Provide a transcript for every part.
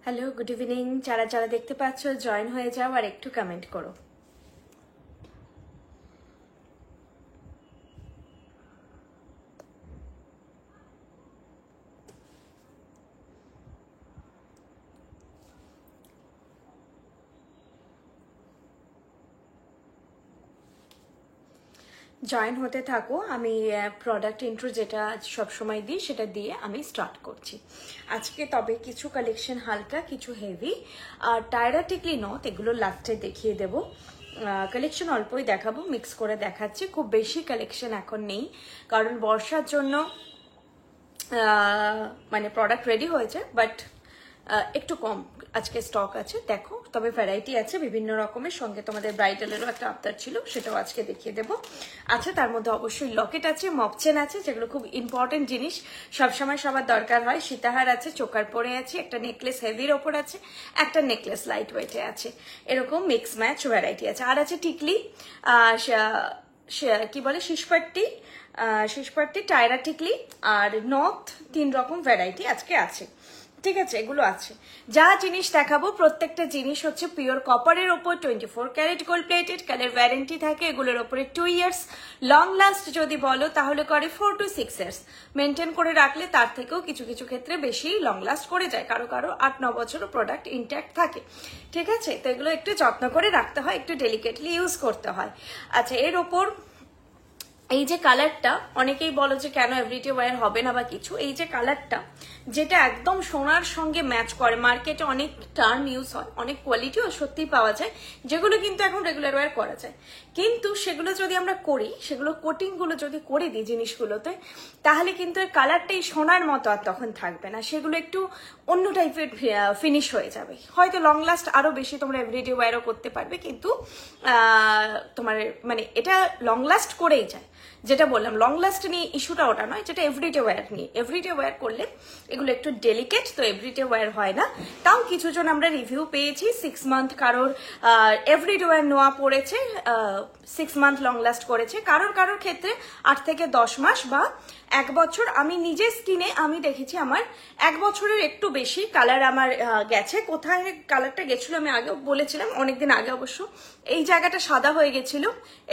Hello, good evening. যারা যারা দেখতে পাচ্ছ জয়েন হয়ে যাও আর একটু কমেন্ট করো। জয়েন হতে থাকো। আমি প্রোডাক্ট ইন্ট্রো যেটা সবসময় দিই সেটা দিয়ে আমি স্টার্ট করছি আজকে। তবে কিছু কালেকশন হালকা, কিছু হেভি আর টায়রা টিকলি নথ, এগুলো লাস্টে দেখিয়ে দেবো। কালেকশন অল্পই দেখাবো, মিক্স করে দেখাচ্ছি। খুব বেশি কালেকশন এখন নেই, কারণ বর্ষার জন্য মানে প্রোডাক্ট রেডি হয়েছে, বাট একটু কম আজকে স্টক আছে। দেখো, তবে ভ্যারাইটি আছে বিভিন্ন রকমের। সঙ্গে তোমাদের ব্রাইডালেরও একটা আবদার ছিল, সেটাও আজকে দেখিয়ে দেবো। আচ্ছা, তার মধ্যে অবশ্যই লকেট আছে, মপচেন আছে, যেগুলো খুব ইম্পর্টেন্ট জিনিস, সবসময় সবার দরকার হয়। সীতাহার আছে, চোকার পরে আছে, একটা নেকলেস হেভির ওপর আছে, একটা নেকলেস লাইট ওয়েটে আছে। এরকম মিক্স ম্যাচ ভ্যারাইটি আছে। আর আছে টিকলি, কি বলে, শিশপাট্টি, টায়রা টিকলি আর নথ, 3 রকম ভ্যারাইটি আজকে আছে। ঠিক আছে, এগুলো আছে। যা জিনিস দেখাবো প্রত্যেকটা জিনিস হচ্ছে পিওর কপারের ওপর, 24 carat gold plated, colour warranty থাকে এগুলোর ওপরে 2 ইয়ার্স। লং লাস্ট যদি বলো তাহলে করে 4 to 6 ইয়ার্স। মেনটেন করে রাখলে তার থেকেও কিছু কিছু ক্ষেত্রে বেশি লং লাস্ট করে যায়, কারো কারো 8-9 বছরও প্রোডাক্ট ইনট্যাক্ট থাকে। ঠিক আছে, তো এগুলো একটু যত্ন করে রাখতে হয়, একটু ডেলিকেটলি ইউজ করতে হয়। আচ্ছা, এর ওপর এই যে কালারটা, অনেকেই বলো যে কেন এভরিডে ওয়্যার হবে না বা কিছু। এই যে কালারটা, যেটা একদম সোনার সঙ্গে ম্যাচ করে। মার্কেটে অনেক টার্ম ইউজ হয়, অনেক কোয়ালিটিও সত্যিই পাওয়া যায়, যেগুলো কিন্তু এখন রেগুলার ওয়্যার করা যায়। কিন্তু সেগুলো যদি আমরা করি, সেগুলো কোটিংগুলো যদি করে দিই জিনিসগুলোতে, তাহলে কিন্তু এর কালারটাই সোনার মতো আর তখন থাকবে না, সেগুলো একটু অন্য টাইপের ফিনিশ হয়ে যাবে। হয়তো লং লাস্ট আরো বেশি, তোমরা এভরিডে ওয়্যারও করতে পারবে, কিন্তু তোমার মানে এটা লং লাস্ট করেই যায়। যেটা বললাম, লং লাস্ট নিয়ে ইস্যুটা ওটা নয়, যেটা এভরিডে ওয়্যার নিয়ে। এভরিডে ওয়্যার করলে এগুলো একটু ডেলিকেট, তো এভরিডে ওয়্যার হয় না। তাও কিছুজন আমরা রিভিউ পেয়েছি, 6 মান্থ কারোর এভরিডে ওয়্যার নোয়া পড়েছে, 6 মান্থ লং লাস্ট করেছে। কারোর কারোর ক্ষেত্রে 8 থেকে 10 মাস বা 1 বছর। আমি নিজে স্কিনে আমি দেখেছি আমার 1 বছরের একটু বেশি কালার আমার গেছে। কোথায় কালারটা গেছিল আমি আগেও বলেছিলাম, অনেকদিন আগে অবশ্য। এই জায়গাটা সাদা হয়ে গেছিল,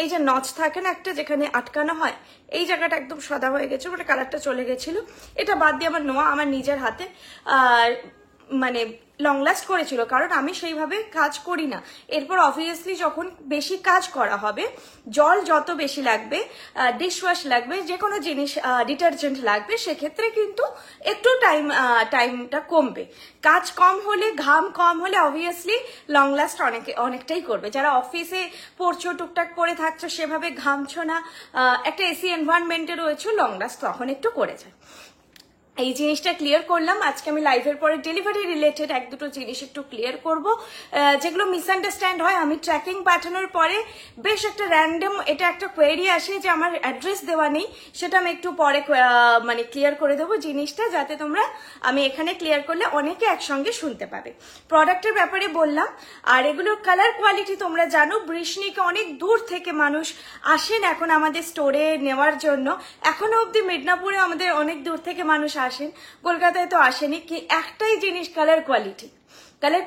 এই যে নচ থাকে না একটা যেখানে আটকানো হয়, এই জায়গাটা একদম সাদা হয়ে গেছিল, মানে কালারটা চলে গেছিল। এটা বাদ দিয়ে আমার নোয়া আমার নিজের হাতে মানে লং লাস্ট করেছিল, কারণ আমি সেইভাবে কাজ করি না। এরপর অবভিয়াসলি যখন বেশি কাজ করা হবে, জল যত বেশি লাগবে, ডিশওয়াশ লাগবে, যে কোনো জিনিস ডিটারজেন্ট লাগবে, সেক্ষেত্রে কিন্তু একটু টাইমটা কমবে। কাজ কম হলে, ঘাম কম হলে অবভিয়াসলি লং লাস্ট অনেকটাই করবে। যারা অফিসে পড়ছো, টুকটাক পরে থাকছো, সেভাবে ঘামছো না, একটা এসি এনভায়রনমেন্টে রয়েছে, লং লাস্ট তখন একটু করে যায়। এই জিনিসটা ক্লিয়ার করলাম। আজকে আমি লাইভের পরে ডেলিভারি রিলেটেড 1-2 জিনিস একটু ক্লিয়ার করব, যেগুলো মিসআন্ডারস্ট্যান্ড হয়। আমি ট্র্যাকিং পাঠানোর পরে বেশ একটা র্যান্ডম এটা একটা কোয়েরি আসে যে আমার অ্যাড্রেস দেওয়া নেই, সেটা আমি একটু পরে মানে ক্লিয়ার করে দেবো জিনিসটা, যাতে তোমরা আমি এখানে ক্লিয়ার করলে অনেকে একসঙ্গে শুনতে পাবে। প্রোডাক্টের ব্যাপারে বললাম। আর এগুলোর কালার কোয়ালিটি তোমরা জানো, বৃষ্ণিকে অনেক দূর থেকে মানুষ আসেন এখন আমাদের স্টোরে নেওয়ার জন্য। এখনো অব্দি মিদনাপুরে আমাদের অনেক দূর থেকে মানুষ আসেন, কলকাতায় তো আসেনি। কি একটাই জিনিস, কালার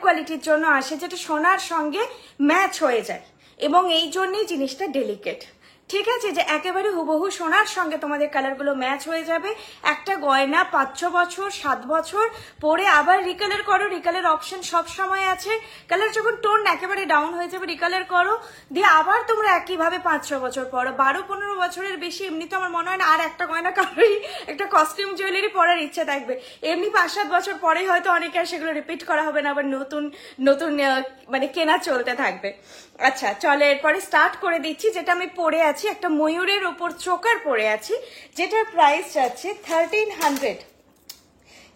কোয়ালিটির জন্য আসে, যেটা সোনার সঙ্গে ম্যাচ হয়ে যায়, এবং এই জন্যই জিনিসটা ডেলিকেট। ঠিক আছে, যে একেবারে হুবহু সোনার সঙ্গে তোমাদের কালারগুলো ম্যাচ হয়ে যাবে। একটা গয়না 5-6 বছর 7 বছর পরে আবার রিকালার করো, রিকালার অপশন সব সময় আছে। কালার যখন টোন একেবারে ডাউন হয়ে যাবে, রিকালার করো, দিয়ে আবার তোমরা একইভাবে 5-6 বছর পরো। 12-15 বছরের বেশি এমনি তো আমার মনে হয় না আর একটা গয়না কারোরই একটা কস্টিউম জুয়েলারি পরার ইচ্ছে থাকবে। এমনি 5-7 বছর পরেই হয়তো অনেকে আর সেগুলো রিপিট করা হবে না, আবার নতুন নতুন মানে কেনা চলতে থাকবে। আচ্ছা, চলো এরপরে স্টার্ট করে দিচ্ছি। যেটা আমি পরে আছি, একটা ময়ূরের ওপর চোকার পরে আছি, যেটার প্রাইস যাচ্ছে 1300।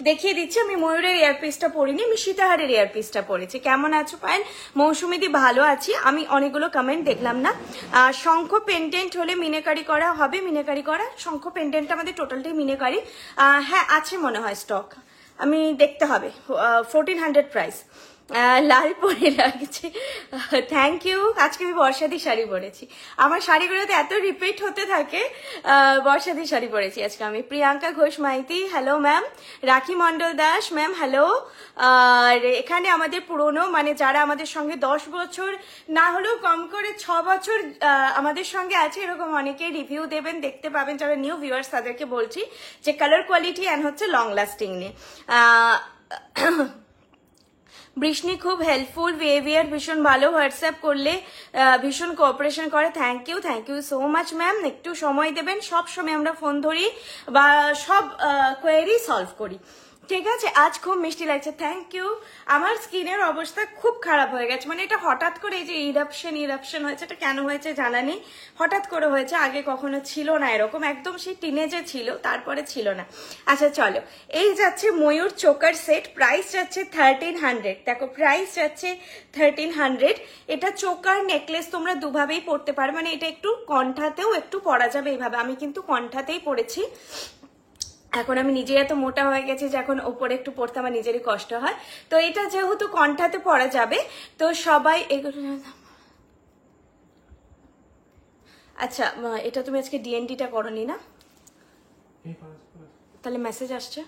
দেখিয়ে দিচ্ছি, আমি ময়ূরের ইয়ারপিসটা পরিনি, আমি সীতাহারের ইয়ারপিসটা পরেছি। কেমন আছো পায়েল? মৌসুমিদি ভালো আছি। আমি অনেকগুলো কমেন্ট দেখলাম না। শঙ্খ পেন্ডেন্ট হলে মিনেকারি করা হবে, মিনেকারি করা শঙ্খ পেন্ডেন্টটা আমাদের টোটালটাই মিনেকারি। হ্যাঁ আছে মনে হয় স্টক, আমি দেখতে হবে। 1400 প্রাইস। লাল পরে লাগছে, থ্যাংক ইউ। আজকে আমি বর্ষাদি শাড়ি পরেছি, আমার শাড়িগুলোতে এত রিপিট হতে থাকে। বর্ষাদি শাড়ি পরেছি আজকে আমি। Priyanka Ghosh Maiti, hello ma'am. Rakhi Mondal Das ma'am, hello. আর এখানে আমাদের পুরনো মানে যারা আমাদের সঙ্গে 10 বছর না হলেও কম করে 6 বছর আমাদের সঙ্গে আছে, এরকম অনেকে রিভিউ দেবেন, দেখতে পাবেন। যারা নিউ ভিউয়ার্স তাদেরকে বলছি যে কালার কোয়ালিটি অ্যান্ড হচ্ছে লং লাস্টিং নিয়ে। বৃষ্ণি খুব হেল্পফুল, বিহেভিয়ার ভীষণ ভালো, হোয়াটসঅ্যাপ করলে ভীষণ কোঅপারেশন করে। Thank you so much ma'am. একটু সময় দেবেন, সব সময় আমরা ফোন ধরি বা সব কোয়েরি সলভ করি, ঠিক আছে। আজ খুব মিষ্টি লাগছে, থ্যাংক ইউ। আমার স্কিনের অবস্থা খুব খারাপ হয়ে গেছে, মানে এটা হঠাৎ করে এই যে ইরাপশন হয়েছে, এটা কেন হয়েছে জানা নেই, হঠাৎ করে হয়েছে, আগে কখনো ছিল না এরকম, একদম সেই টিনেজে ছিল, তারপরে ছিল না। আচ্ছা চলো, এই যাচ্ছে ময়ূর চোকার সেট, প্রাইস যাচ্ছে 1300। দেখো প্রাইস যাচ্ছে 1300। এটা চোকার নেকলেস তোমরা দুভাবেই পরতে পারো, মানে এটা একটু কণ্ঠাতেও একটু পরা যাবে এইভাবে। আমি কিন্তু কণ্ঠাতেই পরেছি, এখন আমি নিজে এত মোটা হয়ে গেছি যে এখন ওপরে একটু পড়তে আমার নিজেরই কষ্ট হয়। তো এটা যেহেতু কণ্ঠাতে পরা যাবে তো সবাই এগুলো। আচ্ছা, এটা তুমি আজকে ডিএনডিটা করনি না? তাহলে মেসেজ আসছে।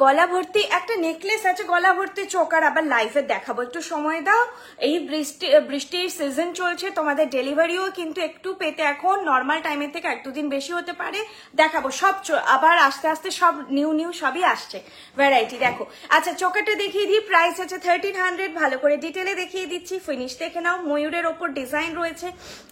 গলা ভর্তি একটা নেকলেস আছে, গলা ভর্তি চোকার, আবার লাইভে দেখাবো, একটু সময় দাও। এই বৃষ্টির সিজন চলছে, তোমাদের ডেলিভারিও কিন্তু একটু পেতে এখন নর্মাল টাইমের থেকে 1-2 দিন বেশি হতে পারে, দেখাবো সব। আবার আস্তে আস্তে সব নিউ সবই আসছে ভ্যারাইটি, দেখো। আচ্ছা চোকারটা দেখিয়ে দিই, প্রাইস আছে 1300। ভালো করে ডিটেলে দেখিয়ে দিচ্ছি, ফিনিশ দেখে নাও। ময়ূরের ওপর ডিজাইন রয়েছে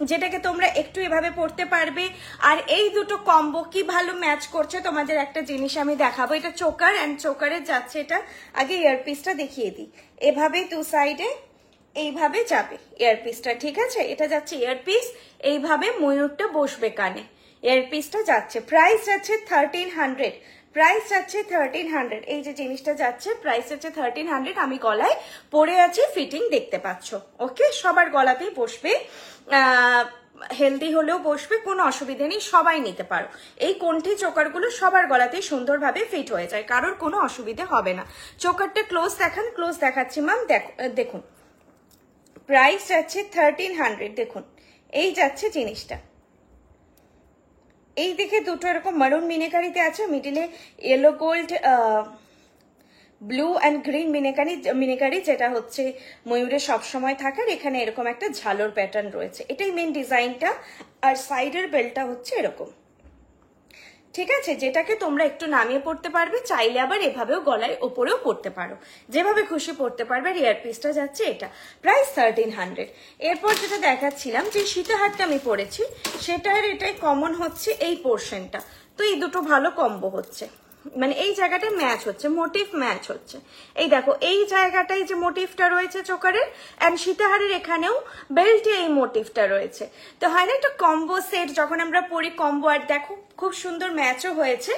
যেটাকে তোমরা একটু এভাবে পড়তে পারবে। আর এই দুটো কম্বো কি ভালো ম্যাচ করছে, তোমাদের একটা জিনিস আমি দেখাবো। এটা চোকার অ্যান্ড চোকারে যাচ্ছে, এটা আগে ইয়ারপিসটা দেখিয়ে দিই, এভাবে টু সাইডে এইভাবে যাবে ইয়ারপিসটা, ঠিক আছে। এটা যাচ্ছে ইয়ারপিস, এইভাবে ময়ূরটা বসবে কানে, ইয়ারপিসটা যাচ্ছে। প্রাইস যাচ্ছে 1300, প্রাইস যাচ্ছে 1300। এই যে জিনিসটা যাচ্ছে প্রাইস যাচ্ছে 1300। আমি গলায় পরে আছি, ফিটিং দেখতে পাচ্ছ, ওকে। সবার গলাতেই বসবে, হেলদি হলেও বসবে, কোনো অসুবিধা নেই, সবাই নিতে পারো। এই কণ্ঠি চোকারগুলো সবার গলাতেই সুন্দরভাবে ফিট হয়ে যায়, কারোর কোনো অসুবিধা হবে না। চোকারটা ক্লোজ দেখান, ক্লোজ দেখাচ্ছি ম্যাম, দেখুন প্রাইস যাচ্ছে 1300। দেখুন এই যাচ্ছে জিনিসটা, এই দিকে দুটো এরকম মারুন মিনেকারিতে আছে, মিডিলে yellow gold blue and green meenakari যেটা হচ্ছে ময়ূরের সবসময় থাকার। এখানে এরকম একটা ঝালর প্যাটার্ন রয়েছে, এটাই মেন ডিজাইনটা। আর সাইডের বেলটা হচ্ছে এরকম, ঠিক আছে, যেটাকে তোমরা একটু নামিয়ে পড়তে পারবে, চাইলে আবার এভাবেও গলায় ওপরেও পড়তে পারো, যেভাবে খুশি পড়তে পারবে। আর ইয়ারপিসটা যাচ্ছে এটা, প্রাইস 1300। এরপর যেটা দেখাচ্ছিলাম যে সীতাহারটা আমি পরেছি, সেটার এটাই কমন হচ্ছে এই পোর্শনটা। তো এই দুটো ভালো কম্বো হচ্ছে, মানে এই জায়গাটা ম্যাচ হচ্ছে, মোটিভ ম্যাচ হচ্ছে। এই দেখো এই জায়গাটাই যে মোটিভটা রয়েছে চোকারের, অ্যান্ড সীতাহারের এখানেও বেল্টে এই মোটিভটা রয়েছে। তো হয় না একটা কম্বো সেট যখন আমরা পরি, কম্বো। আর দেখো খুব সুন্দর ম্যাচও হয়েছে।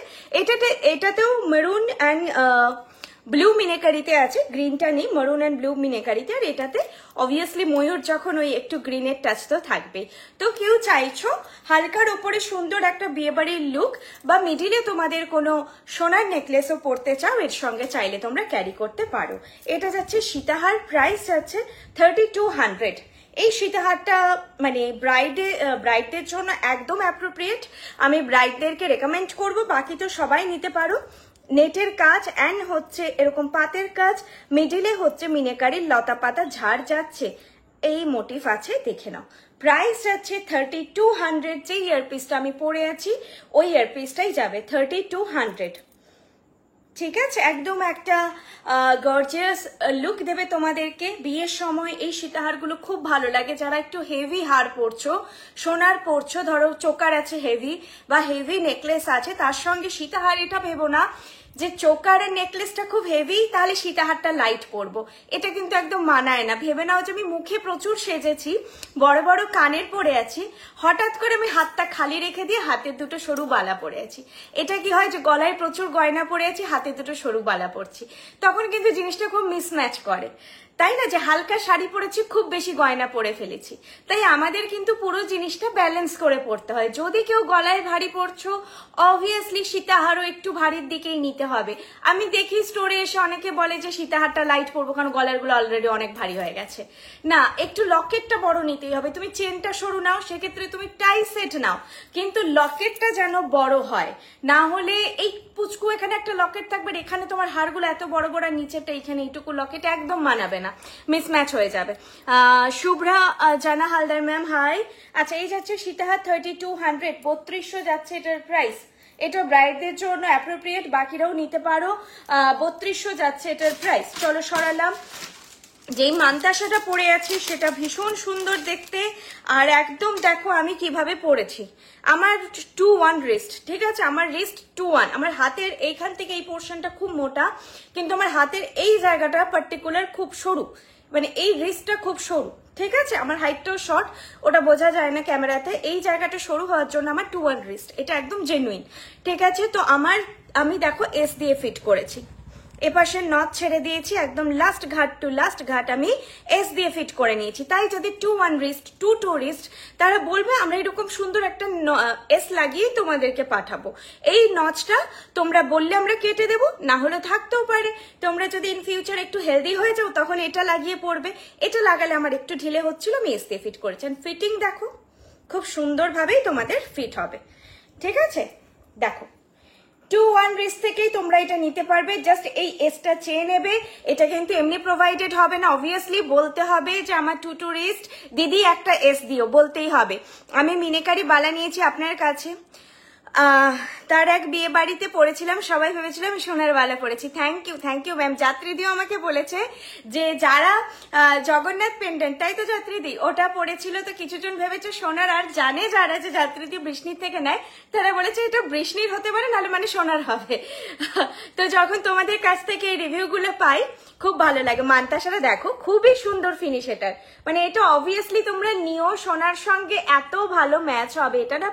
এটাতেও মেরুন অ্যান্ড ব্লু মিনেকারিতে আছে, গ্রিনটা নেই, মেরুন অ্যান্ড ব্লু মিনেকারিতে। আর এটাতে অবভিয়াসলি ময়ূর যখন ওই একটু গ্রিনের টাচ তো থাকবে। তো কেউ চাইছো হালকার ওপরে সুন্দর একটা বিয়েবাড়ির লুক, বা মিডিলে তোমাদের কোনো সোনার নেকলেসও পরতে চাও, এর সঙ্গে চাইলে তোমরা ক্যারি করতে পারো। এটা যাচ্ছে সীতাহার, প্রাইস যাচ্ছে 3200। এই সীতাহারটা মানে ব্রাইডদের জন্য একদম অ্যাপ্রোপ্রিয়েট, আমি ব্রাইডদেরকে রেকমেন্ড করব, বাকি তো সবাই নিতে পারো। নেটের কাজ অ্যান্ড হচ্ছে এরকম পাতের কাজ, মিডিলে হচ্ছে মিনেকারির লতা পাতা ঝাড় যাচ্ছে, এই মোটিভ আছে, দেখে নাও। প্রাইস যাচ্ছে 3200। যে ইয়ারপিসটা আমি পরে আছি ওই ইয়ারপিসটাই যাবে 3200, ঠিক আছে। একদম একটা গর্জিয়াস লুক দেবে তোমাদেরকে বিয়ের সময়। এই সীতাহারগুলো খুব ভালো লাগে, যারা একটু হেভি হার পরছো, সোনার পরছো, ধরো চোকার আছে হেভি বা হেভি নেকলেস আছে, তার সঙ্গে সীতাহার, এটা ভেবো না যে চোকারের নেকলেসটা খুব হেভি তাহলে সীতাহারটা লাইট পরবো, এটা কিন্তু একদম মানায় না। ভেবে নাও যে আমি মুখে প্রচুর সেজেছি, বড় বড় কানের পরে আছি, হঠাৎ করে আমি হাতটা খালি রেখে দিয়ে হাতের দুটো সরু বালা পরে আছি। এটা কি হয় যে গলায় প্রচুর গয়না পরে আছি, হাতে দুটো সরু বালা পরছি, তখন কিন্তু জিনিসটা খুব মিসম্যাচ করে। তাই না, যে হালকা শাড়ি পরেছি খুব বেশি গয়না পরে ফেলেছি। তাই আমাদের কিন্তু পুরো জিনিসটা ব্যালেন্স করে পড়তে হয়। যদি কেউ গলায় ভারী পরছো, অবভিয়াসলি সীতাহারও একটু ভারীর দিকেই নিতে হবে। আমি দেখি স্টোরে এসে অনেকে বলে যে সীতাহারটা লাইট পরবো কারণ গলারগুলো অলরেডি অনেক ভারী হয়ে গেছে। না, একটু লকেটটা বড় নিতেই হবে। তুমি চেনটা সরু নাও, সেক্ষেত্রে তুমি টাই সেট নাও, কিন্তু লকেটটা যেন বড় হয়, না হলে এই পুচকু এখানে একটা লকেট থাকবে, এখানে তোমার হাড়গুলো এত বড় বড়, নিচেটা এখানে এইটুকু লকেট একদম মানাবে না, মিসম্যাচ হয়ে যাবে। শুভ্রা জানা হালদার ম্যাম হাই। আচ্ছা, এই যাচ্ছে সীতাহার 3200, 3200 যাচ্ছে এটার প্রাইস। এটা ব্রাইডদের জন্য অ্যাপ্রোপ্রিয়েট, বাকিরাও নিতে পারো। 3200 যাচ্ছে এটার প্রাইস। চলো সরালাম। যেই মান্তাসাটা পরে আছি সেটা ভীষণ সুন্দর দেখতে, আর একদম দেখো আমি কিভাবে পরেছি। আমার 2-1 রিস্ট, ঠিক আছে, আমার রিস্ট 2-1। আমার হাতের এইখান থেকে এই পোর্শনটা খুব মোটা, কিন্তু আমার হাতের এই জায়গাটা পার্টিকুলার খুব সরু, মানে এই রিস্টটা খুব সরু, ঠিক আছে। আমার হাইটটাও শর্ট, ওটা বোঝা যায় না ক্যামেরাতে। এই জায়গাটা সরু হওয়ার জন্য আমার 2-1 রিস্ট, এটা একদম জেনুইন, ঠিক আছে। তো আমি দেখো এস দিয়ে ফিট করেছি, এপাশের নথ ছেড়ে দিয়েছি, একদম লাস্ট ঘাট টু লাস্ট ঘাট আমি এস দিয়ে ফিট করে নিয়েছি। তাই যদি 2-1 রিস্ট 2-2 রিস্ট, তারা বলবে আমরা এরকম সুন্দর একটা এস লাগিয়ে তোমাদেরকে পাঠাবো। এই নচটা তোমরা বললে আমরা কেটে দেবো, না হলে থাকতেও পারে। তোমরা যদি ইন ফিউচার একটু হেলদি হয়ে যাও তখন এটা লাগিয়ে পড়বে। এটা লাগালে আমার একটু ঢিলে হচ্ছিল, আমি এস দিয়ে ফিট করেছি। ফিটিং দেখো খুব সুন্দরভাবেই তোমাদের ফিট হবে, ঠিক আছে। দেখো 2-1 রিস্ট থেকেই তোমরা এটা নিতে পারবে। জাস্ট এই এসটা চেয়ে নেবে, এটা কিন্তু এমনি প্রোভাইডেড হবে না, অবভিয়াসলি বলতে হবে যে আমার 2-2 রিস্ট দিদি একটা এস দিও, বলতেই হবে। আমি মিনেকারি বালা নিয়েছি আপনার কাছে, তার এক বিয়ে বাড়িতে পড়েছিলাম, সবাই ভেবেছিলাম সোনার বালা পড়েছি। Thank you ma'am. যাত্রীদি আমাকে বলেছে যে যারা জগন্নাথ পেন্ডেন্ট, তাই তো যাত্রীদি, ওটা পড়েছিল, তো কিছুজন ভেবেছে সোনার, আর জানে যারা যে যাত্রীদি বৃষ্ণির থেকে নেয়, তারা বলেছে এটা বৃষ্ণির হতে পারে, নাহলে মানে সোনার হবে। তো যখন তোমাদের কাছ থেকে এই রিভিউগুলো পাই খুব ভালো লাগে। মান্তাসারা দেখো খুবই সুন্দর ফিনিশ এটার, মানে এটা অবভিয়াসলি তোমরা নিও, সোনার সঙ্গে এত ভালো ম্যাচ হবে। এটা না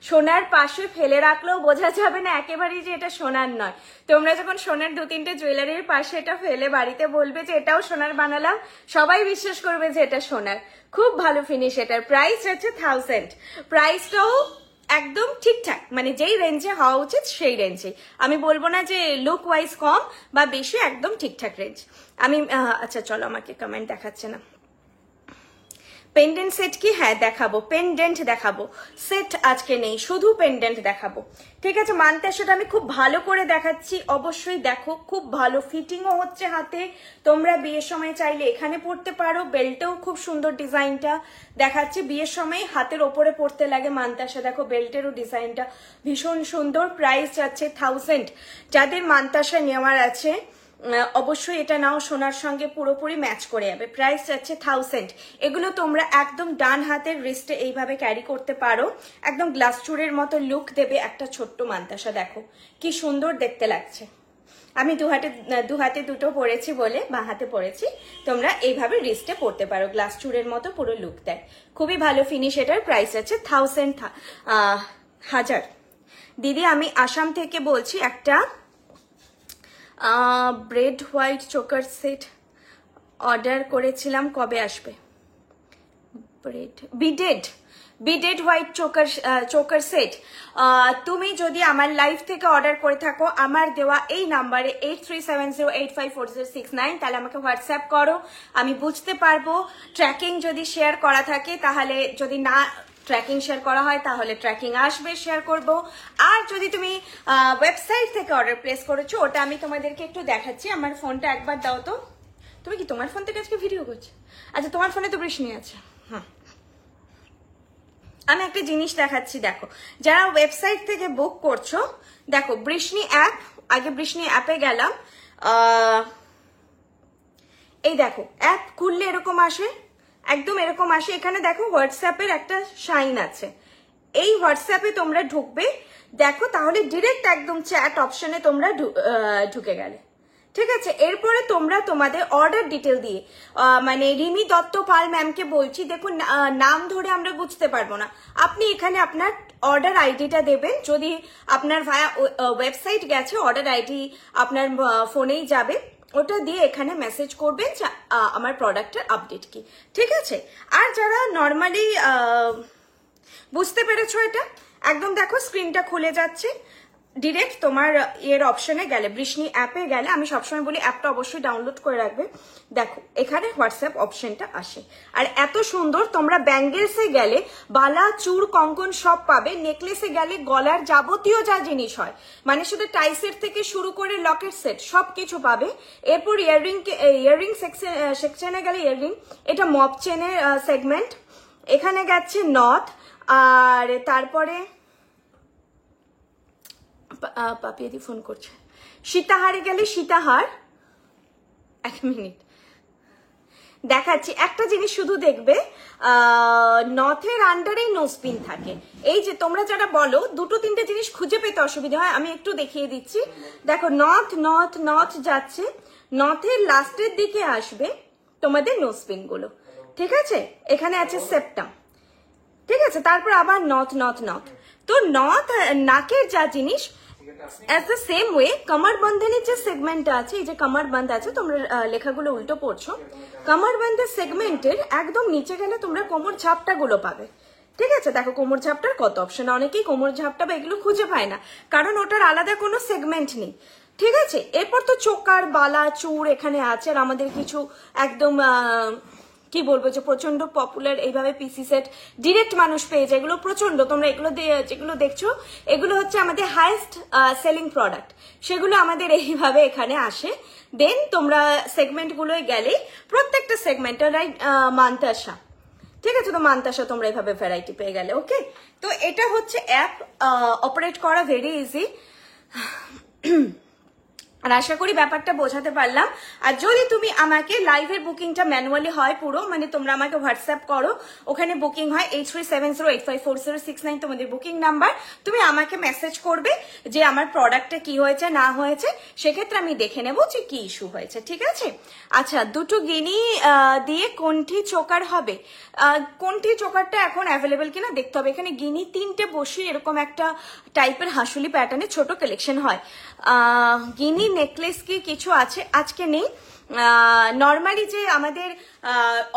সোনার পাশে ফেলে রাখলেও বোঝা যাবে না একেবারেই যে এটা সোনার নয়। তোমরা যখন সোনার 2-3টে জুয়েলারির পাশে এটা ফেলে বাড়িতে বলবে যে এটাও সোনার বানালাম, সবাই বিশ্বাস করবে যে এটা সোনার। খুব ভালো ফিনিশ এটার। প্রাইস হচ্ছে 1000, প্রাইসটাও একদম ঠিকঠাক, মানে যেই রেঞ্জে হওয়া উচিত সেই রেঞ্জে। আমি বলবো না যে লুক ওয়াইজ কম বা বেশি, একদম ঠিকঠাক রেঞ্জ। আমি আচ্ছা চলো, আমাকে কমেন্ট দেখাচ্ছে না। পেন্ডেন্ট সেট কি? হ্যাঁ দেখাবো, পেন্ডেন্ট দেখাবো, সেট আজকে নেই, শুধু পেন্ডেন্ট দেখাবো, ঠিক আছে। মান্তাসাটা আমি খুব ভালো করে দেখাচ্ছি, অবশ্যই দেখো, খুব ভালো ফিটিংও হচ্ছে হাতে। তোমরা বিয়ের সময় চাইলে এখানে পরতে পারো, বেল্টেও খুব সুন্দর ডিজাইনটা দেখাচ্ছি। বিয়ের সময় হাতের ওপরে পরতে লাগে মান্তাসা, দেখো বেল্টেরও ডিজাইনটা ভীষণ সুন্দর। প্রাইস যাচ্ছে 1000। যাদের মান্তাসা নেওয়ার আছে অবশ্যই এটা নাও, সোনার সঙ্গে পুরোপুরি ম্যাচ করে যাবে। প্রাইস যাচ্ছে 1000। এগুলো তোমরা একদম ডান হাতের রিস্টে এইভাবে ক্যারি করতে পারো, একদম গ্লাস চুড়ের মতো লুক দেবে একটা ছোট্ট মান্তাসা। দেখো কি সুন্দর দেখতে লাগছে। আমি দু হাতে দুটো পরেছি বলে বাঁ হাতে পরেছি, তোমরা এইভাবে রিস্টে পরতে পারো, গ্লাস চুড়ের মতো পুরো লুক দেয়। খুবই ভালো ফিনিশ এটার। প্রাইস আছে 1000। দিদি আমি আসাম থেকে বলছি, একটা bread white choker set order করেছিলাম, কবে আসবে? বিডেড হোয়াইট চোকার সেট তুমি যদি আমার লাইভ থেকে অর্ডার করে থাকো আমার দেওয়া এই নাম্বারে 8370854069, তাহলে আমাকে হোয়াটসঅ্যাপ করো, আমি বুঝতে পারবো। ট্র্যাকিং যদি শেয়ার করা থাকে তাহলে, যদি না ট্র্যাকিং শেয়ার করা হয় তাহলে ট্র্যাকিং আসবে, শেয়ার করব। আর যদি তুমি ওয়েবসাইট থেকে অর্ডার প্লেস করেছো, ওটা আমি তোমাদেরকে একটু দেখাচ্ছি। আমার ফোনটা একবার দাও তো। তুমি কি তোমার ফোন থেকে আজকে ভিডিও করছো? আচ্ছা তোমার ফোনে তো বৃষ্ণি আছে। হ্যাঁ, আমি একটা জিনিস দেখাচ্ছি, দেখো যারা ওয়েবসাইট থেকে বুক করছো, দেখো বৃষ্ণি অ্যাপ, আগে বৃষ্ণি অ্যাপে গেলাম, এই দেখো অ্যাপ খুললে এরকম আসে, একদম এরকম আসে। এখানে দেখো হোয়াটসঅ্যাপের একটা সাইন আছে, এই হোয়াটসঅ্যাপে তোমরা ঢুকবে, দেখো তাহলে ডিরেক্ট একদম চ্যাট অপশনে তোমরা ঢুকে গেলে, ঠিক আছে। এরপরে তোমরা তোমাদের অর্ডার ডিটেল দিয়ে, মানে রিমি দত্ত পাল ম্যামকে বলছি, দেখুন নাম ধরে আমরা বুঝতে পারবো না, আপনি এখানে আপনার অর্ডার আইডিটা দেবেন। যদি আপনার ভায়া ওয়েবসাইট গেছে, অর্ডার আইডি আপনার ফোনেই যাবে, ওটা দিয়ে এখানে মেসেজ করবেন যে আমার প্রোডাক্টের আপডেট কি, ঠিক আছে? আর যারা নর্মালি বুঝতে পেরেছো এটা, একদম দেখো স্ক্রিনটা খুলে যাচ্ছে, ডিরেক্ট তোমার এর অপশনে গেলে, বৃষ্ণি অ্যাপে গেলে, আমি সবসময় বলি অ্যাপটা অবশ্যই ডাউনলোড করে রাখবে। দেখো এখানে হোয়াটসঅ্যাপ অপশনটা আসে, আর এত সুন্দর। তোমরা ব্যাঙ্গেলসে গেলে বালা, চূড়, কঙ্কন সব পাবে। নেকলেসে গেলে গলার যাবতীয় যা জিনিস হয়, মানে শুধু টাইসের থেকে শুরু করে লকেট সেট সব কিছু পাবে। এরপর ইয়াররিং সেকশনে গেলে ইয়াররিং, এটা মপ চেনের সেগমেন্ট। এখানে গেছে নথ, আর তারপরে পাপিয়াদি ফোন করছে। সীতাহারে গেলে সীতাহার, এক মিনিট দেখাচ্ছি। একটা জিনিস শুধু দেখবে, নথের আন্ডারেই নোজপিন থাকে। এই যে তোমরা যারা বলো দুটো তিনটে জিনিস খুঁজে পেতে অসুবিধা হয়, আমি একটু দেখিয়ে দিচ্ছি। দেখো নথ নথ নথ যাচ্ছে, নথের লাস্টের দিকে আসবে তোমাদের নোজপিন গুলো, ঠিক আছে? এখানে আছে সেপ্টাম, ঠিক আছে? তারপর আবার নথ নথ নথ। তো নথ নাকের যা জিনিস, অ্যাজ দ্য সেম ওয়ে কামারবন্ধনের যে সেগমেন্টটা আছে, এই যে কামারবন্ধ আছে, তোমরা লেখাগুলো উল্টো পড়ছো, কামারবন্ধের সেগমেন্টের একদম নিচে গেলে তোমরা কোমর ঝাপটা গুলো পাবে, ঠিক আছে? দেখো কোমর ঝাপটার কত অপশন, অনেকেই কোমর ঝাপটা বা এগুলো খুঁজে পায় না, কারণ ওটার আলাদা কোনো সেগমেন্ট নেই, ঠিক আছে? এরপর তো চোকার, বালা, চূড় এখানে আছে, আর আমাদের কিছু একদম কি বলবো যে প্রচন্ড পপুলার এইভাবে পিসি সেট ডিরেক্ট মানুষ পেয়ে যায়, এগুলো প্রচন্ড। তোমরা এগুলো যেগুলো দেখছো এগুলো হচ্ছে আমাদের হাইয়েস্ট সেলিং প্রোডাক্ট, সেগুলো আমাদের এইভাবে এখানে আসে। দেন তোমরা সেগমেন্ট গুলোয় গেলে প্রত্যেকটা সেগমেন্টের রাইট মান্তাসা, ঠিক আছে? তো মান্তাসা তোমরা এইভাবে ভ্যারাইটি পেয়ে গেলে। ওকে, তো এটা হচ্ছে অ্যাপ, অপারেট করা ভেরি ইজি। আর আশা করি ব্যাপারটা বোঝাতে পারলাম। আর যদি তুমি আমাকে লাইভের বুকিংটা ম্যানুয়ালি হয় পুরো, মানে তোমরা আমাকে হোয়াটসঅ্যাপ করো, ওখানে বুকিং হয় 8370854069 তোমাদের বুকিং নাম্বার। তুমি আমাকে মেসেজ করবে যে আমার প্রোডাক্টটা কি হয়েছে না হয়েছে, সেক্ষেত্রে আমি দেখে নেবো যে কি ইস্যু হয়েছে, ঠিক আছে? আচ্ছা, দুটো গিনি দিয়ে কোনটি চোকার হবে, কোনটি চোকারটা এখন অ্যাভেলেবেল কিনা দেখতে হবে। এখানে গিনি তিনটে বসে এরকম একটা টাইপের হাসুলি প্যাটার্নের ছোট কালেকশন হয়। গিনি নেকলেস কি কিছু আছে আজকে নেই। নর্মালি যে আমাদের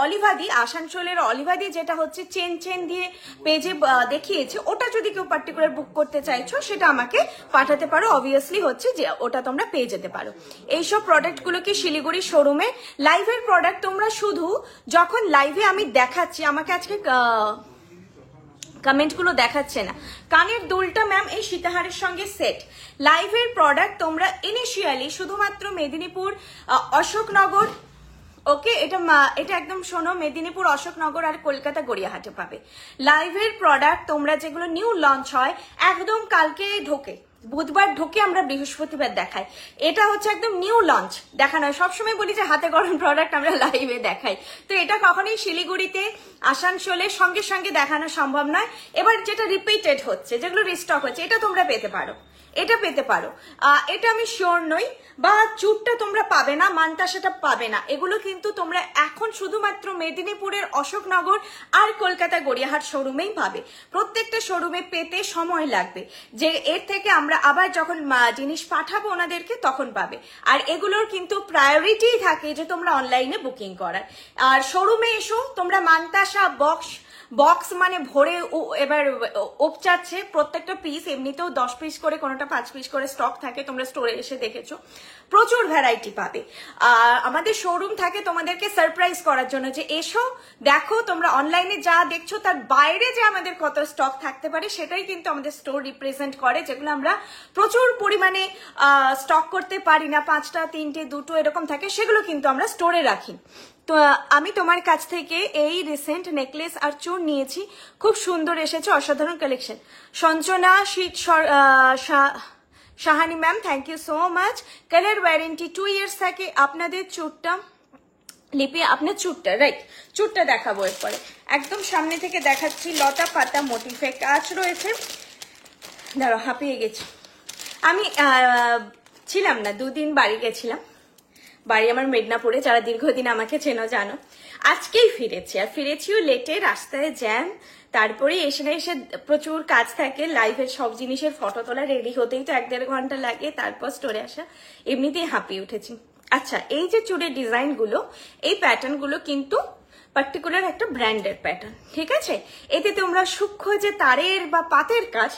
অলিভাদি, আসানসোলের অলিভাদি যেটা হচ্ছে চেন চেন দিয়ে পেজে দেখিয়েছে, ওটা যদি কেউ পার্টিকুলার বুক করতে চাইছো সেটা আমাকে পাঠাতে পারো। অবভিয়াসলি হচ্ছে যে ওটা তোমরা পেয়ে যেতে পারো। এইসব প্রোডাক্টগুলোকে শিলিগুড়ি শোরুমে লাইভের প্রোডাক্ট তোমরা শুধু যখন লাইভে আমি দেখাচ্ছি, আমাকে আজকে কমেন্ট গুলো দেখাচ্ছে না। কানের দুলটা ম্যাম এই সীতাহারের সঙ্গে সেট। লাইভের প্রোডাক্ট তোমরা ইনিশিয়ালি শুধুমাত্র মেদিনীপুর, অশোকনগর, ওকে, এটা একদম শোনো, মেদিনীপুর, অশোকনগর আর কলকাতা গড়িয়াহাটে পাবে। লাইভের প্রোডাক্ট তোমরা যেগুলো নিউ লঞ্চ হয় একদম কালকে ঢোকে, বুধবার ঢোকে, আমরা বৃহস্পতিবার দেখাই। এটা হচ্ছে একদম নিউ লঞ্চ দেখানো হয়। সবসময় বলি যে হাতে গরম প্রোডাক্ট আমরা লাইভে দেখাই, তো এটা কখনোই শিলিগুড়িতে, আসানসোলের সঙ্গে সঙ্গে দেখানো সম্ভব নয়। এবার যেটা রিপিটেড হচ্ছে, যেগুলো রিস্টক হচ্ছে, এটা তোমরা পেতে পারো, এটা পেতে পারো। এটা আমি শিওর নই, বা চুটটা তোমরা পাবে না, মান্তাসাটা পাবে না। এগুলো কিন্তু তোমরা এখন শুধুমাত্র মেদিনীপুরের অশোকনগর আর কলকাতা গড়িয়াহাট শোরুমেই পাবে। প্রত্যেকটা শোরুমে পেতে সময় লাগবে, যে এর থেকে আমরা আবার যখন জিনিস পাঠাবো ওনাদেরকে তখন পাবে। আর এগুলোর কিন্তু প্রায়োরিটি থাকে যে তোমরা অনলাইনে বুকিং করার। আর শোরুমে এসো তোমরা, মান্তাসা বক্স মানে ভরে এবার উপচাচ্ছে প্রত্যেকটা পিস, এমনিতেও 10 পিস করে, কোনোটা 5 পিস করে স্টক থাকে, তোমরা স্টোরে এসে দেখেছো, প্রচুর ভ্যারাইটি পাবে। আমাদের শোরুম থাকে তোমাদেরকে সারপ্রাইজ করার জন্য, যে এসো দেখো, তোমরা অনলাইনে যা দেখছো তার বাইরে যে আমাদের কত স্টক থাকতে পারে সেটাই কিন্তু আমাদের স্টোর রিপ্রেজেন্ট করে, যেগুলো আমরা প্রচুর পরিমাণে স্টক করতে পারি না, 5টা 3টে 2টো এরকম থাকে, সেগুলো কিন্তু আমরা স্টোরে রাখি। তো আমি তোমার কাছ থেকে এই রিসেন্ট নেকলেস আর চুর নিয়েছি, খুব সুন্দর এসেছে, অসাধারণ collection. Sanchana Shahani ma'am, thank you so much. Colour warranty 2 years থাকে। আপনাদের চুরটা লিপি, আপনার চুরটা রাইট, চুরটা দেখাবো এরপরে, একদম সামনে থেকে দেখাচ্ছি। লতা পাতা মোটিফে কাজ রয়েছে। দাঁড়ো, হাঁপিয়ে গেছি আমি, ছিলাম না, 2 দিন বাড়ি গেছিলাম। বাড়ি আমার মেদিনীপুরে, যারা দীর্ঘদিন আমাকে চেনো জানো। আজকেই ফিরেছি, আর ফিরেছিও লেটে, রাস্তায় জ্যাম, তারপরে এসে প্রচুর কাজ থাকে, লাইভের সব জিনিসের ফটো তোলা, রেডি হতেই তো 1-1.5 ঘন্টা লাগে, তারপর স্টোরে আসা, এমনিতেই হাঁপিয়ে উঠেছি। আচ্ছা, এই যে চুড়ির ডিজাইনগুলো, এই প্যাটার্নগুলো কিন্তু পার্টিকুলার একটা ব্র্যান্ডের প্যাটার্ন, ঠিক আছে? এতে তোমরা সূক্ষ্ম যে তারের বা পাতের কাজ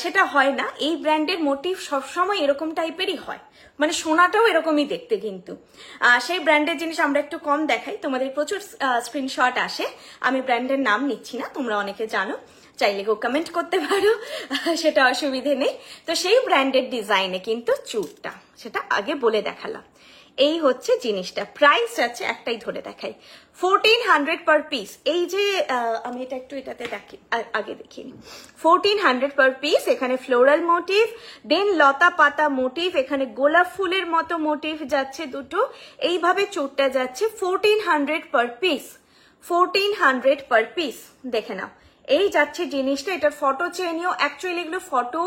সেটা হয় না। এই ব্র্যান্ডের মোটিভ সবসময় এরকম টাইপেরই হয়, মানে সোনাটাও এরকমই দেখতে। কিন্তু সেই ব্র্যান্ডের জিনিস আমরা একটু কম দেখাই, তোমাদের প্রচুর স্ক্রিনশট আসে। আমি ব্র্যান্ডের নাম নিচ্ছি না, তোমরা অনেকে জানো, চাইলে কেউ কমেন্ট করতে পারো, সেটা অসুবিধে নেই। তো সেই ব্র্যান্ডের ডিজাইনে কিন্তু চুড়টা, সেটা আগে বলে দেখালাম। এই হচ্ছে জিনিসটা, প্রাইস আছে একটাই ধরে দেখাই, 1400 পার পিস। এই যে আমি এটা একটু এটাতে দেখি, আগে দেখিনি, 1400 পার পিস। এখানে ফ্লোরাল মোটিভ, দেন লতা পাতা মোটিভ, এখানে গোলাপ ফুলের মতো মোটিভ যাচ্ছে দুটো। এইভাবে চুড়টা যাচ্ছে 1400 পার পিস, 1400 পার পিস। দেখে নাও, এই যাচ্ছে জিনিসটা। এটার ফটো চেয়ে নিও। অ্যাকচুয়ালি এগুলো ফটো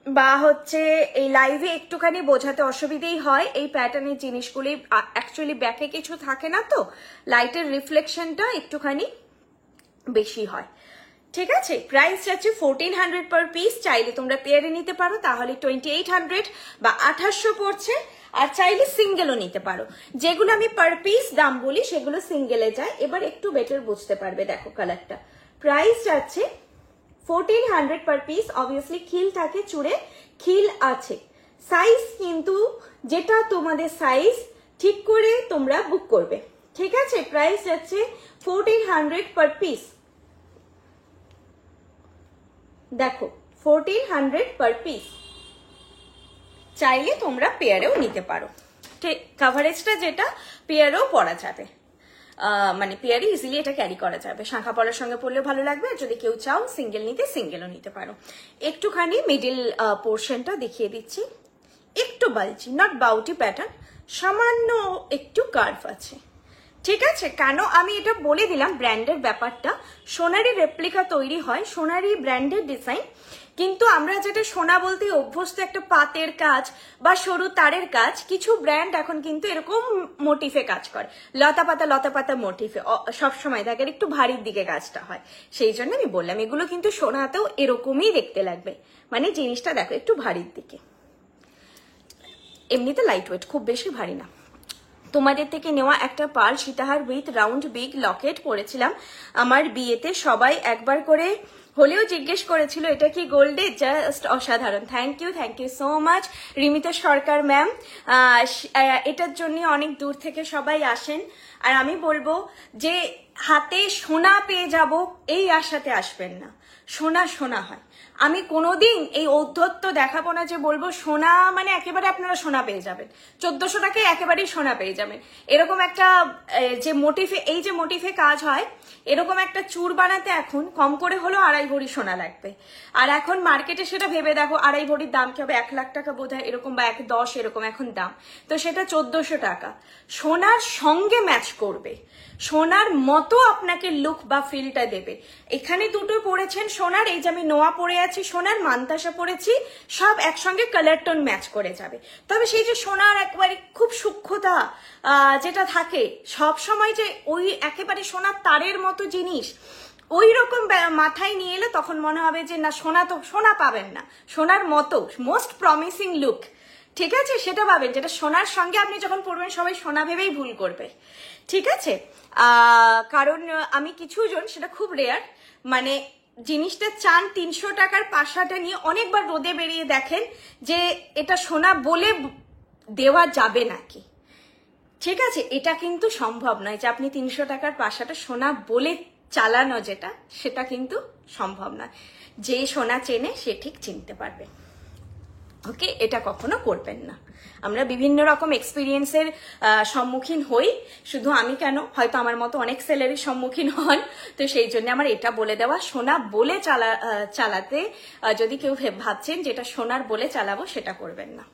বা হচ্ছে এই লাইভে একটুখানি বোঝাতে অসুবিধেই হয়। এই প্যাটার্নের জিনিসগুলি অ্যাকচুয়ালি ব্যাকে কিছু থাকে না, তো লাইটের রিফ্লেকশনটা একটুখানি বেশি হয়, ঠিক আছে? প্রাইস যাচ্ছে 1400 পার পিস। চাইলে তোমরা পেয়ারে নিতে পারো, তাহলে 2800 বা 2800 পড়ছে। আর চাইলে সিঙ্গেলও নিতে পারো। যেগুলো আমি পার পিস দাম বলি সেগুলো সিঙ্গেলে যায়। এবার একটু বেটার বুঝতে পারবে, দেখো কালারটা। প্রাইস যাচ্ছে 1400 পার পিস। অবভিয়াসলি খিল থাকে চুড়ে, খিল আছে। সাইজ কিন্তু যেটা তোমাদের সাইজ ঠিক করে তোমরা বুক করবে, ঠিক আছে? প্রাইস যাচ্ছে 1400 পার পিস। দেখো 1400 পার পিস। চাইলে তোমরা পেয়ারেও নিতে পারো, ঠিক কাভারেজটা যেটা পেয়ারেও পরা যাবে, মানে পেয়ারে ইজিলি এটা ক্যারি করা যাবে। শাঁখা পরার সঙ্গে পরলেও ভালো লাগবে। আর যদি কেউ চাও সিঙ্গেল নিতে, সিঙ্গেলও নিতে পারো। একটুখানি মিডিল পোর্শনটা দেখিয়ে দিচ্ছি, একটু বালজি, নট বাউটি প্যাটার্ন, সামান্য একটু কার্ভ আছে, ঠিক আছে? কেন আমি এটা বলে দিলাম, ব্র্যান্ডের ব্যাপারটা। সোনারি রেপ্লিকা তৈরি হয়, সোনারি ব্র্যান্ডের ডিজাইন, কিন্তু আমরা যেটা সোনা বলতে অভ্যস্ত একটা পাতের কাজ বা সরু তারের কাজ, কিছু ব্র্যান্ড এখন কিন্তু এরকম মোটিফে কাজ করে, লতা পাতা মোটিফে সবসময় থাকে, একটু ভারীর দিকে কাজটা হয়। সেই জন্য আমি বললাম এগুলো কিন্তু সোনাতেও এরকমই দেখতে লাগবে, মানে জিনিসটা দেখো একটু ভারীর দিকে। এমনিতে লাইট ওয়েট, খুব বেশি ভারী না। তোমাদের থেকে নেওয়া একটা পার্ল সীতাহার উইথ রাউন্ড বিগ লকেট পরেছিলাম আমার বিয়েতে। সবাই একবার করে হলেও জিজ্ঞেস করেছিল এটা কি গোল্ডে, জাস্ট অসাধারণ। Thank you so much Rimita Sarkar ma'am. এটার জন্য অনেক দূর থেকে সবাই আসেন। আর আমি বলবো যে হাতে সোনা পেয়ে যাব এই আশাতে আসবেন না, সোনা সোনা হয়। আমি কোনোদিন এই ঔদ্ধত্য দেখাবো না যে বলবো সোনা মানে একেবারে আপনারা সোনা পেয়ে যাবেন, 1400 টাকায় একেবারেই সোনা পেয়ে যাবেন। এরকম একটা যে মোটিফে, এই যে মোটিফে কাজ হয়, এরকম একটা চূড় বানাতে এখন কম করে হলো 2.5 ভরি সোনা লাগবে। আর এখন মার্কেটে সেটা ভেবে দেখো 2.5 ভরির দাম কি হবে, 1 লাখ টাকা বোধ হয় এরকম, বা 1.10 এরকম এখন দাম। তো সেটা 1400 টাকা। সোনার সঙ্গে ম্যাচ করবে, সোনার মতো আপনাকে লুক বা ফিলটা দেবে। এখানে দুটো পরেছেন সোনার, এই যে আমি নোয়া পরে আছি সোনার, মান্তাসা পরেছি, সব একসঙ্গে কালার টোন ম্যাচ করে যাবে। তবে সেই যে সোনার একবারে খুব সূক্ষ্মতা যেটা থাকে সব সময়, যে ওই একেবারে সোনার তারের মতো জিনিস ওই রকম মাথায় নিয়ে এলে তখন মনে হবে যে না, সোনা তো সোনা পাবেন না, সোনার মতো মোস্ট প্রমিসিং লুক, ঠিক আছে, সেটা পাবেন। যেটা সোনার সঙ্গে আপনি যখন পড়বেন সবাই সোনা ভেবেই ভুল করবে, ঠিক আছে? কারণ আমি কিছু জন, সেটা খুব রেয়ার, মানে জিনিসটা চান 300 টাকার পাশাটা নিয়ে অনেকবার রোদে বেরিয়ে দেখেন যে এটা সোনা বলে দেওয়া যাবে নাকি, ঠিক আছে? এটা কিন্তু সম্ভব নয় যে আপনি 300 টাকার পাশাটা সোনা বলে চালানো, যেটা সেটা কিন্তু সম্ভব নয়। যে সোনা চেনে সে ঠিক চিনতে পারবে, ওকে? এটা কখনো করবেন না। আমরা বিভিন্ন রকম এক্সপিরিয়েন্সের সম্মুখীন হই, শুধু আমি কেন, হয়তো আমার মতো অনেক সেলেরই সম্মুখীন হন। তো সেই জন্য আমার এটা বলে দেওয়া, সোনা বলে চালাতে যদি কেউ ভাবছেন যেটা সোনার বলে চালাবো, সেটা করবেন না।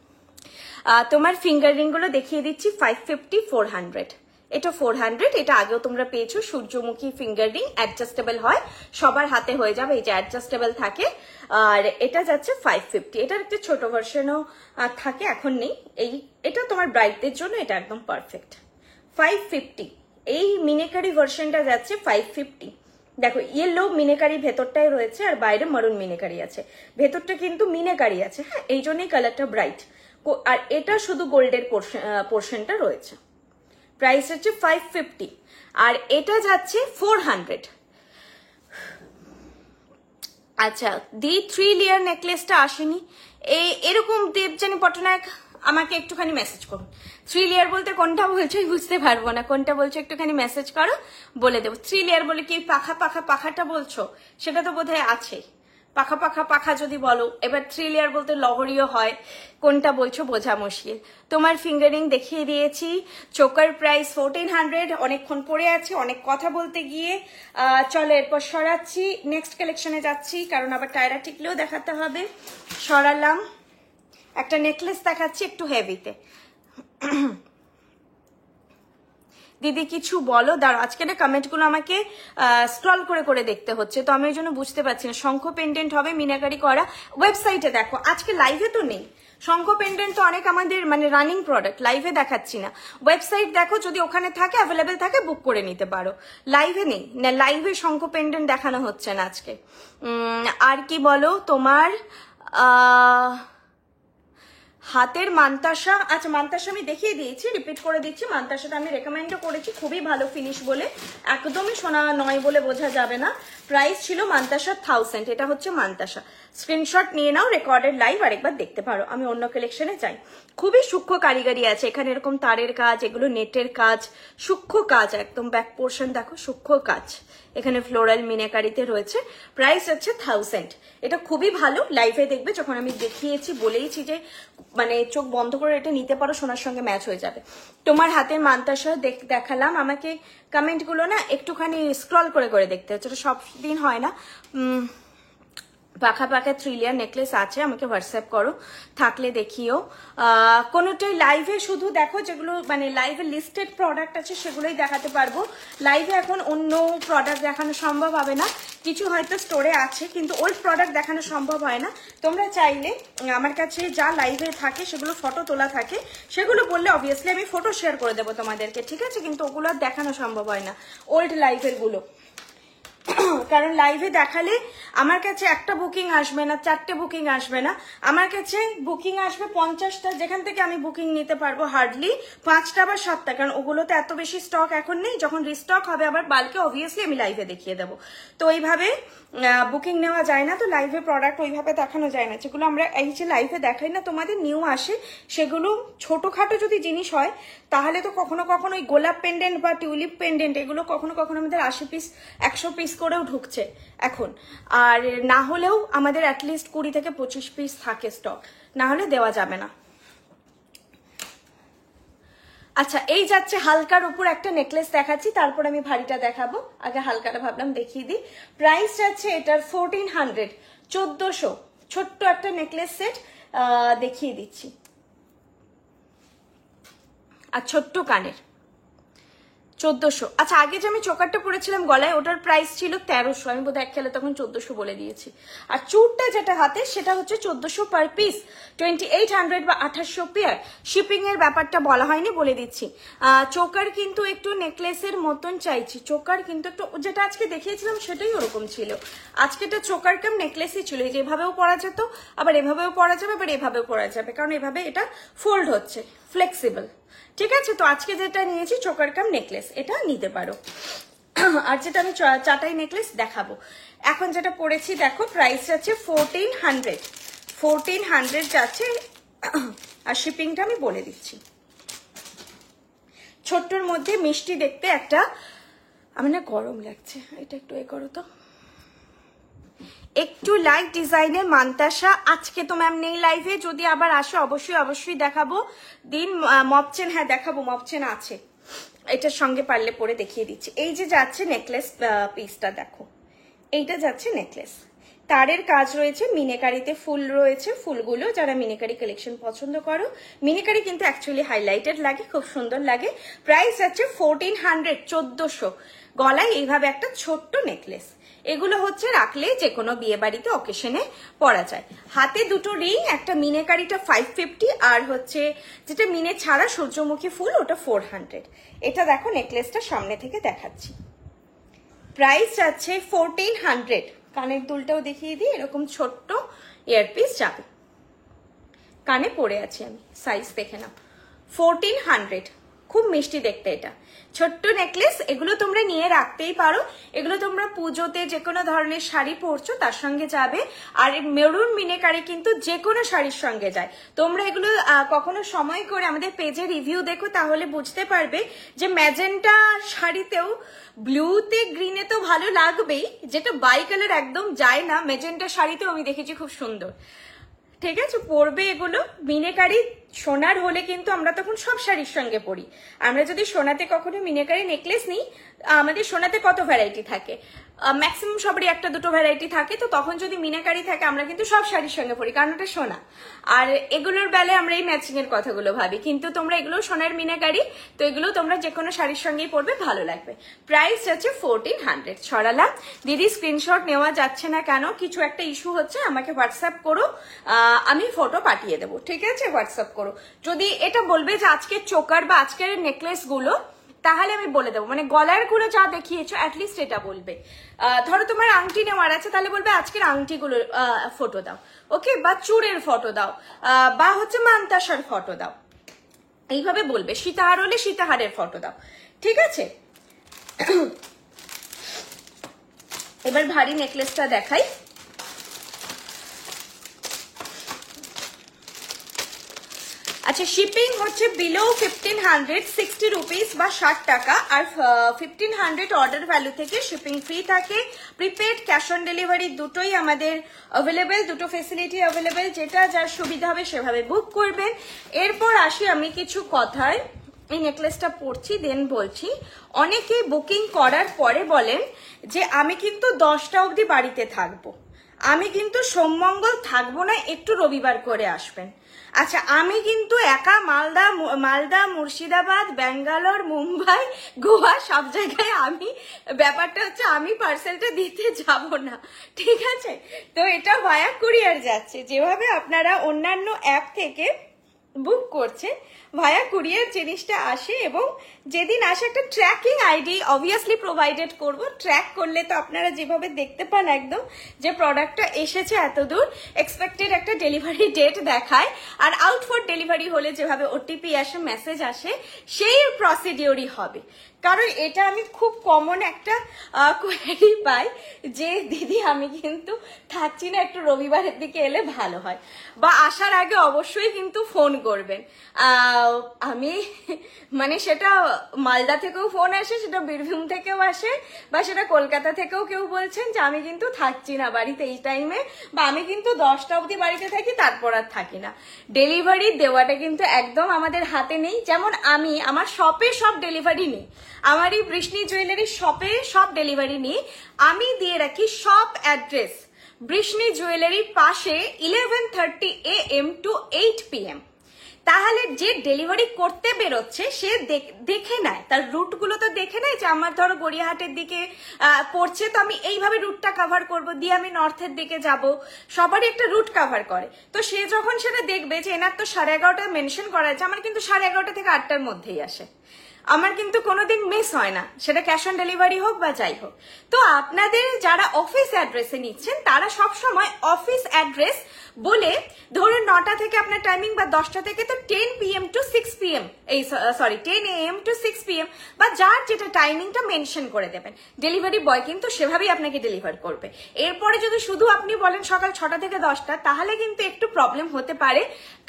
তোমার ফিঙ্গার রিং গুলো দেখিয়ে দিচ্ছি, 550, 400, এটা 400। এটা আগেও তোমরা পেয়েছো, সূর্যমুখী ফিঙ্গার রিং, অ্যাডজাস্টেবল হয়, সবার হাতে হয়ে যাবে, এই যে অ্যাডজাস্টেবল থাকে। আর এটা যাচ্ছে 550। এটার একটা ছোট ভার্সনও থাকে, এখন নেই। এটা তোমার ব্রাইডদের জন্য এটা একদম পারফেক্ট। 550 এই মিনেকারি ভার্সনটা যাচ্ছে 550। দেখো ইয়েলো মিনেকারি ভেতরটাই রয়েছে, আর বাইরে মারুন মিনেকারি আছে, ভেতরটা কিন্তু মিনেকারি আছে, হ্যাঁ, এই জন্যই কালারটা ব্রাইট। আর এটা শুধু গোল্ডের পোর্শনটা রয়েছে। প্রাইস হচ্ছে 550 আর এটা যাচ্ছে 400। আচ্ছা, দি 3 লেয়ার নেকলেসটা আসেনি। এরকম দেবযানী পটনায়ক আমাকে একটুখানি মেসেজ করুন। 3 লেয়ার বলতে কোনটা বলছো বুঝতে পারবো না, কোনটা বলছো একটুখানি মেসেজ করো, বলে দেবো। 3 লেয়ার বলে কি পাখাটা বলছো? সেটা তো বোধহয় আছে। পাখা যদি বলো। এবার 3 লেয়ার বলতে লহরীয় হয়, কোনটা বলছো বোঝা মুশকিল। তোমার ফিঙ্গারিং দেখিয়ে দিয়েছি। Choker price 1400। অনেকক্ষণ পরে আছে, অনেক কথা বলতে গিয়ে। চলো এরপর সরাচ্ছি, নেক্সট কালেকশনে যাচ্ছি, কারণ আবার টায়রা টিকলেও দেখাতে হবে। সরালাম, একটা নেকলেস দেখাচ্ছি একটু হেভিতে। দিদি কিছু বলো, দাঁড়াও, আজকে না কমেন্টগুলো আমাকে স্ক্রল করে দেখতে হচ্ছে, তো আমি ওই জন্য বুঝতে পারছি না। শঙ্খ পেন্ডেন্ট হবে মিনাকারি করা, ওয়েবসাইটে দেখো। আজকে লাইভে তো নেই শঙ্খ পেন্ডেন্ট, তো অনেক আমাদের মানে রানিং প্রোডাক্ট, লাইভে দেখাচ্ছি না। ওয়েবসাইট দেখো, যদি ওখানে থাকে অ্যাভেলেবেল থাকে বুক করে নিতে পারো। লাইভে নেই না, লাইভে শঙ্খ পেন্ডেন্ট দেখানো হচ্ছে না আজকে। আর কি বলো তোমার হাতের মান্তাসা? আচ্ছা, মান্তাসা আমি দেখিয়ে দিয়েছি, রিপিট করে দিচ্ছি। মান্তাসাটা আমি রেকমেন্ডও করেছি, খুবই ভালো ফিনিশ বলে, একদমই সোনা নয় বলে বোঝা যাবে না। প্রাইস ছিল মান্তাসা 1000। এটা হচ্ছে মান্তাসা। স্ক্রিনশট নিয়ে নাও, রেকর্ডেড লাইভ আরেকবার দেখতে পারো। আমি অন্য কালেকশনে যাই। খুবই সূক্ষ্ম কারিগরি আছে এখানে, এরকম তারের কাজ, এগুলো নেটের কাজ, সূক্ষ্ম কাজ, একদম ব্যাক পোর্শন দেখো সূক্ষ্ম কাজ। এখানে ফ্লোরাল মিনাকারিতে রয়েছে। প্রাইস হচ্ছে 1000। এটা খুবই ভালো, লাইভে দেখবে। যখন আমি দেখিয়েছি বলেইছি যে মানে চোখ বন্ধ করে এটা নিতে পারো, সোনার সঙ্গে ম্যাচ হয়ে যাবে। তোমার হাতের মান্তাসা দেখালাম। আমাকে কমেন্টগুলো না একটুখানি স্ক্রল করে দেখতে হচ্ছে, সব দিন হয় না। পাখা 3 লেয়ার নেকলেস আছে, আমাকে হোয়াটসঅ্যাপ করো, থাকলে দেখিও। কোনোটাই লাইভে শুধু দেখো, যেগুলো মানে লাইভে লিস্টেড প্রোডাক্ট আছে সেগুলোই দেখাতে পারবো। লাইভে এখন অন্য প্রোডাক্ট দেখানো সম্ভব হবে না। কিছু হয়তো স্টোরে আছে, কিন্তু ওল্ড প্রোডাক্ট দেখানো সম্ভব হয় না। তোমরা চাইলে আমার কাছে যা লাইভে থাকে সেগুলো ফটো তোলা থাকে, সেগুলো বললে অবভিয়াসলি আমি ফটো শেয়ার করে দেবো তোমাদেরকে, ঠিক আছে? কিন্তু ওগুলো দেখানো সম্ভব হয় না, ওল্ড লাইভের গুলো। কারণ লাইভে দেখালে আমার কাছে একটা বুকিং আসবে না, 4টে বুকিং আসবে না, আমার কাছে বুকিং আসবে 50টা, যেখান থেকে আমি বুকিং নিতে পারবো হার্ডলি 5টা বা 7টা। কারণ ওগুলোতে এত বেশি স্টক এখন নেই, যখন রিস্টক হবে আবার বাল্কে অবভিয়াসলি আমি লাইভে দেখিয়ে দেবো। তো ওইভাবে বুকিং নেওয়া যায় না, তো লাইভে প্রোডাক্ট ওইভাবে দেখানো যায় না। যেগুলো আমরা এই যে লাইভে দেখাই না তোমাদের, নিউ আসে, সেগুলো ছোটোখাটো যদি জিনিস হয় তাহলে তো কখনো কখনো ওই গোলাপ পেন্ডেন্ট বা টিউলিপ পেন্ডেন্ট এগুলো কখনো কখনো আমাদের 80 পিস 100 পিস করেও ঢুকছে এখন। আর না হলেও আমাদের অ্যাটলিস্ট 20 থেকে 25 পিস থাকে স্টক, না হলে দেওয়া যাবে না। আচ্ছা, এই যাচ্ছে হালকার উপর একটা নেকলেস দেখাচ্ছি, তারপর আমি ভারীটা দেখাবো। আগে হালকাটা ভাবলাম দেখিয়ে দিই। প্রাইস যাচ্ছে এটার 1400, 1400। ছোট্ট একটা নেকলেস সেট দেখিয়ে দিচ্ছি, আর ছোট্ট কানের 1400। আচ্ছা, আগে যে আমি চোকারটা পরেছিলাম গলায়, ওটার প্রাইস ছিল 1300। আমি বোধহয় এক খেলে তখন 1400 বলে দিয়েছি। আর চুরটা যেটা হাতে সেটা হচ্ছে 1400 পার পিস, 2800 বা 2800 পেয়ার। শিপিং এর ব্যাপারটা বলা হয়নি, বলে দিচ্ছি। চোকার কিন্তু একটু নেকলেসের মতন চাইছি, চোকার কিন্তু একটু, যেটা আজকে দেখিয়েছিলাম সেটাই ওরকম ছিল। আজকে এটা চোকার কাম নেকলেসই ছিল, এই যে এভাবেও পরা যেত, আবার এভাবেও পরা যাবে, আবার এভাবেও পরা যাবে, কারণ এভাবে এটা ফোল্ড হচ্ছে, ফ্লেক্সিবল। ঠিক আছে, তো আজকে যেটা নিয়েছি চোকার কাম নেকলেস, এটা নিতে পারো। আর যেটা আমি চাটাই নেকলেস দেখাবো এখন, যেটা পরেছি দেখো, প্রাইস আছে 1400 যাচ্ছে। আর শিপিংটা আমি বলে দিচ্ছি। ছোট্টর মধ্যে মিষ্টি দেখতে একটা, আমার না গরম লাগছে, এটা একটু এ করো তো, একটু লাইট ডিজাইনের মান্তাসা। আজকে তো ম্যাম নেই লাইভে, যদি আবার আসে অবশ্যই দেখাবো। দিন মপচেন, হ্যাঁ দেখাবো, মপচেন আছে, এটার সঙ্গে পারলে পরে দেখিয়ে দিচ্ছি। এই যে যাচ্ছে নেকলেস পিসটা দেখো, এইটা যাচ্ছে নেকলেস, তারের কাজ রয়েছে, মিনেকারিতে ফুল রয়েছে। ফুলগুলো যারা মিনেকারি কালেকশন পছন্দ করো, মিনেকারি কিন্তু অ্যাকচুয়ালি হাইলাইটেড লাগে, খুব সুন্দর লাগে। প্রাইস আছে 1400, 1400। গলায় এইভাবে একটা ছোট্ট নেকলেস, এগুলো হচ্ছে রাখলে যে কোনো বিয়ে বাড়িতে অকেশনে পরা যায়। হাতে দুটো রিং, একটা মিনেকারিটা 550, আর হচ্ছে যেটা মিনে ছাড়া সূর্যমুখী ফুল, ওটা 400। এটা দেখো নেকলেসটা সামনে থেকে দেখাচ্ছি। প্রাইস আছে 1400। কানের দুলটাও দেখিয়ে দিই, এরকম ছোট্ট ইয়ারপিস যাবে। কানে পরে আছি আমি, সাইজ দেখে নাও 1400, খুব মিষ্টি দেখতে এটা, ছোট্ট নেকলেস। এগুলো তোমরা নিয়ে রাখতেই পারো, এগুলো তোমরা পুজোতে যে কোনো ধরনের শাড়ি পরছো তার সঙ্গে যাবে। আর মেরুন মিনেকারি কিন্তু যে কোনো শাড়ির সঙ্গে যায়। তোমরা এগুলো কখনো সময় করে আমাদের পেজে রিভিউ দেখো, তাহলে বুঝতে পারবে যে ম্যাজেন্টা শাড়িতেও ব্লুতে গ্রিনে তো ভালো লাগবেই, যেটা বাই কালার একদম যায় না, ম্যাজেন্টা শাড়িতেও আমি দেখেছি খুব সুন্দর। ঠিক আছে, পরবে এগুলো। মিনেকারি সোনার হলে কিন্তু আমরা তখন সব শাড়ির সঙ্গে পরি। আমরা যদি সোনাতে কখনো মিনেকারি নেকলেস নিই, আমাদের সোনাতে কত ভ্যারাইটি থাকে, ম্যাক্সিমাম সবারই একটা দুটো ভ্যারাইটি থাকে, তো তখন যদি মিনাকারি থাকে আমরা কিন্তু সব শাড়ির সঙ্গে পরি, কারণ ওটা সোনা। আর এগুলোর বেলায় আমরা এই ম্যাচিং এর কথাগুলো ভাবি, কিন্তু তোমরা এগুলো সোনার মিনাকারি, তো এগুলো তোমরা যে কোনো শাড়ির সঙ্গেই পরবে, ভালো লাগবে। প্রাইস আছে 1400। ছড়ালাম। দিদি স্ক্রিনশট নেওয়া যাচ্ছে না কেন? কিছু একটা ইস্যু হচ্ছে, আমাকে হোয়াটসঅ্যাপ করো, আমি ফটো পাঠিয়ে দেবো। ঠিক আছে, হোয়াটসঅ্যাপ করো। যদি এটা বলবে যে আজকের চোকার বা আজকের নেকলেস গুলো, তাহলে আমি বলে দেবো, মানে গলার গুলো যা দেখিয়েছো অ্যাটলিস্ট এটা বলবে। ধরো তোমার আংটি নেওয়ার আছে, তাহলে বলবে আজকের আংটিগুলো ফটো দাও, ওকে, বা চুড়ের ফটো দাও, বা হচ্ছে মান্তাসার ফটো দাও, এইভাবে বলবে। সীতাহার হলে সীতাহারের ফটো দাও। ঠিক আছে, এবার ভারী নেকলেসটা দেখাই। আচ্ছা, শিপিং হচ্ছে বিলো 1500, 60 রুপিস বা 60 টাকা। আর 1500 অর্ডার ভ্যালু থেকে শিপিং ফ্রি থাকে। প্রিপেড, ক্যাশ অন ডেলিভারি দুটোই আমাদের অ্যাভেলেবেল, দুটো ফেসিলিটি অ্যাভেলেবেল, যেটা যার সুবিধা হবে সেভাবে বুক করবেন। এরপর আসি আমি কিছু কথায়, এই নেকলেসটা পরছি দেন বলছি। অনেকেই বুকিং করার পরে বলেন যে আমি কিন্তু 10টা অবধি বাড়িতে থাকবো, আমি কিন্তু সোমমঙ্গল থাকবো না, একটু রবিবার করে আসবেন। আচ্ছা, আমি কিন্তু একা মালদা, মুর্শিদাবাদ, ব্যাঙ্গালোর, মুম্বাই, গোয়া সব জায়গায় আমি, ব্যাপারটা হচ্ছে আমি পার্সেলটা দিতে যাব না। ঠিক আছে, তো এটা ভায়া কুরিয়ার যাচ্ছে। যেভাবে আপনারা অন্যান্য অ্যাপ থেকে বুক করছেন, ভায়া কুরিয়ার জিনিসটা আসে, এবং যেদিন আসে একটা ট্র্যাকিং আইডি অবভিয়াসলি প্রোভাইডেড করব। ট্র্যাক করলে তো আপনারা যেভাবে দেখতে পান একদম যে প্রোডাক্টটা এসেছে এত দূর, এক্সপেক্টেড একটা ডেলিভারি ডেট দেখায়। আর আউট ফর ডেলিভারি হলে যেভাবে ওটিপি আসে, মেসেজ আসে, সেই প্রসিডিওরই হবে। কারণ এটা আমি খুব কমন একটা কোয়ারি পাই যে দিদি আমি কিন্তু থাকছি না, একটু রবিবারের দিকে এলে ভালো হয়, বা আসার আগে অবশ্যই কিন্তু ফোন করবেন। আমি মানে সেটা মালদা থেকেও ফোন আসে, সেটা বীরভূম থেকেও আসে, বা সেটা কলকাতা থেকেও কেউ বলছেন যে আমি কিন্তু থাকছি না বাড়িতে এই টাইমে, বা আমি কিন্তু 10টা অবধি বাড়িতে থাকি, তারপর আর থাকি না। ডেলিভারি দেওয়াটা কিন্তু একদম আমাদের হাতে নেই। যেমন আমি আমার শপে সব ডেলিভারি নেই, আমার এই বৃষ্ণি জুয়েলারি শপে সব ডেলিভারি নেই। আমি দিয়ে রাখি শপ অ্যাড্রেস বৃষ্ণি জুয়েলারি পাশে 11:30 AM to 8 PM। তাহলে যে ডেলিভারি করতে বেরোচ্ছে সে দেখে নেয়, তার রুটগুলো তো দেখে নেয়, যে আমার ধরো গড়িয়াহাটের দিকে পড়ছে, তো আমি এইভাবে রুটটা কভার করব, দিয়ে আমি নর্থের দিকে যাব, সবারই একটা রুট কভার করে। তো সে যখন সেটা দেখবে যে এনার তো 11:30 মেনশন করা আছে, আমার কিন্তু 11:30 থেকে 8টার মধ্যেই আসে, আমার কিন্তু কোনোদিন মিস হয় না, সেটা ক্যাশ অন ডেলিভারি হোক বা যাই হোক। তো আপনাদের যারা অফিস অ্যাড্রেসে নিচ্ছেন, তারা সব সময় অফিস অ্যাড্রেস বলে, ধরুন 9টা থেকে আপনার টাইমিং, বা 10টা থেকে, তো 10 PM to 6 PM, এই সরি 10 AM to 6 PM, বা যার যেটা টাইমিংটা মেনশন করে দেবেন। ডেলিভারি বয় কিন্তু সেভাবেই আপনাকে ডেলিভার করবে। এরপরে যদি শুধু আপনি বলেন সকাল 6টা থেকে 10টা, তাহলে কিন্তু একটু প্রবলেম হতে পারে,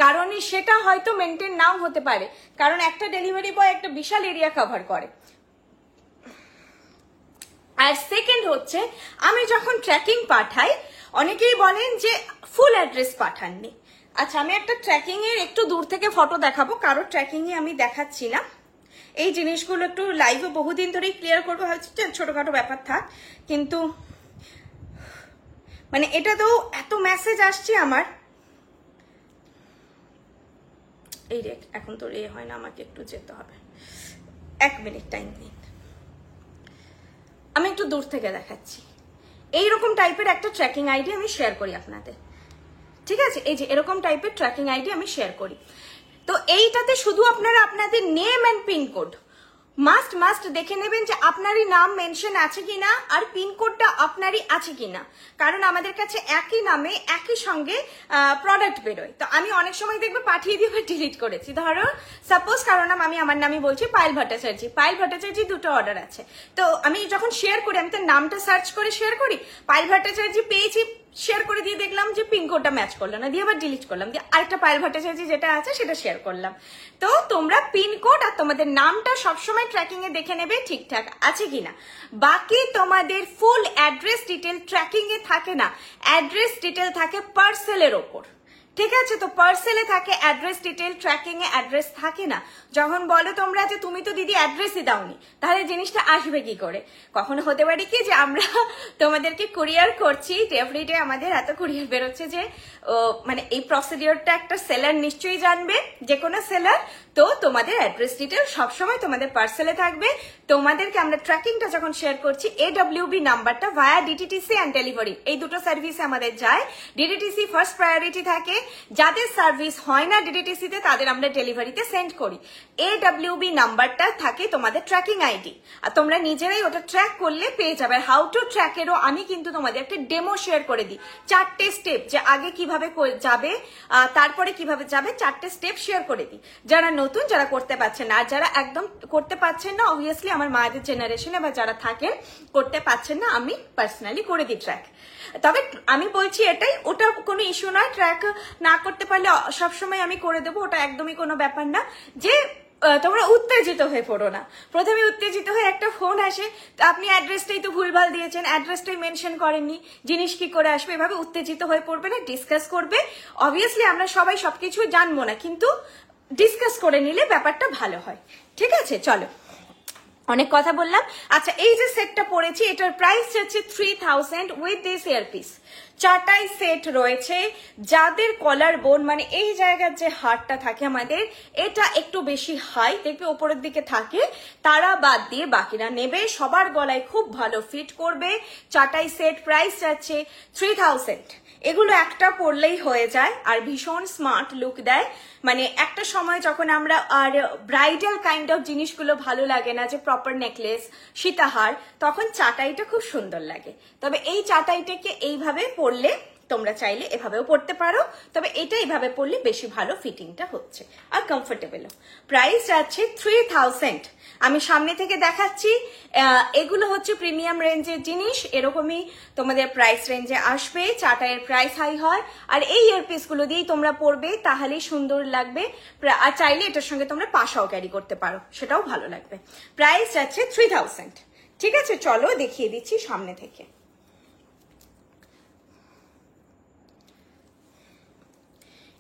কারণ সেটা হয়তো মেনটেন নাও হতে পারে, কারণ একটা ডেলিভারি বয় একটা বিশাল এরিয়া কভার করে। আর সেকেন্ড হচ্ছে, আমি যখন ট্র্যাকিং পাঠাই, অনেকেই বলেন যে ফুল অ্যাড্রেস পাঠাননি। আচ্ছা, আমি একটা ট্র্যাকিং এর একটু দূর থেকে ফটো দেখাবো, কারো ট্র্যাকিং এ আমি দেখাচ্ছি না। এই জিনিসগুলো একটু লাইভে বহুদিন ধরেই ক্লিয়ার করবো, হচ্ছে ছোটখাটো ব্যাপার থাক, কিন্তু মানে এটা তো এত মেসেজ আসছে আমার, এই রে এখন তো রে হয় না, আমাকে একটু যেতে হবে, 1 মিনিট টাইম দিন। আমি একটু দূর থেকে দেখাচ্ছি। এইরকম টাইপের একটা ট্র্যাকিং আইডি আমি শেয়ার করি আপনাদের, ঠিক আছে? এই যে এরকম টাইপের ট্র্যাকিং আইডি আমি শেয়ার করি। তো এইটাতে শুধু আপনারা আপনাদের name and pincode, must must দেখে নেবেন যে আপনারই নাম মেনশন আছে কিনা আর পিনকোডটা আপনারই আছে কিনা, কারণ আমাদের কাছে একই নামে একই সঙ্গে প্রোডাক্ট বেরোয়। তো আমি অনেক সময় দেখবে পাঠিয়ে দিয়ে ডিলিট করেছি। ধরো সাপোজ কারণ আমি আমার নামই বলছি, পায়েল ভট্টাচার্য। পায়েল ভট্টাচার্য দুটো অর্ডার আছে, তো আমি যখন শেয়ার করি আমি তার নামটা সার্চ করে শেয়ার করি, পায়েল ভট্টাচার্য পেয়েছি, শেয়ার করে দিয়ে দেখলাম যে পিনকোডটা ম্যাচ করলো না, দিয়ে আবার ডিলিট করলাম, দিয়ে আরেকটা পায়েল ভট্টাচার্য যেটা আছে সেটা শেয়ার করলাম। তো তোমরা পিনকোড আর তোমাদের নামটা সবসময় ট্র্যাকিং এ দেখে নেবে ঠিকঠাক আছে কিনা। বাকি তোমাদের ফুল অ্যাড্রেস ডিটেল ট্র্যাকিং এ থাকে না, অ্যাড্রেস ডিটেল থাকে পার্সেলের ওপর, ঠিক আছে? তো পার্সেলে থাকে অ্যাড্রেস ডিটেল, ট্র্যাকিং এ অ্যাড্রেস থাকে না। যখন বলো তোমরা যে তুমি তো দিদি অ্যাড্রেসই দাওনি, তাহলে জিনিসটা আসবে কি করে? কখনো হতে পারে কি যে আমরা তোমাদেরকে কুরিয়ার করছি, এভরিডে আমাদের এত কুরিয়ার বেরোচ্ছে যে মানে এই প্রসিডিওরটা একটা সেলার নিশ্চয়ই জানবে, যে কোনো সেলার। তো তোমাদের অ্যাড্রেস ডিটেল সবসময় তোমাদের পার্সেলে থাকবে। তোমাদেরকে আমরা ট্র্যাকিংটা যখন শেয়ার করছি, AWB নাম্বারটা ভায়া ডিটিটিসি অ্যান্ড ডেলিভারি, এই দুটো সার্ভিসে আমাদের যায়। ডিটিটিসি ফার্স্ট প্রায়োরিটি থাকে, যাদের সার্ভিস হয় না ডিটিটিসি তে তাদের আমরা ডেলিভারিতে সেন্ড করি। AWB নাম্বারটা থাকে তোমাদের ট্র্যাকিং আইডি, আর তোমরা নিজেরাই ওটা ট্র্যাক করলে পেয়ে যাবে। হাউ টু ট্র্যাক এরও আমি কিন্তু তোমাদের একটা ডেমো শেয়ার করে দিই, 4টে স্টেপ, যে আগে কিভাবে যাবে তারপরে কিভাবে যাবে, 4টে স্টেপ শেয়ার করে দিই। যারা নতুন, যারা করতে পারছেন না, আর যারা একদম করতে পারছেন না, অবভিয়াসলি আমার মায়েদের জেনারেশনে বা যারা থাকেন করতে পারছেন না, আমি পার্সোনালি করে দিই ট্র্যাক। তবে আমি বলছি এটাই, ওটা কোনো ইস্যু নয়, ট্র্যাক না করতে পারলে সবসময় আমি করে দেবো, ওটা একদমই কোনো ব্যাপার না। যে তোমরা উত্তেজিত হয়ে পড়ো না, প্রথমে উত্তেজিত হয়ে একটা ফোন আসে, আপনি অ্যাড্রেসটাই তো ভুলভাল দিয়েছেন, অ্যাড্রেসটাই মেনশন করেননি, জিনিস কি করে আসবে, এভাবে উত্তেজিত হয়ে পড়বে না, ডিসকাস করবে। অবভিয়াসলি আমরা সবাই সবকিছু জানবো না, কিন্তু ডিসকাস করে নিলে ব্যাপারটা ভালো হয়, ঠিক আছে? চলো, অনেক কথা বললাম। আচ্ছা, এই যে সেটটা পড়েছি এটার প্রাইস হচ্ছে 3000 উইথ দিস ইয়ারপিস। 4টাই সেট রয়েছে। যাদের কলার বোন মানে এই জায়গার যে হাড়টা থাকে আমাদের, এটা একটু বেশি হাই, দেখবে ওপরের দিকে থাকে, তারা বাদ দিয়ে বাকিরা নেবে। সবার গলায় খুব ভালো ফিট করবে। 4টাই সেট, প্রাইস যাচ্ছে 3000। এগুলো একটা পরলেই হয়ে যায় আর ভীষণ স্মার্ট লুক দেয়। মানে একটা সময় যখন আমরা আর ব্রাইডাল কাইন্ড অফ জিনিসগুলো ভালো লাগে না, যে প্রপার নেকলেস, সীতাহার, তখন চাটাইটা খুব সুন্দর লাগে। তবে এই চাটাইটাকে এইভাবে পরলে তোমরা চাইলে এভাবেও পরতে পারো, তবে এটা এইভাবে পরলে বেশি ভালো ফিটিংটা হচ্ছে আর কমফোর্টেবলও। প্রাইস যাচ্ছে 3000। আমি সামনে থেকে দেখাচ্ছি, এগুলো হচ্ছে প্রিমিয়াম রেঞ্জের জিনিস, এরকমই তোমাদের প্রাইস রেঞ্জে আসবে। চাটাইয়ের প্রাইস হাই হয়, আর এই ইয়ারপিস গুলো দিয়েই তোমরা পরবে, তাহলেই সুন্দর লাগবে। আর চাইলে এটার সঙ্গে তোমরা পাশাও ক্যারি করতে পারো, সেটাও ভালো লাগবে। প্রাইস যাচ্ছে 3000, ঠিক আছে? চলো দেখিয়ে দিচ্ছি সামনে থেকে।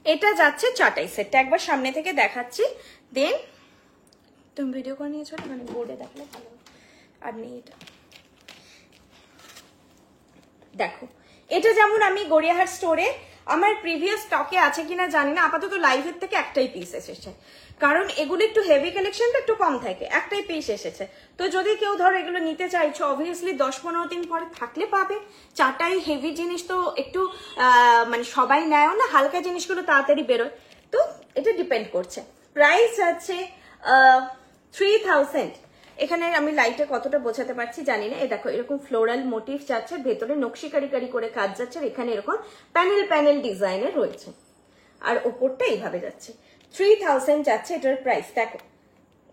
এটা যাচ্ছে 4টাই সেটটা, একবার সামনে থেকে দেখাচ্ছি, দেন তুমি ভিডিও করে নিয়েছো, মানে বোর্ডে দেখলে ভালো। আর নেই এটা, দেখো এটা যেমন আমি গড়িয়াহাট স্টোরে, আমার প্রিভিয়াস স্টকে আছে কিনা জানি না, আপাতত লাইভের থেকে একটাই পিস এসেছে, কারণ এগুলো একটু হেভি কালেকশনটা একটু কম থাকে, একটাই পিস এসেছে। তো যদি কেউ ধরো এগুলো নিতে চাইছো, অবভিয়াসলি 10-15 দিন পরে থাকলে পাবে। 4টাই হেভি জিনিস তো একটু মানে সবাই নেয়ও না, হালকা জিনিসগুলো তাড়াতাড়ি বেরোয়, তো এটা ডিপেন্ড করছে। প্রাইস আছে 3000। এখানে আমি লাইটে কতটা বোঝাতে পারছি জানি না, দেখো এরকম ফ্লোরাল মোটিভ যাচ্ছে, ভেতরে নকশি কারি করে কাজ যাচ্ছে, এখানে এরকম প্যানেল প্যানেল ডিজাইনের রয়েছে, আর ওপরটা এইভাবে যাচ্ছে। 3000 যাচ্ছে এটার প্রাইস। দেখো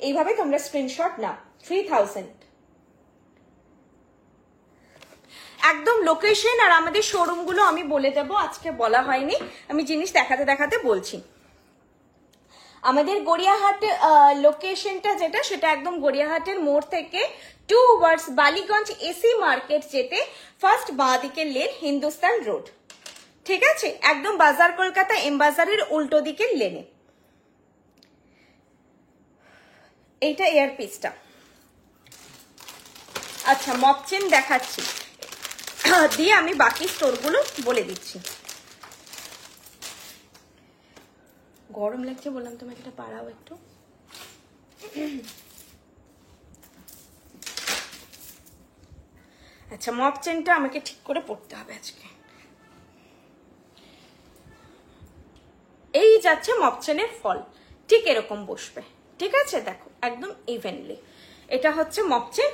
এইভাবে তোমরা স্ক্রিনশট নাও, 3000 একদম। লোকেশন আর আমাদের শোরুম গুলো আমি বলে দেবো, আজকে বলা হয়নি, আমি জিনিস দেখাতে দেখাতে বলছি। আমাদের গড়িয়াহাট লোকেশনটা যেটা, সেটা একদম গড়িয়াহাটের মোড় থেকে টুয়ার্ডস বালিগঞ্জ এসি মার্কেট যেতে ফার্স্ট বাঁ দিকের লেন, হিন্দুস্তান রোড, ঠিক আছে? একদম বাজার কলকাতা এম বাজারের উল্টো দিকের লেনে। এইটা এয়ারপিসটা। আচ্ছা, মকচেন দেখাচ্ছি, দিয়ে আমি বাকি স্টোরগুলো বলে দিচ্ছি। গরম লাগছে বললাম, তোমাকে এটা পাড়াও একটু। আচ্ছা, মক চেনটা আমাকে ঠিক করে পড়তে হবে আজকে। এই যাচ্ছে মক চেনের ফল, ঠিক এরকম বসবে, ঠিক আছে? দেখো একদম ইভেনলি। এটা হচ্ছে মপচেন।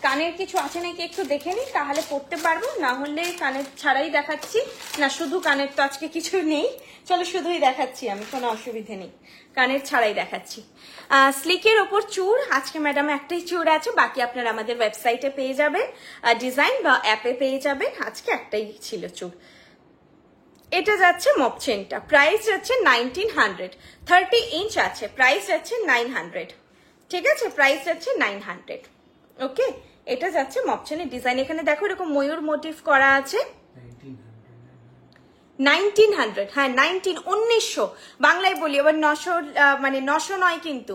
কানের কিছু আছে নাকি একটু দেখে নিই, তাহলে পড়তে পারবো, না হলে কানের ছাড়াই দেখাচ্ছি। না শুধু কানের তো আজকে কিছু নেই, চলো শুধুই দেখাচ্ছি আমি, কোনো অসুবিধে নেই, কানের ছাড়াই দেখাচ্ছি। স্লিকের ওপর চূড়, আজকে ম্যাডাম একটাই চূড় আছে, বাকি আপনারা আমাদের ওয়েবসাইটে পেয়ে যাবেন, ডিজাইন বা অ্যাপে পেয়ে যাবেন, আজকে একটাই ছিল চূড়। এটা যাচ্ছে মপচেনটা, প্রাইস যাচ্ছে 1900, 30 ইঞ্চ আছে, প্রাইস যাচ্ছে 900, ঠিক আছে, প্রাইস যাচ্ছে 900। ওকে, এটা যাচ্ছে মপচেনের ডিজাইন। এখানে দেখো এরকম ময়ূর মোটিভ করা আছে, 1900, হ্যাঁ 1900 বাংলায় বলি, এবার 900 মানে 900 নয় কিন্তু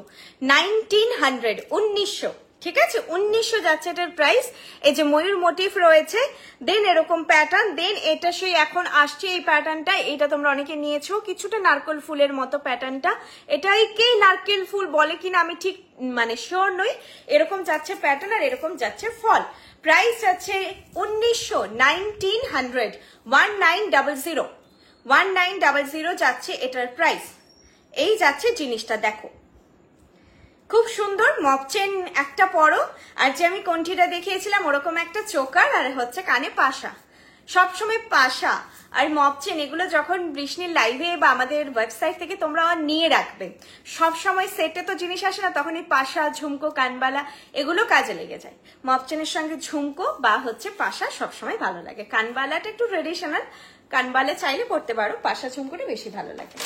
1900, 1900, ঠিক আছে, 1900 যাচ্ছে এটার প্রাইস। এই যে ময়ূর মোটিভ রয়েছে, দেন এরকম প্যাটার্ন, দেন এটা সেই এখন আসছে এই প্যাটার্নটা, এটা তোমরা অনেকে নিয়েছো, কিছুটা নারকেল ফুলের মতো প্যাটার্নটা, এটাইকে নারকেল ফুল বলে কিনা আমি ঠিক মানে শিওর নই। এরকম যাচ্ছে প্যাটার্ন আর এরকম যাচ্ছে ফল। প্রাইস যাচ্ছে 1900, 1900, 1900, 1900 যাচ্ছে এটার প্রাইস। এই যাচ্ছে জিনিসটা, দেখো খুব সুন্দর মপচেন একটা পরো, আর যে আমি কণ্ঠিটা দেখিয়েছিলাম ওরকম একটা চোকার, আর হচ্ছে কানে পাশা, সবসময় পাশা আর মপচেন এগুলো যখন বৃষ্ণির লাইভে বা আমাদের ওয়েবসাইট থেকে তোমরা নিয়ে রাখবে, সবসময় সেটে তো জিনিস আসে না, তখন এই পাশা, ঝুমকো, কানবালা এগুলো কাজে লেগে যায়। মপচেনের সঙ্গে ঝুমকো বা হচ্ছে পাশা সবসময় ভালো লাগে, কানবালাটা একটু ট্রেডিশনাল, কানবালা চাইলে পড়তে পারো, পাশা ঝুমকোটা বেশি ভালো লাগে।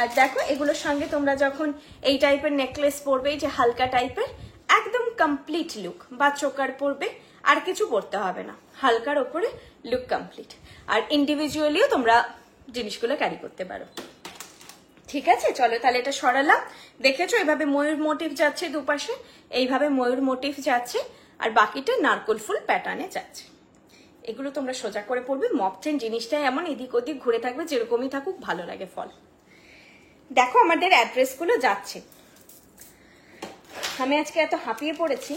আর দেখো এগুলোর সঙ্গে তোমরা যখন এই টাইপের নেকলেস পরবে, এই যে হালকা টাইপের, একদম কমপ্লিট লুক, বা চোকার পরবে, আর কিছু পরতে হবে না, হালকার ওপরে লুক কমপ্লিট। আর ইন্ডিভিজুয়ালিও তোমরা জিনিসগুলো ক্যারি করতে পারো, ঠিক আছে। চলো তাহলে এটা সরালাম, দেখেছো এভাবে ময়ূর মোটিভ যাচ্ছে দুপাশে, এইভাবে ময়ূর মোটিভ যাচ্ছে, আর বাকিটা নারকোল ফুল প্যাটার্নে যাচ্ছে। এগুলো তোমরা সোজা করে পড়বে, মপচেন জিনিসটাই এমন এদিক ওদিক ঘুরে থাকবে, যেরকমই থাকুক ভালো লাগে ফল। দেখো আমাদের অ্যাড্রেসগুলো যাচ্ছে, আমি আজকে এত হাঁপিয়ে পড়েছি।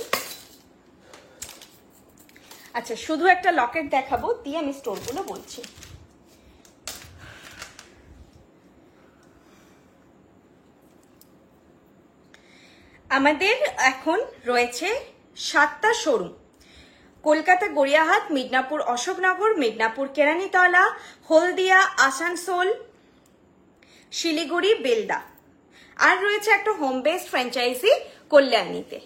আচ্ছা শুধু একটা লকেট দেখাবো, দিয়ে আমি স্টোরগুলো বলছি। আমাদের এখন রয়েছে 7টা শোরুম, কলকাতা গড়িয়াহাট, মিদনাপুর অশোকনগর, মিদনাপুর কেরানীতলা, হলদিয়া, আসানসোল, শিলিগুড়ি, বেলদা, আর রয়েছে একটা হোম বেসড ফ্র্যাঞ্চাইজি কল্যাণীতে।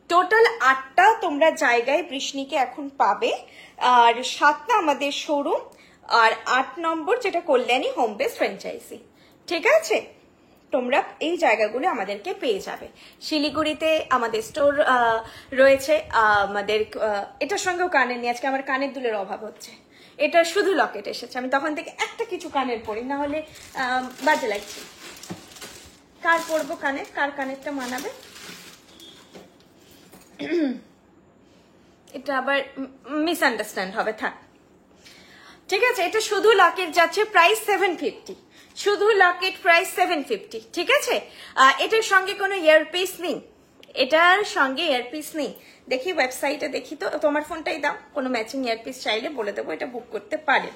টোটাল 8টা তোমরা জায়গায় বৃষ্ণিকে এখন পাবে, আর 7টা আমাদের শোরুম, আর 8 নম্বর যেটা কল্যাণী হোম বেসড ফ্র্যাঞ্চাইজি, ঠিক আছে। তোমরা এই জায়গাগুলো আমাদেরকে পেয়ে যাবে। শিলিগুড়িতে আমাদের স্টোর রয়েছে, আমাদের এটার সঙ্গেও কানের নিয়ে, আজকে আমার কানের দুলের অভাব হচ্ছে, এটা শুধু লকেট এসেছে, আমি তখন থেকে একটা কিছু কানের পরি, না হলে বাজে লাগছে। কার পরবো কানের, কার কানেরটা মানাবে, এটা আবার মিসআন্ডারস্ট্যান্ড হবে, থাক, ঠিক আছে। এটা শুধু লকেট যাচ্ছে, প্রাইস 750, শুধু লকেট প্রাইস 750, ঠিক আছে। এটার সঙ্গে কোনো ইয়ারপিস নেই, এটার সঙ্গে ইয়ারপিস নেই। দেখি ওয়েবসাইটে দেখি তো, তোমার ফোনটাই দাও, কোনো ম্যাচিং ইয়ারপিস চাইলে বলে দেবো, এটা বুক করতে পারে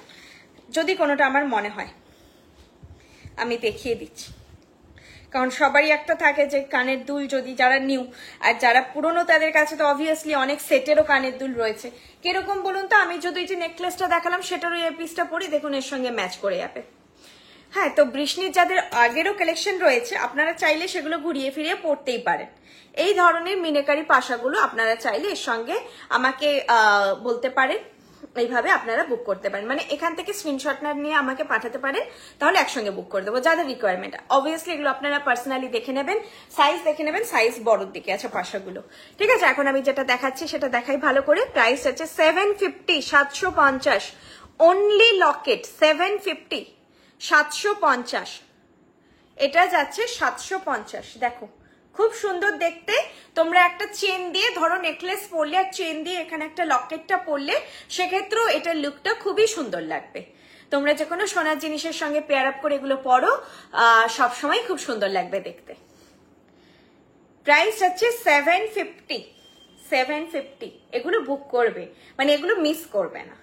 যদি কোনোটা আমার মনে হয়, আমি দেখিয়ে দিচ্ছি। কারণ সবারই একটা থাকে যে কানের দুল, যদি যারা নিউ, আর যারা পুরনো তাদের কাছে তো অবভিয়াসলি অনেক সেটেরও কানের দুল রয়েছে। কিরকম বলুন তো, আমি যদি এই যে নেকলেসটা দেখালাম সেটারও ইয়ারপিসটা পরি, দেখুন এর সঙ্গে ম্যাচ করে যাবে। হ্যাঁ, তো বৃষ্ণির যাদের আগেরও কালেকশন রয়েছে, আপনারা চাইলে সেগুলো ঘুরিয়ে ফিরিয়ে পড়তেই পারেন। এই ধরনের মিনেকারি পাশাগুলো আপনারা চাইলে এর সঙ্গে আমাকে বলতে পারেন, এইভাবে আপনারা বুক করতে পারেন, মানে এখান থেকে স্ক্রিনশট নিয়ে আমাকে পাঠাতে পারেন, তাহলে একসঙ্গে বুক করে দেবো যাদের রিকোয়ারমেন্ট। অবভিয়াসলি এগুলো আপনারা পার্সোনালি দেখে নেবেন, সাইজ দেখে নেবেন, সাইজ বড়র দিকে আছে পাশাগুলো, ঠিক আছে। এখন আমি যেটা দেখাচ্ছি সেটা দেখাই ভালো করে। প্রাইস হচ্ছে 750, 750 অনলি লকেট, 750, 750, এটা যাচ্ছে 750। দেখো খুব সুন্দর দেখতে, তোমরা একটা চেন দিয়ে ধরো নেকলেস পরলে, আর চেন দিয়ে এখানে একটা লকেটটা পরলে, সেক্ষেত্রেও এটার লুকটা খুবই সুন্দর লাগবে। তোমরা যে কোনো সোনার জিনিসের সঙ্গে পেয়ার আপ করে এগুলো পরো, সবসময় খুব সুন্দর লাগবে দেখতে। প্রাইস হচ্ছে 750, 750, এগুলো বুক করবে, মানে এগুলো মিস করবে না।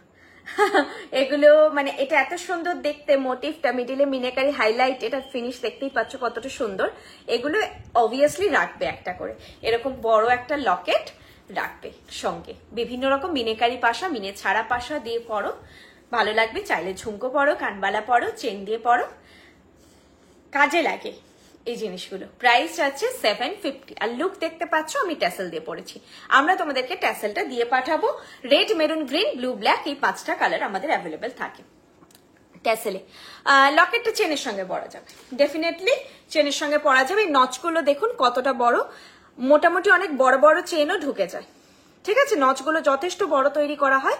এগুলো মানে এটা এত সুন্দর দেখতে, মোটিভটা মিডিলে মিনাকারি হাইলাইট, এটা ফিনিশ দেখতেই পাচ্ছ কতটা সুন্দর। এগুলো অবভিয়াসলি রাখবে একটা করে, এরকম বড় একটা লকেট রাখবে সঙ্গে, বিভিন্ন রকম মিনেকারি পাশা, মিনে ছাড়া পাশা দিয়ে পরো, ভালো লাগবে। চাইলে ঝুমকো পরো, কানবালা পরো, চেন দিয়ে পরো, কাজে লাগে এই জিনিসগুলো। প্রাইস যাচ্ছে 750। আর লুক দেখতে পাচ্ছ আমি ট্যাসেল দিয়ে পরেছি, আমরা তোমাদেরকে ট্যাসেলটা দিয়ে পাঠাবো। Red, maroon, green, blue, black, এই 5টা কালার আমাদের অ্যাভেলেবেল থাকে ট্যাসেলে। লকেটটা চেনের সঙ্গে পরা যাবে, ডেফিনেটলি চেনের সঙ্গে পরা যাবে। এই নচগুলো দেখুন কতটা বড়, মোটামুটি অনেক বড় বড় চেনও ঢুকে যায়। ঠিক আছে, নচগুলো যথেষ্ট বড় তৈরি করা হয়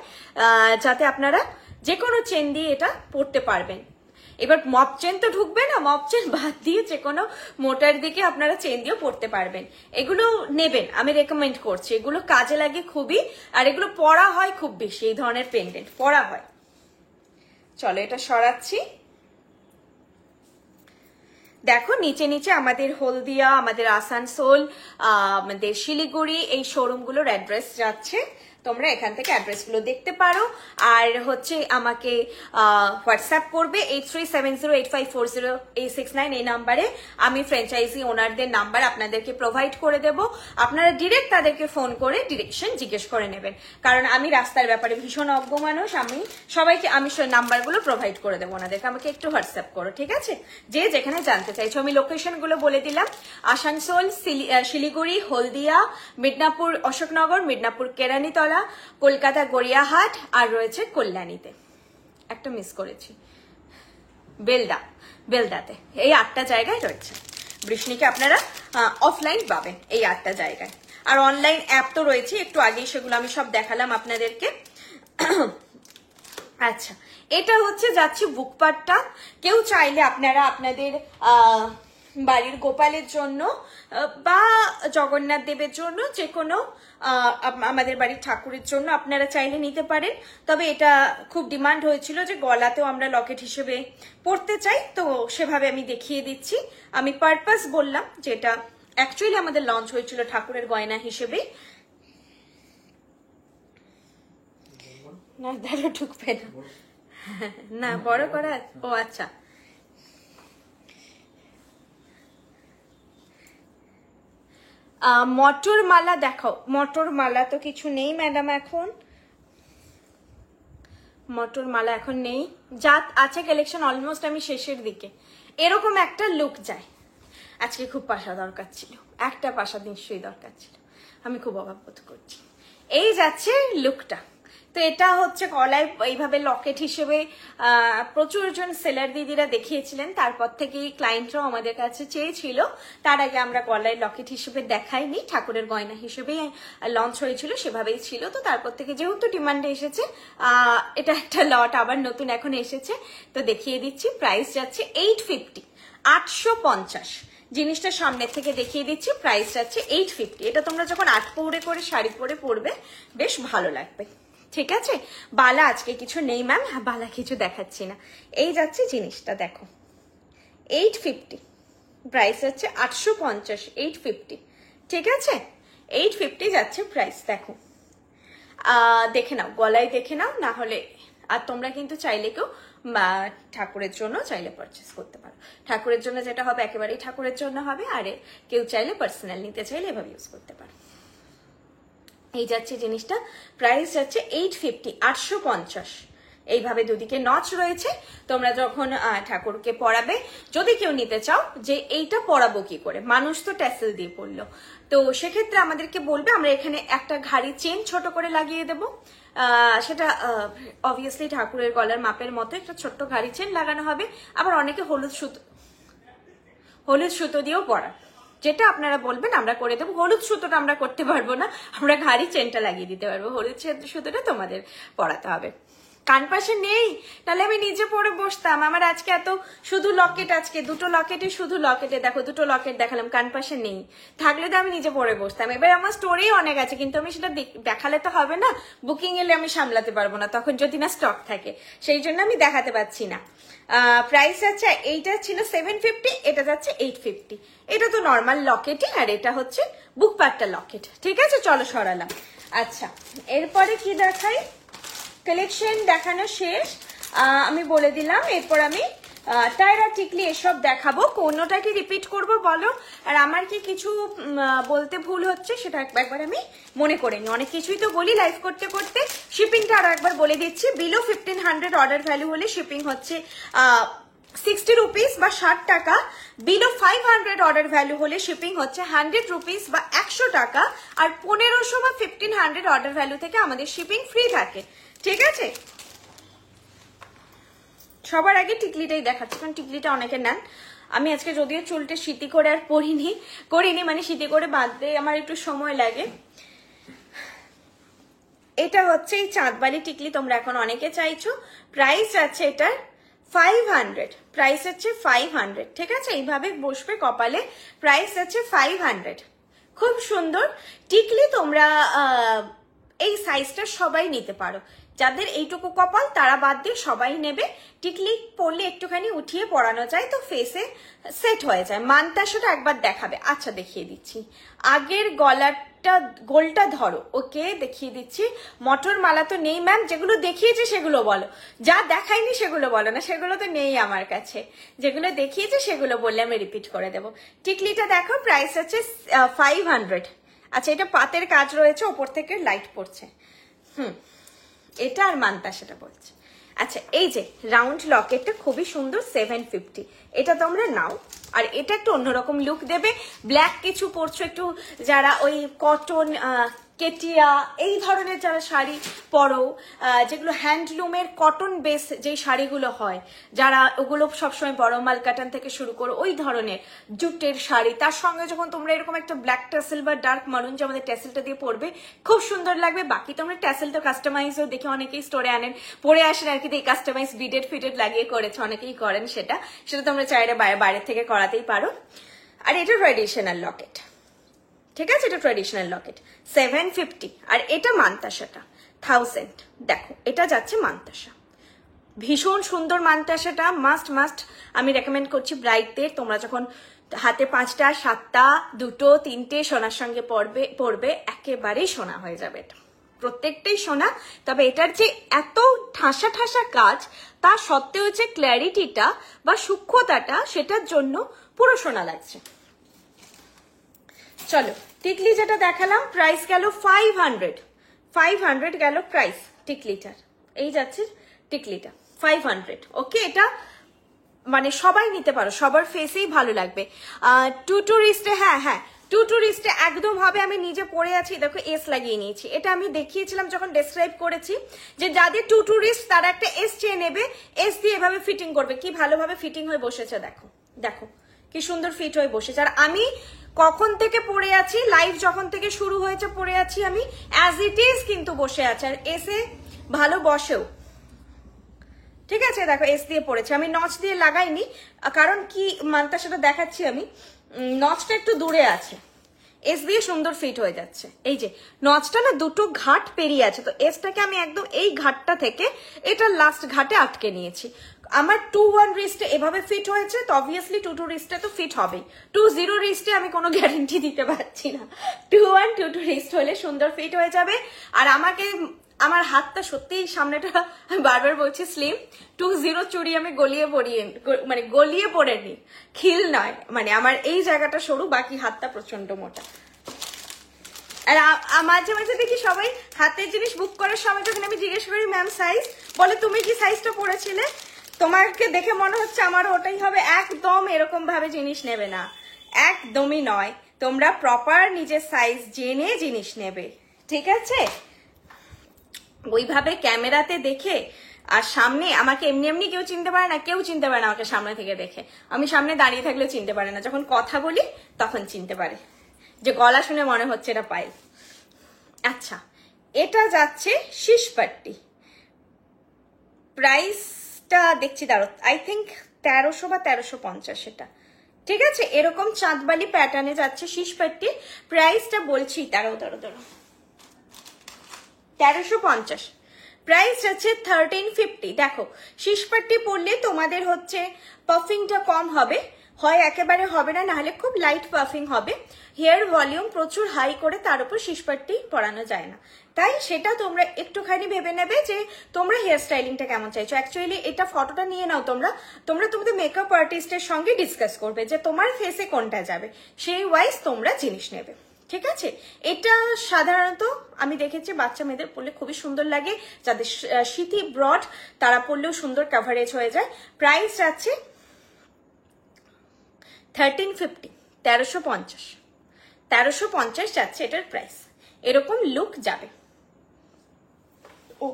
যাতে আপনারা যে কোনো চেন দিয়ে এটা পরতে পারবেন। এবার মপ চেন তো ঢুকবে না, মপ চেন বাদ দিয়ে যে কোনো মোটার দিকে আপনারা চেন দিয়েও পরতে পারবেন। এগুলো নেবেন, আমি রেকমেন্ড করছি, এগুলো কাজে লাগে খুবই। আর এগুলো পরা হয় খুব বেশি, এই ধরনের পেন্ডেন্ট পরা হয়। চলো এটা সরাচ্ছি। দেখো নিচে নিচে আমাদের হলদিয়া, আমাদের আসানসোল, আমাদের শিলিগুড়ি এই শোরুমগুলোর অ্যাড্রেস যাচ্ছে, তোমরা এখান থেকে অ্যাড্রেসগুলো দেখতে পারো। আর হচ্ছে আমাকে হোয়াটসঅ্যাপ করবে 8370854086 এই নাম্বারে। আমি ফ্র্যাঞ্চাইজি ওনারদের নাম্বার আপনাদেরকে প্রোভাইড করে দেব, আপনারা ডিরেক্ট তাদেরকে ফোন করে ডিরেকশন জিজ্ঞেস করে নেবেন। কারণ আমি রাস্তার ব্যাপারে ভীষণ অজ্ঞ মানুষ, আমি সবাইকে আমি নাম্বারগুলো প্রোভাইড করে দেবো ওনাদেরকে, আমাকে একটু হোয়াটসঅ্যাপ করো, ঠিক আছে? যে যেখানে জানতে চাইছো আমি লোকেশনগুলো বলে দিলাম। আসানসোল, শিলিগুড়ি, হলদিয়া, মিদনাপুর অশোকনগর, মিদনাপুর কেরানীতলা, কলকাতা গড়িয়াহাট, আর রয়েছে কল্যাণীতে, একটা মিস করেছি, বেলদাতে। এই 8টা জায়গায় রয়েছে। বৃষ্ণিকে আপনারা অফলাইন পাবেন এই 8টা জায়গায়। আর অনলাইন অ্যাপ তো রয়েছে, একটু আগেই সেগুলো আমি সব দেখালাম আপনাদেরকে। আচ্ছা, এটা হচ্ছে যাচ্ছে বুকপাটটা। কেউ চাইলে আপনারা আপনাদের বাড়ির গোপালের জন্য বা জগন্নাথ দেবের জন্য, যে কোনো আমাদের বাড়ির ঠাকুরের জন্য আপনারা চাইলে নিতে পারেন। তবে এটা খুব ডিমান্ড হয়েছিল যে গলাতেও আমরা লকেট হিসেবে পরতে চাই, তো সেভাবে আমি দেখিয়ে দিচ্ছি। আমি পারপাস বললাম যে এটা অ্যাকচুয়ালি আমাদের লঞ্চ হয়েছিল ঠাকুরের গয়না হিসেবে। না দাঁড়ো, ঢুকবে না, না বড় করা। ও আচ্ছা, মটর মালা দেখাও। মটর মালা তো কিছু নেই ম্যাডাম এখন, মটর মালা এখন নেই। যা আছে কালেকশন অলমোস্ট আমি শেষের দিকে। এরকম একটা লুক যায়, আজকে খুব পাশা দরকার ছিল, একটা পাশা নিশ্চয়ই দরকার ছিল, আমি খুব অভাব বোধ করছি। এই যাচ্ছে লুকটা। তো এটা হচ্ছে গলায় এইভাবে লকেট হিসেবে প্রচুর জন সেলার দিদিরা দেখিয়েছিলেন, তারপর থেকেই ক্লায়েন্টরাও আমাদের কাছে চেয়েছিল। তার আগে আমরা গলায় লকেট হিসেবে দেখাইনি, ঠাকুরের গয়না হিসেবেই লঞ্চ হয়েছিল, সেভাবেই ছিল। তো তারপর থেকে যেহেতু ডিমান্ডে এসেছে, এটা একটা লট আবার নতুন এখন এসেছে, তো দেখিয়ে দিচ্ছি। প্রাইস যাচ্ছে 850, 850। জিনিসটা সামনের থেকে দেখিয়ে দিচ্ছি, প্রাইস যাচ্ছে 850। এটা তোমরা যখন 8 পৌড়ে করে শাড়ি পরে পরবে বেশ ভালো লাগবে, ঠিক আছে? বালা আজকে কিছু নেই ম্যাম, বালা কিছু দেখাচ্ছি না। এই যাচ্ছে জিনিসটা দেখো, 850, প্রাইস যাচ্ছে 850, 850, ঠিক আছে? 850 যাচ্ছে প্রাইস। দেখো দেখে নাও, গলায় দেখে নাও, না হলে আর তোমরা কিন্তু চাইলে কেউ ঠাকুরের জন্য চাইলে পারচেস করতে পারো। ঠাকুরের জন্য যেটা হবে একেবারেই ঠাকুরের জন্য হবে, আর কেউ চাইলে পার্সোনাল নিতে চাইলে এভাবে ইউজ করতে পারো। এই যাচ্ছে জিনিসটা, প্রাইস যাচ্ছে 850, 850। এইভাবে দুদিকে নচ রয়েছে। তোমরা যখন ঠাকুরকে পরাবে, যদি কেউ নিতে চাও যে এইটা পরাবো কি করে, মানুষ তো ট্যাসেল দিয়ে পড়লো, তো সেক্ষেত্রে আমাদেরকে বলবে, আমরা এখানে একটা ঘাড়ি চেন ছোট করে লাগিয়ে দেবো। সেটা অবভিয়াসলি ঠাকুরের গলার মাপের মতো একটা ছোট্ট ঘাড়ি চেন লাগানো হবে। আবার অনেকে হলুদ সুতো দিয়েও পরা, যেটা আপনারা বলবেন আমরা করে দেবো। হলুদ সুতোটা আমরা করতে পারবো না, আমরা ঘাড়ি চেনটা লাগিয়ে দিতে পারবো, হলুদ সুতোটা তোমাদের পরাতে হবে। কান পাশে নেই, তাহলে আমি নিজে পরে বসতাম। আমার আজকে এত শুধু লকেট, আজকে দুটো লকেটে, শুধু লকেটে দেখো দুটো লকেট দেখালাম, কান পাশে নেই। থাকলে তো আমি নিজে পরে বসতাম। এবার আমার স্টোরি অনেক আছে, কিন্তু আমি সেটা দেখালে তো হবে না, বুকিং এলে আমি সামলাতে পারবো না তখন, যদি না স্টক থাকে, সেই জন্য আমি দেখাতে পাচ্ছি না। প্রাইস আছে, এইটা ছিল 750, এটা যাচ্ছে 850। এটা তো নর্মাল লকেটই, আর এটা হচ্ছে বুক পাট্টা লকেট, ঠিক আছে? চলো সরালাম। আচ্ছা, এরপরে কি দেখাই, কালেকশন দেখানো শেষ, আমি বলে দিলাম। এরপর আমি টায়রা টিকলি এসব দেখাবো। কোনোটা কি রিপিট করবো বলো? আর আমার কি কিছু বলতে ভুল হচ্ছে সেটা একবার আমি মনে করে নিই। অনেক কিছুই তো বলি লাইভ করতে করতে। শিপিংটা আরো একবার বলে দিচ্ছি। বিলো 1500 অর্ডার ভ্যালু হলে শিপিং হচ্ছে 60 রুপিস বা 60 টাকা। বিলো 500 অর্ডার ভ্যালু হলে শিপিং হচ্ছে 100 রুপিস বা 100 টাকা। আর 1500 বা 1500 অর্ডার ভ্যালু থেকে আমাদের শিপিং ফ্রি থাকে, ঠিক আছে? সবার আগে টিকলিটাই দেখাচ্ছি, কারণ টিকলিটা অনেকে নেন। আমি আজকে যদিও চুলটা সিটি করে আর করিনি, মানে সিটি করে বাঁধতে আমার একটু সময় লাগে। এটা হচ্ছে এই চাঁদবালি টিকলি, তোমরা এখন অনেকে চাইছো। প্রাইস আছে এটার 500, প্রাইস হচ্ছে 500, ঠিক আছে? এইভাবে বসবে কপালে, প্রাইস আছে 500। খুব সুন্দর টিকলি। তোমরা এই সাইজটা সবাই নিতে পারো। যাদের এইটুকু কপাল তারা বাদ দিয়ে সবাই নেবে। টিকলি পরলে একটুখানি উঠিয়ে পরানো যায় তো ফেসে সেট হয়ে যায়। মানতাসাটা একবার দেখাবে? আচ্ছা দেখিয়ে দিচ্ছি। আগের গোলটা ধরো, ওকে দেখিয়ে দিচ্ছি। মটর মালা তো নেই ম্যাম, যেগুলো দেখিয়েছে সেগুলো বলো। যা দেখাইনি সেগুলো বলো না, সেগুলো তো নেই আমার কাছে। যেগুলো দেখিয়েছে সেগুলো বললে আমি রিপিট করে দেবো। টিকলিটা দেখো, প্রাইস হচ্ছে 500। আচ্ছা, এটা পাতের কাজ রয়েছে, ওপর থেকে লাইট পড়ছে। এটা আর মানতাসাটা বলছে। আচ্ছা, এই যে রাউন্ড লকেটটা খুবই সুন্দর, 750। এটা তোমরা নাও। আর এটা একটু অন্যরকম লুক দেবে। ব্ল্যাক কিছু পরছো, একটু যারা ওই কটন কেটিয়া এই ধরনের যারা শাড়ি পরো, যেগুলো হ্যান্ডলুমের কটন বেস যেই শাড়িগুলো হয়, যারা ওগুলো সবসময় পরো, মালকাটান থেকে শুরু করো, ওই ধরনের জুটের শাড়ি, তার সঙ্গে যখন তোমরা এরকম একটা ব্ল্যাক ট্যাসেল বা ডার্ক মারুন যে আমাদের ট্যাসেলটা দিয়ে পরবে, খুব সুন্দর লাগবে। বাকি তোমরা ট্যাসেলটা কাস্টমাইজও দেখে অনেকেই স্টোরে আনেন, পরে আসেন আর কি, এই কাস্টমাইজ বিডেড ফিডেড লাগিয়ে করেছে, অনেকেই করেন। সেটা তোমরা চাইলে বাইরের থেকে করাতেই পারো। আর এটা ট্র্যাডিশনাল লকেট, ঠিক আছে? এটা ট্র্যাডিশনাল লকেট 750। আর এটা মানতাসাটা 1000। দেখো, এটা যাচ্ছে মানতাসা, ভীষণ সুন্দর মানতাসাটা। মাস্ট আমি রেকমেন্ড করছি ব্রাইডদের। তোমরা যখন হাতে 5টা 7টা 2টো 3টে সোনার সঙ্গে পরবে একেবারেই সোনা হয়ে যাবে। এটা প্রত্যেকটাই সোনা। তবে এটার যে এত ঠাসা কাজ, তা সত্ত্বেও যে ক্ল্যারিটিটা বা সূক্ষ্মতাটা, সেটার জন্য পুরো সোনা লাগছে। চলো, টিকলি যেটা দেখালাম প্রাইস গেল 500 গেল প্রাইস টিকলিটার। এই যাচ্ছে টিকলিটা 500। ওকে, এটা মানে সবাই নিতে পারো, সবার ফেসেই ভালো লাগবে। টুরিস্টে, হ্যাঁ টুরিস্টে একদম হবে। আমি নিজে পরে আছি, দেখো এস লাগিয়ে নিয়েছি। এটা আমি দেখিয়েছিলাম যখন ডেসক্রাইব করেছি, যে যাদের টুরিস্ট তারা একটা এস চেয়ে নেবে, এস দিয়ে এভাবে ফিটিং করবে। কি ভালোভাবে ফিটিং হয়ে বসেছে, দেখো কি সুন্দর ফিট হয়ে বসেছে। আর আমি কখন থেকে পরে আছি, লাইভ যখন থেকে শুরু হয়েছে পরে আছি আমি, অ্যাজ ইট ইজ কিন্তু বসে আছে। আর এসে ভালো বসেও, ঠিক আছে? দেখো এস দিয়ে পড়েছে, আমি নচ দিয়ে লাগাইনি, কারণ কি মানতাসাটা দেখাচ্ছি আমি, নচটা একটু দূরে আছে, এস দিয়ে সুন্দর ফিট হয়ে যাচ্ছে। এই যে নচটা না দুটো ঘাট পেরিয়ে আছে, তো এসটাকে আমি একদম এই ঘাটটা থেকে এটা লাস্ট ঘাটে আটকে নিয়েছি। আমার 2-1 রিস্টে এভাবে ফিট হয়েছে, তো অবভিয়াসলি 2-2 রিস্টে তো ফিট হবেই। 2-0 রিস্টে আমি কোনো গ্যারেন্টি দিতে পারছি না। 2-1 2-2 রিস্ট হলে সুন্দর ফিট হয়ে যাবে। আর আমার হাতটা সত্যিই সামনেটা বারবার বলছি স্লিম। 2-0 চুড়ি আমি গলিয়ে পরে নি, খিল নয়, মানে আমার এই জায়গাটা সরু, বাকি হাতটা প্রচন্ড মোটা। আর মাঝে মাঝে দেখি সবাই হাতের জিনিস বুক করার সময় যখন আমি জিজ্ঞেস করি ম্যাম সাইজ, বলে তুমি কি সাইজটা পড়েছিলে? তোমাকে দেখে মনে হচ্ছে আমারও ওটাই হবে। একদম এরকম ভাবে জিনিস নেবে না, একদমই নয়। তোমরা প্রপার নিজের সাইজ জেনে জিনিস নেবে, ঠিক আছে? ওইভাবে ক্যামেরাতে দেখে আর সামনে আমাকে এমনি কেউ চিনতে পারে না, কেউ চিনতে পারে না আমাকে সামনে থেকে দেখে। আমি সামনে দাঁড়িয়ে থাকলেও চিনতে পারে না, যখন কথা বলি তখন চিনতে পারে, যে গলা শুনে মনে হচ্ছে এটা পাইল। আচ্ছা, এটা যাচ্ছে শিশপাট্টি, প্রাইসটা দেখছি দাঁড়ো, আই থিঙ্ক 1300 বা 1350 এটা, ঠিক আছে? এরকম চাঁদবালি প্যাটার্নে যাচ্ছে শিশপাট্টি, প্রাইসটা বলছি 1350। প্রাইস আছে 1350। দেখো শীষপাট্টি পরলে তোমাদের হচ্ছে পাফিংটা কম হবে, হয় একেবারে হবে না, নাহলে খুব লাইট পাফিং হবে। হেয়ার ভলিউম প্রচুর হাই করে তার উপর শীষপাট্টি পরানো যায় না, তাই সেটা তোমরা একটুখানি ভেবে নেবে যে তোমরা হেয়ার স্টাইলিংটা কেমন চাইছো। অ্যাকচুয়ালি এটা ফটোটা নিয়ে নাও, তোমরা তোমাদের মেকআপ আর্টিস্টের সঙ্গে ডিসকাস করবে যে তোমার ফেসে কোনটা যাবে, সেই ওয়াইজ তোমরা জিনিস নেবে, ঠিক আছে। এটা সাধারণত আমি দেখেছি বাচ্চা মেয়েদের পরলে খুবই সুন্দর লাগে, যাদের শীতি ব্রড তারা পরলেও সুন্দর কাভারেজ হয়ে যায়। প্রাইস যাচ্ছে 1350, 1350 যাচ্ছে এটার প্রাইস। এরকম লুক যাবে। ও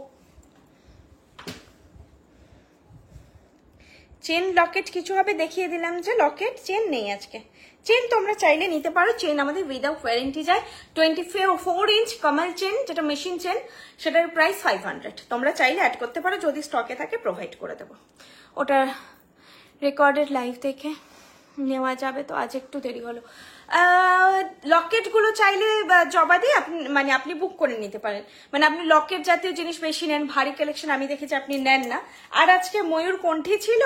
চেন লকেট কিছু হবে দেখিয়ে দিলাম, যে লকেট চেন নেই আজকে। চেন তোমরা চাইলে নিতে পারো, চেন আমাদের উইদাউট ওয়ারেন্টি যায়। 24 ইঞ্চ কমাল চেন, যেটা মেশিন চেন, সেটার প্রাইস 500। তোমরা চাইলে অ্যাড করতে পারো, যদি স্টকে থাকে প্রোভাইড করে দেবো। ওটা রেকর্ডেড লাইভ দেখে নেওয়া যাবে, তো আজ একটু দেরি হলো। লকেটগুলো চাইলে জবা দিয়ে আপনি বুক করে নিতে পারেন, মানে আপনি লকেট জাতীয় জিনিস বেশি নেন, ভারী কালেকশন আমি দেখেছি আপনি নেন না। আর আজকে ময়ূর কণ্ঠী ছিল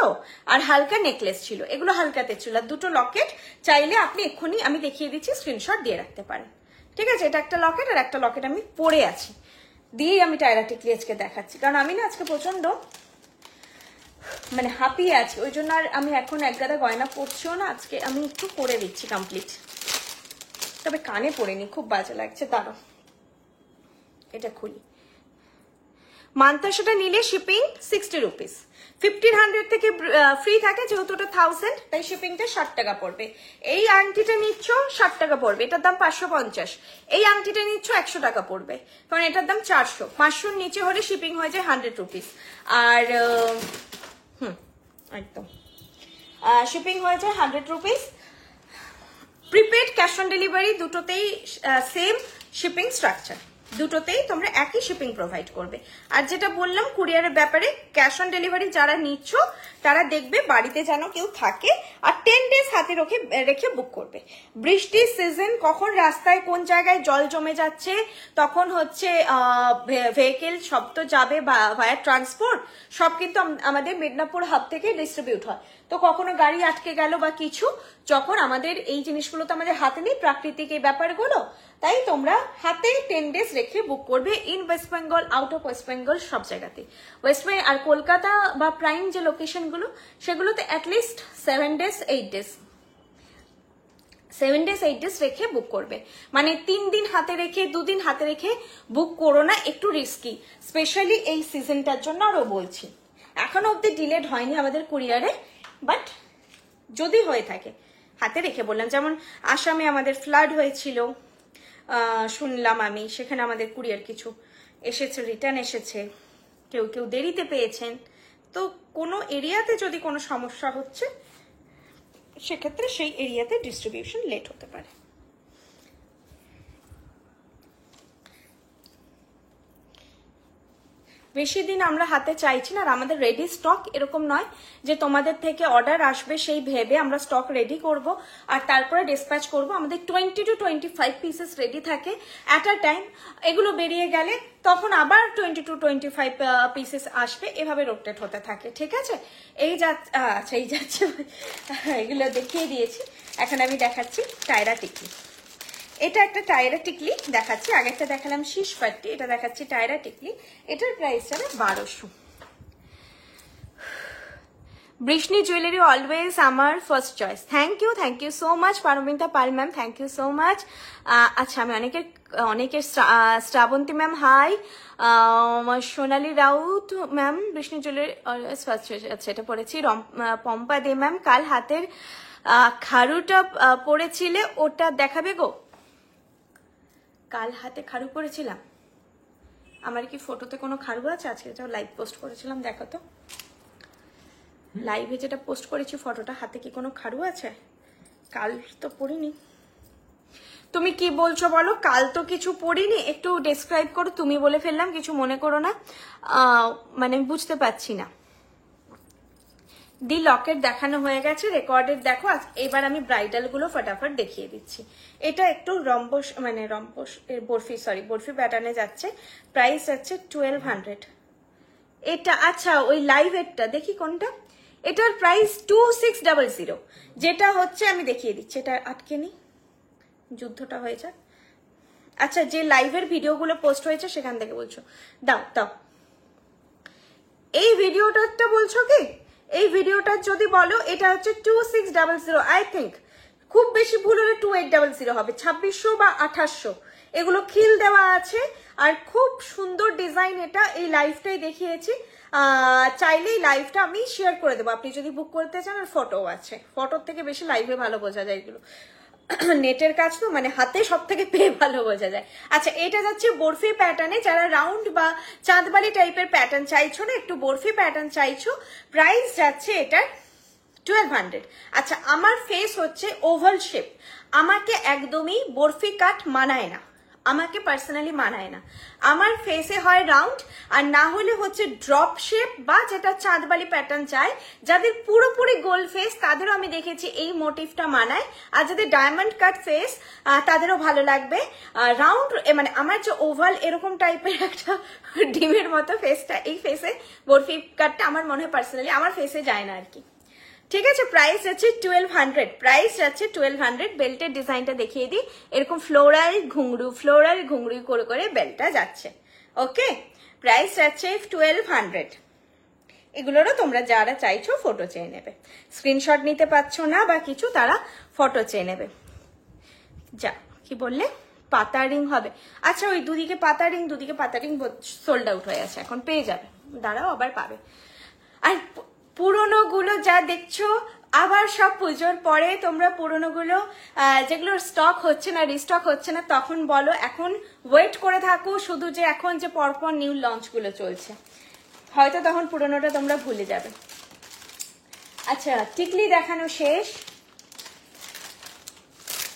আর হালকা নেকলেস ছিল, এগুলো হালকাতে ছিল। আর দুটো লকেট চাইলে আপনি এক্ষুনি আমি দেখিয়ে দিচ্ছি, স্ক্রিনশট দিয়ে রাখতে পারেন, ঠিক আছে। এটা একটা লকেট, আর একটা লকেট আমি পরে আছি, দিয়েই আমি টায়রা টিকলি আজকে দেখাচ্ছি, কারণ আমি না আজকে প্রচন্ড হাঁপিয়ে আছি, ওই জন্য আর আমি এখন এক গাদা গয়না পরছিও না, আজকে আমি একটু করে দিচ্ছি কমপ্লিট। তবে কানে পড়েনি, খুব বাজে লাগছে, দাঁড়াও এটা খুলি। মান্তাসাটা নিলে শিপিং 60 রুপিস, 1500 থেকে ফ্রি থাকে, যেহেতু ওটা 1000 তাই শিপিংটা 60 টাকা পড়বে। এই আংটিটা নিচ্ছ 60 টাকা পড়বে, এটার দাম 550। এই আংটিটা নিচ্ছ 100 টাকা পড়বে, কারণ এটার দাম 400। 500 নিচে হলে শিপিং হয়ে যায় 100 রুপিস। আর একদম শিপিং হয়ে যায় 100 rupees. Prepaid cash on delivery দুটোতেই সেম শিপিং স্ট্রাকচার, দুটোতেই তোমরা একই শিপিং প্রোভাইড করবে। আর যেটা বললাম কুরিয়ারের ব্যাপারে, ক্যাশ অন ডেলিভারি যারা নিচ্ছ তারা দেখবে বাড়িতে যেন কেউ থাকে, আর 10 ডেজ হাতে রেখে বুক করবে। বৃষ্টির সিজন, কখন রাস্তায় কোন জায়গায় জল জমে যাচ্ছে, তখন হচ্ছে ভেহিকেল সব তো যাবে ভায়া ট্রান্সপোর্ট, সব কিন্তু আমাদের মেদিনীপুর হাব থেকে ডিস্ট্রিবিউট হয়। তো কখনো গাড়ি আটকে গেল বা কিছু, যখন আমাদের এই জিনিসগুলো তো আমাদের হাতে নেই, প্রাকৃতিক এই ব্যাপারগুলো, তাই তোমরা হাতে 10 ডেজ রেখে বুক করবে। In West Bengal, out of West Bengal, সব জায়গাতে। ওয়েস্ট বেঙ্গল আর কলকাতা বা প্রাইম যে লোকেশনগুলো, সেগুলোতে অ্যাটলিস্ট 7 ডেজ 8 ডেজ রেখে বুক করবে। 3 দিন হাতে রেখে 2 দিন হাতে রেখে বুক করো না, একটু রিস্কি, স্পেশালি এই সিজনটার জন্য। আরো বলছি, এখনো অব্দি ডিলেড হয়নি আমাদের কুরিয়ারে, বাট যদি হয়ে থাকে হাতে রেখে বললাম। যেমন আসামে আমাদের ফ্লাড হয়েছিল, শুনলাম আমি, সেখানে আমাদের কুরিয়ার কিছু এসেছে, রিটার্ন এসেছে, কেউ দেরিতে পেয়েছেন। তো কোনো এরিয়াতে যদি কোনো সমস্যা হচ্ছে, সেক্ষেত্রে সেই এরিয়াতে ডিস্ট্রিবিউশন লেট হতে পারে। বেশি দিন আমরা হাতে চাইছি না, আর আমাদের রেডি স্টক এরকম নয় যে তোমাদের থেকে অর্ডার আসবে সেই ভেবে আমরা স্টক রেডি করব আর তারপরে ডিসপ্যাচ করব। আমাদের 20 to 25 পিসেস রেডি থাকে অ্যাট আ টাইম। এগুলো বেরিয়ে গেলে তখন আবার 20 to 25 পিসেস আসবে, এভাবে রোটেট হতে থাকে, ঠিক আছে। এই যাচ্ছে এগুলো দেখিয়ে দিয়েছি, এখন আমি দেখাচ্ছি টায়রা টিকলি। এটা একটা টায়রা টিকলি দেখাচ্ছি, আগেরটা দেখালাম শীষ পাট্টি, এটা দেখাচ্ছি টায়রা টিকলি। এটার প্রাইস যাবে 1200। বৃষ্ণি জুয়েলারি অলওয়েজ আমার first choice. Thank you so much Paramita Pal ma'am, thank you so much. আচ্ছা, আমি অনেকের Shrabanti ma'am hi, Sonali Raut ma'am, Vrishni jewellery always first choice, আচ্ছা এটা পড়েছি। পম্পা দে ম্যাম, কাল হাতের খারুটা পড়েছিলে, ওটা দেখাবে গো? কাল হাতে খারু পরেছিলাম, আমার কি ফটোতে কোনো খারু আছে? আজকে যেটা লাইভ পোস্ট করেছিলাম, দেখো তো লাইভে যেটা পোস্ট করেছি ফটোটা, হাতে কি কোনো খারু আছে? কাল তো পরিনি। তুমি কি বলছো বলো? কাল তো কিছু পরিনি, একটু ডেসক্রাইব করো। তুমি বলে ফেললাম, কিছু মনে করো না, আমি বুঝতে পারছি না। দি লকেট দেখানো হয়ে গেছে, রেকর্ডেড দেখো। এবার আমি ব্রাইডাল গুলো ফটাফট দেখিয়ে দিচ্ছি। এটা একটু বরফি প্যাটার্নে যাচ্ছে, প্রাইস যাচ্ছে 1200। এটা আচ্ছা ওই লাইভেরটা দেখি কোনটা, এটার প্রাইস 2600, যেটা হচ্ছে আমি দেখিয়ে দিচ্ছি, এটা আটকে নি, যুদ্ধটা হয়ে যাক। আচ্ছা যে লাইভের ভিডিওগুলো পোস্ট হয়েছে সেখান থেকে বলছো, দাও দাও এই ভিডিওটা বলছো কি, এই ভিডিওটা যদি বলো এটা হচ্ছে 2600, আই থিঙ্ক খুব বেশি ভুল হলে 2800 হবে, 2600 বা 2800, এগুলো খিল দেওয়া আছে আর খুব সুন্দর ডিজাইন। এটা এই লাইভটাই দেখিয়েছি, চাইলেই লাইভটা আমি শেয়ার করে দেবো আপনি যদি বুক করতে চান, আর ফটোও আছে, ফটোর থেকে বেশি লাইভে ভালো বোঝা যায় এগুলো, নেটের কাজ তো মানে হাতে সব থেকে পেয়ে ভালো বোঝা যায়। আচ্ছা এটা যাচ্ছে বরফি প্যাটার্নে, যারা রাউন্ড বা চাঁদবালি টাইপের প্যাটার্ন চাইছো না, একটু বরফি প্যাটার্ন চাইছো, প্রাইস যাচ্ছে এটার 1200। আচ্ছা আমার ফেস হচ্ছে ওভাল শেপ, আমাকে একদমই বরফি কাট মানায় না, আমাকে পার্সোনালি মানায় না, আমার ফেসে হয় রাউন্ড, আর না হলে হচ্ছে ড্রপ শেপ বা যেটা চাঁদবালি প্যাটার্ন চায়। যাদের পুরোপুরি গোল ফেস তাদেরও আমি দেখেছি এই মোটিভটা মানায়, আর যাদের ডায়মন্ড কাট ফেস তাদেরও ভালো লাগবে। রাউন্ড মানে আমার যে ওভাল এরকম টাইপের একটা ডিমের মতো ফেসটা, এই ফেসে বরফি কাটটা আমার মনে হয় পার্সোনালি আমার ফেসে যায় না আর কি। ঠিক আছে প্রাইস যাচ্ছে 1200, প্রাইস যাচ্ছে 1200। বেল্টের ডিজাইনটা দেখিয়ে দিই, এরকম ফ্লোরাল ঘুংরু করে করে বেল্টটা যাচ্ছে। ওকে প্রাইস যাচ্ছে 1200। এগুলোরও তোমরা যারা চাইছো ফটো চেয়ে নেবে, স্ক্রিনশট নিতে পারছো না বা কিছু, তারা ফটো চেয়ে নেবে। যা কি বললে পাতা রিং হবে, আচ্ছা ওই দুদিকে পাতা রিং সোল্ড আউট হয়ে আছে, এখন পেয়ে যাবে, দাঁড়াও আবার পাবে। আর পুরোনো গুলো যা দেখছো আবার সব পুজোর পরে তোমরা পুরোনো গুলো যেগুলোর স্টক হচ্ছে না, রিস্টক হচ্ছে না, তখন বলো, এখন ওয়েট করে থাকো শুধু যে এখন যে পরপর নিউ লঞ্চ গুলো চলছে, হয়তো তখন পুরোনোটা তোমরা ভুলে যাবে। আচ্ছা টিকলি দেখানো শেষ,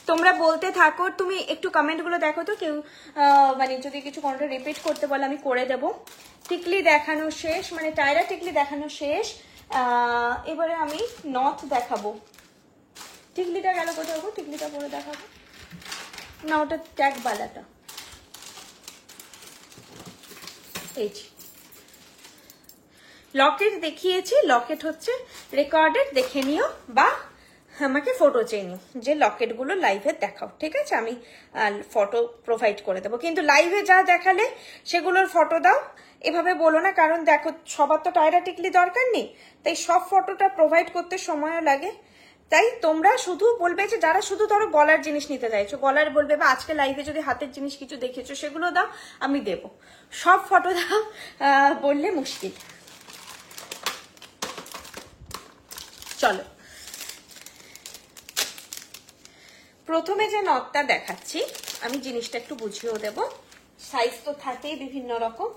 তোমরা বলতে থাকো, তুমি একটু কমেন্ট গুলো দেখো তো, কেউ মানে যদি কিছু কোনটা রিপিট করতে বলে আমি করে দেব। টিকলি দেখানো শেষ, মানে টায়রা টিকলি দেখানো শেষ, এবারে আমি নথ দেখাবো। টিকলিটা গেল কোথাও, টিকলিটা পরে দেখাবো না, ওটা ট্যাগ বালাটা, এই লকেট দেখিয়েছি, লকেট হচ্ছে রেকর্ডেড, দেখে নিও বা আমাকে ফটো চেয়ে নিও যে লকেটগুলো লাইভে দেখাও, ঠিক আছে আমি ফটো প্রোভাইড করে দেবো, কিন্তু লাইভে যা দেখালে সেগুলোর ফটো দাও, এভাবে বলো না, কারণ দেখো সবার তো টায়রা টিকলি দরকার নেই, তাই সব ফটোটা প্রোভাইড করতে সময়ও লাগে। তাই তোমরা শুধু বলবে যে যারা শুধু ধরো গলার জিনিস নিতে চাইছো, গলার বলবে, বা আজকে লাইভে যদি হাতের জিনিস কিছু দেখেছো সেগুলো দাও, আমি দেব, সব ফটো দাও বললে মুশকিল। চলো প্রথমে যে নথটা দেখাচ্ছি আমি জিনিসটা একটু বুঝিয়েও দেব, সাইজ তো থাকেই বিভিন্ন রকম।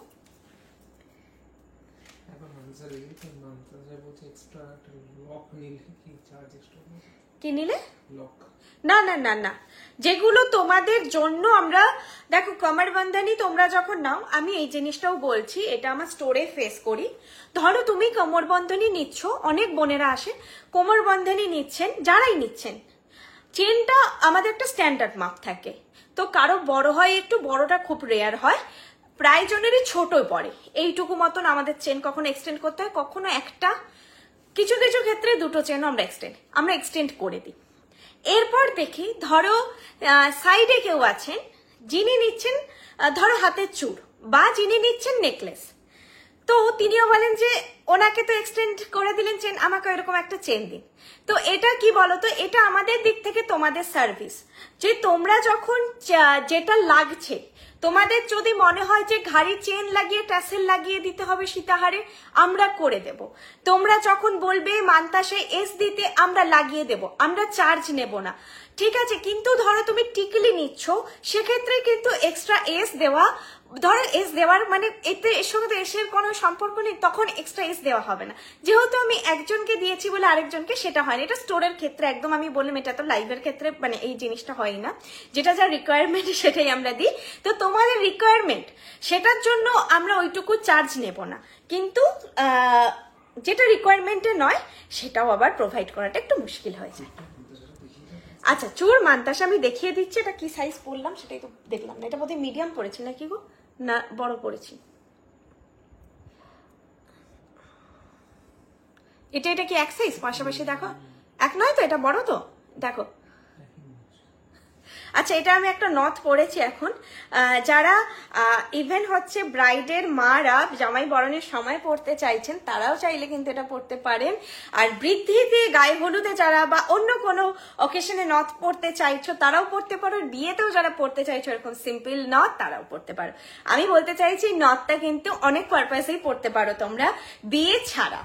কি নিলে? না না না না, যেগুলো তোমাদের জন্য আমরা, দেখো কমর বন্ধনী তোমরা যখন নাও, আমি এই জিনিসটাও বলছি, এটা আমার স্টোরে ফেস করি, ধরো তুমি কোমর বন্ধনী নিচ্ছ, অনেক বোনেরা আসে কোমর বন্ধনী নিচ্ছেন, যারাই নিচ্ছেন চেনটা আমাদের একটা স্ট্যান্ডার্ড মাপ থাকে, তো কারো বড় হয় একটু, বড়টা খুব রেয়ার হয়, প্রায় জনেরই ছোটই পড়ে, এইটুকু মতন আমাদের চেন কখনো এক্সটেন্ড করতে হয়, কখনো একটা, কিছু কিছু ক্ষেত্রে দুটো চেন আমরা এক্সটেন্ড করে দিই। এরপর দেখি ধরো সাইডে কেউ আছেন যিনি নিচ্ছেন ধরো হাতের চূড়, বা যিনি নিচ্ছেন নেকলেস, তো তিনিও বলেন যে ওনাকে তো এক্সটেন্ড করে দিলেন চেন, আমাকে এরকম একটা চেন দিন। তো এটা কি বলতো, এটা আমাদের দিক থেকে তোমাদের সার্ভিস, যে তোমরা যখন যেটা লাগছে, তোমাদের যদি মনে হয় যে ঘাড়ি চেন লাগিয়ে ট্যাসেল লাগিয়ে দিতে হবে সীতাহারে, আমরা করে দেব। তোমরা যখন বলবে মান্তাসে এস দিতে, আমরা লাগিয়ে দেব, আমরা চার্জ নেব না, ঠিক আছে। কিন্তু ধরো তুমি টিকলি নিচ্ছ, সেক্ষেত্রে কিন্তু এক্সট্রা এস দেওয়া, ধরো এস দেওয়ার মানে এতে এর সঙ্গে তো এসের কোনো সম্পর্ক নেই, তখন এক্সট্রা এস দেওয়া হবে না, যেহেতু আমি একজনকে দিয়েছি বলে আরেকজনকে সেটা হয় না, এটা স্টোরের ক্ষেত্রে একদম আমি বললাম, এটা তো লাইভের ক্ষেত্রে মানে এই জিনিসটা হয় না, যেটা যা রিকোয়ারমেন্ট সেটাই আমরা দিই। তো তোমাদের রিকোয়ারমেন্ট সেটার জন্য আমরা ওইটুকু চার্জ নেব না, কিন্তু যেটা রিকোয়ারমেন্টে নয় সেটাও আবার প্রোভাইড করাটা একটু মুশকিল হয়ে যায়। আচ্ছা চুর মান্তাসা আমি দেখিয়ে দিচ্ছি, এটা কি সাইজ পরলাম সেটাই তো দেখলাম না, এটা বোধহয় মিডিয়াম পড়েছি নাকি গো, না বড় পড়েছি, এটা কি এক সাইজ? পাশাপাশি দেখো, এক নয় তো, এটা বড় তো, দেখো। আচ্ছা, এটা আমি একটা নথ পরেছি এখন। যারা ইভেন হচ্ছে ব্রাইডের মারা জামাই বরণের সময় পড়তে চাইছেন তারাও চাইলে কিন্তু এটা পড়তে পারেন। আর বৃদ্ধিতে, গায়ে হলুদে যারা বা অন্য কোনো অকেশনে নথ পড়তে চাইছো তারাও পড়তে পারো। বিয়েতেও যারা পড়তে চাইছো এরকম সিম্পল নথ তারাও পড়তে পারো। আমি বলতে চাইছি নথটা কিন্তু অনেক পারপাসেই পড়তে পারো তোমরা, বিয়ে ছাড়া।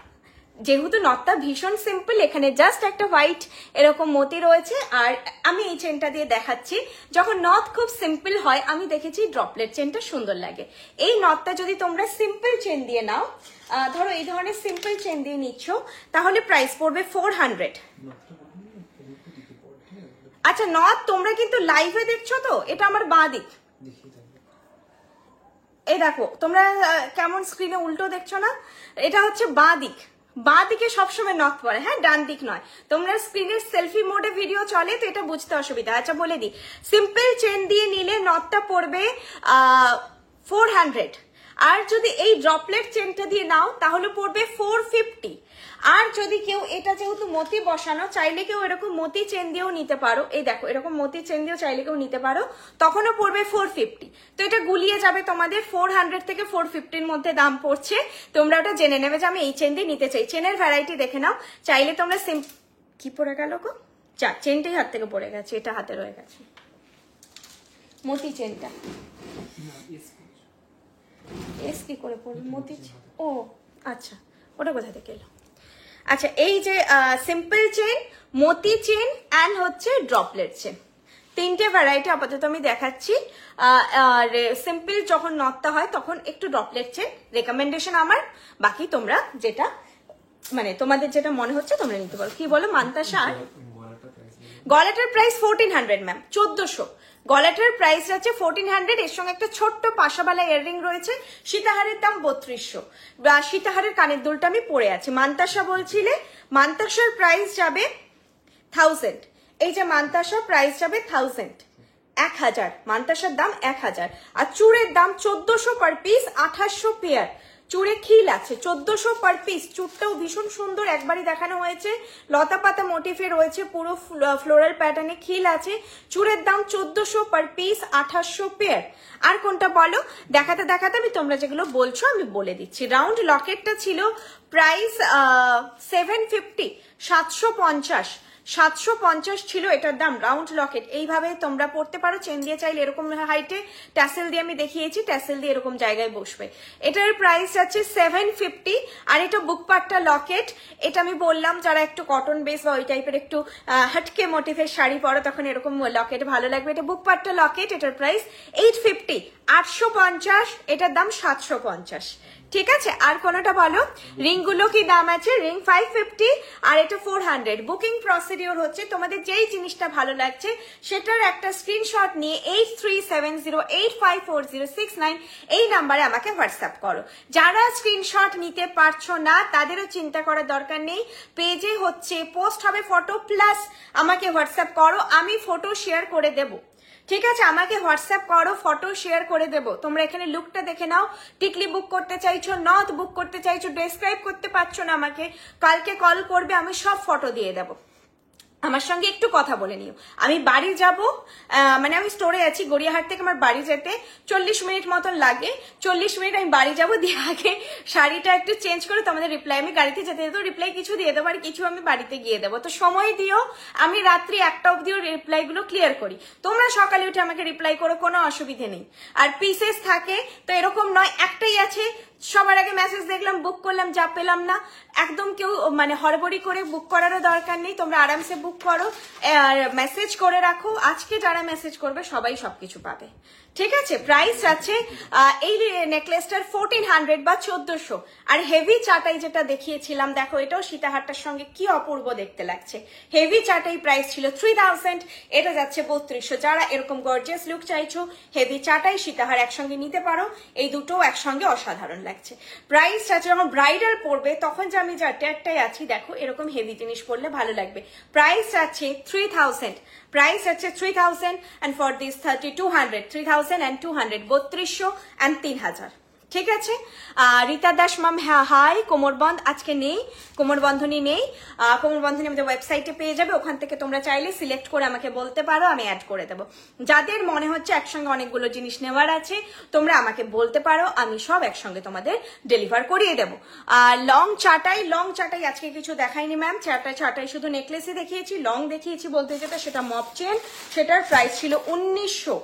যেহেতু নথটা ভীষণ সিম্পল, এখানে জাস্ট একটা হোয়াইট এরকম মতি রয়েছে। আর আমি এই চেনটা দিয়ে দেখাচ্ছি, যখন নথ খুব সিম্পল হয় আমি দেখেছি ড্রপলেট চেনটা সুন্দর লাগে। এই নথটা যদি তোমরা সিম্পল চেন দিয়ে নাও, ধরো এই ধরনের সিম্পল চেন দিয়ে নিচ্ছ, তাহলে প্রাইস পড়বে 400। আচ্ছা, নথ তোমরা কিন্তু লাইভে দেখছো তো, এটা আমার বাঁ দিক, এই দেখো তোমরা কেমন স্ক্রিনে উল্টো দেখছো না, এটা হচ্ছে বাঁ দিক। বাঁ দিকে সবসময় নথ পড়ে, হ্যাঁ, ডান দিক নয়। তোমরা স্ক্রিনের সেলফি মোডে ভিডিও চলে তো এটা বুঝতে অসুবিধা। আচ্ছা বলে দিই, সিম্পল চেন দিয়ে নিলে নথটা পড়বে 400। আর যদি এই ড্রপলেট চেনটা দিয়ে নাও তাহলে পড়বে 450। আর যদি কেউ, এটা যেহেতু মতি বসানো, চাইলে কেউ এরকম মতি চেন দিয়েও নিতে পারো, এই দেখো এরকম মতি চেন দিয়েও চাইলে কেউ নিতে পারো, তখনও পড়বে 450। তো এটা গুলিয়ে যাবে তোমাদের 400 থেকে 450-র মধ্যে দাম পড়ছে। তোমরা ওটা জেনে নেবে যে আমি এই চেন দিয়ে নিতে চাই। চেনের ভ্যারাইটি দেখে নাও, চাইলে তোমরা কি পড়ে গেল গো, চেনটাই হাত থেকে পড়ে গেছে, এটা হাতে রয়ে গেছে মতি চেনটা। এস কি করে পড়বে মতি? ও আচ্ছা, ওটা কোথা থেকে এলো? আচ্ছা, এই যে সিম্পল চেন, মতি চেন অ্যান্ড হচ্ছে ড্রপলেট চেন, তিনটে ভ্যারাইটি আপাতত আমি দেখাচ্ছি। আর সিম্পল যখন নথটা হয় তখন একটু ড্রপলেট চেন রেকমেন্ডেশন আমার, বাকি তোমরা যেটা মানে তোমাদের যেটা মনে হচ্ছে তোমরা নিতে পারো। কি বলো মান্তাসা? গলাটার প্রাইস 1400 ম্যাম, 1400। গলাটার প্রাইস আছে 1400, এর সঙ্গে একটা ছোট্ট পাশাবালা ইয়াররিং রয়েছে। সীতাহারের দাম 3200, বা সীতাহারের কানের দুলটা আমি পরে আছি। মান্তাসা বলছিলে, মান্তাসার প্রাইস যাবে 1000। এই যে মান্তাসার প্রাইস যাবে 1000, মান্তাসার দাম 1000। আর চুড়ের দাম 1400 পার পিস, 2800 পেয়ার। চুড়ে খিল আছে 1400 পার পিস। চুড়টাও ভীষণ সুন্দর, একবারই দেখানো হয়েছে, লতা পাতা মোটিফে রয়েছে, পুরো ফ্লোরাল প্যাটার্নে খিল আছে। চুড়ের দাম 1400 পার পিস, 2800 পেয়ার। আর কোনটা বলো? দেখাতে দেখাতে আমি তোমরা যেগুলো বলছো আমি বলে দিচ্ছি। রাউন্ড লকেটটা ছিল প্রাইস 750, 750 ছিল এটার দাম। রাউন্ড লকেট এইভাবে তোমরা পড়তে পারো, চেন দিয়ে চাইলে এরকম হাইটে, ট্যাসেল দিয়ে আমি দেখিয়েছি, ট্যাসেল দিয়ে এরকম জায়গায় বসবে। এটার প্রাইস আছে 750। আর এটা বুকপাট্টা লকেট, এটা আমি বললাম যারা একটু কটন বেস বা ওই টাইপের একটু হটকে মোটিভের শাড়ি পরো তখন এরকম লকেট ভালো লাগবে। এটা বুকপাট্টা লকেট, এটার প্রাইস 850, 850, এটার দাম 750। ঠিক আছে, আর কোনটা বলো? রিং গুলো কি দাম আছে? রিং 550 আর এটা 400। বুকিং প্রসিডিওর হচ্ছে তোমাদের যেই জিনিসটা ভালো লাগছে সেটার একটা স্ক্রিনশট নিয়ে 8370854069 এই নাম্বারে আমাকে হোয়াটসঅ্যাপ করো। যারা স্ক্রিনশট নিতে পারছো না তাদেরও চিন্তা করার দরকার নেই, পেজে হচ্ছে পোস্ট হবে ফটো, প্লাস আমাকে হোয়াটসঅ্যাপ করো, আমি ফটো শেয়ার করে দেবো। ঠিক আছে, আমাকে হোয়াটসঅ্যাপ করো, ফটো শেয়ার করে দেবো। তোমরা এখানে লুকটা দেখে নাও, টিকলি বুক করতে চাইছো, নথ বুক করতে চাইছো, ডেসক্রাইব করতে পারছো না আমাকে, কালকে কল করবে, আমি সব ফটো দিয়ে দেবো। আমার সঙ্গে একটু কথা বলে নিও। আমি বাড়ি যাব, মানে আমি স্টোরে আছি, গড়িয়াহাট থেকে আমার বাড়ি যেতে 40 মিনিট মতন লাগে। 40 মিনিট আমি বাড়ি যাব, দিয়ে আগে শাড়িটা একটু চেঞ্জ করে তোমাদের রিপ্লাই, আমি গাড়িতে যেতে যেতে রিপ্লাই কিছু দিয়ে দেবো আর কিছু আমি বাড়িতে গিয়ে দেবো। তো সময় দিও, আমি রাত্রি 1টা অব্দিও রিপ্লাইগুলো ক্লিয়ার করি। তোমরা সকালে উঠে আমাকে রিপ্লাই করো, কোনো অসুবিধে নেই। আর পিসেস থাকে তো এরকম নয় একটাই আছে, সবার আগে মেসেজ দেখলাম বুক করলাম, যা পেলাম না। একদম কেউ মানে হড়বড়ি করে বুক করারও দরকার নেই, তোমরা আরামসে বুক করো আর মেসেজ করে রাখো। আজকে যারা মেসেজ করবে সবাই সবকিছু পাবে। ঠিক আছে, প্রাইস আছে এই নেকলেসটার 1400 বা 1400। আর হেভি চাটাই যেটা দেখিয়েছিলাম দেখো, এটাও সীতাহারটার সঙ্গে কি অপূর্ব দেখতে লাগছে। হেভি চাটাই প্রাইস ছিল 3000, এটা যাচ্ছে 3200। যারা এরকম গর্জিয়াস লুক চাইছো, হেভি চাটাই সীতাহার একসঙ্গে নিতে পারো, এই দুটো একসঙ্গে অসাধারণ লাগছে। প্রাইস আছে যখন ব্রাইডাল পরবে তখন যে আমি যা ট্যাগটাই আছি দেখো, এরকম হেভি জিনিস পরলে ভালো লাগবে। প্রাইস আছে 3000, প্রাইস আছে 3000 and for this 3200, 3200, 3200 and 3000। ঠিক আছে। রীতা দাস ম্যাম, হ্যাঁ হাই। কোমরবন্ধ আজকে নেই, কোমরবন্ধনী নেই। কোমরবন্ধনী আমাদের ওয়েবসাইটে পেয়ে যাবে, ওখান থেকে তোমরা চাইলে সিলেক্ট করে আমাকে বলতে পারো, আমি অ্যাড করে দেবো। যাদের মনে হচ্ছে একসঙ্গে অনেকগুলো জিনিস নেওয়ার আছে তোমরা আমাকে বলতে পারো, আমি সব একসঙ্গে তোমাদের ডেলিভার করিয়ে দেবো। লং চাটাই আজকে কিছু দেখাইনি ম্যাম, চাটাই শুধু নেকলেসই দেখিয়েছি, লং দেখিয়েছি বলতে যেটা সেটা মপ চেন, সেটার প্রাইস ছিল 1900।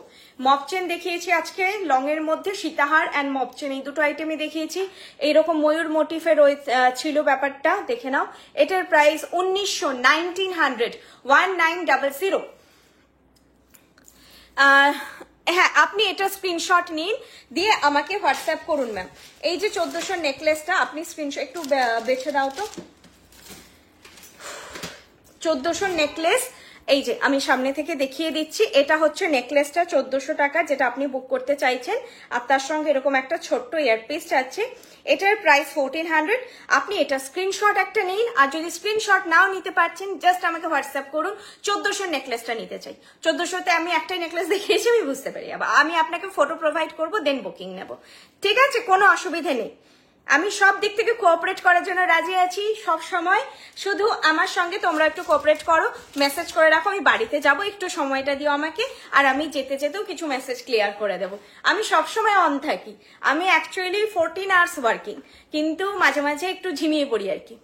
মপ চেন দেখিয়েছি আজকে লং এর মধ্যে, সীতাহার অ্যান্ড মপ চেন এই দুটো আইটেমই দেখিয়েছি। এইরকম ময়ূর মোটিফের ছিল ব্যাপারটা, দেখে নাও। এটার প্রাইস 1900, 1900। হ্যাঁ, আপনি এটা স্ক্রিনশট নিন, দিয়ে আমাকে হোয়াটসঅ্যাপ করুন ম্যাম। এই যে 1400 নেকলেসটা আপনি স্ক্রিনশট একটু বেছে দাও তো। 1400 নেকলেস, এই যে আমি সামনে থেকে দেখিয়ে দিচ্ছি, এটা হচ্ছে নেকলেসটা 1400 টাকা যেটা আপনি বুক করতে চাইছেন, আর তার সঙ্গে এরকম একটা ছোট্ট ইয়ারপিস আছে। এটার প্রাইস 1400। আপনি এটা স্ক্রিনশট একটা নিন, আর যদি স্ক্রিনশট নাও নিতে পারছেন জাস্ট আমাকে হোয়াটসঅ্যাপ করুন 1400 নেকলেসটা নিতে চাই। 1400তে আমি একটাই নেকলেস দেখিয়েছি, আমি বুঝতে পারি, আবার আমি আপনাকে ফটো প্রোভাইড করবো, দেন বুকিং নেব। ঠিক আছে, কোনো অসুবিধা নেই। আমি সব দিক থেকে কোঅপারেট করার জন্য রাজি আছি সব সময়। শুধু আমার সঙ্গে তোমরা একটু কোঅপারেট করো, মেসেজ করে রাখো, আমি বাড়িতে যাব, একটু সময়টা দিও আমাকে, আর আমি যেতে যেতেও কিছু মেসেজ ক্লিয়ার করে দেবো। আমি সবসময় অন থাকি, আমি অ্যাকচুয়ালি 14 আওয়ার্স ওয়ার্কিং, কিন্তু মাঝে মাঝে একটু ঝিমিয়ে পড়ি আর কি।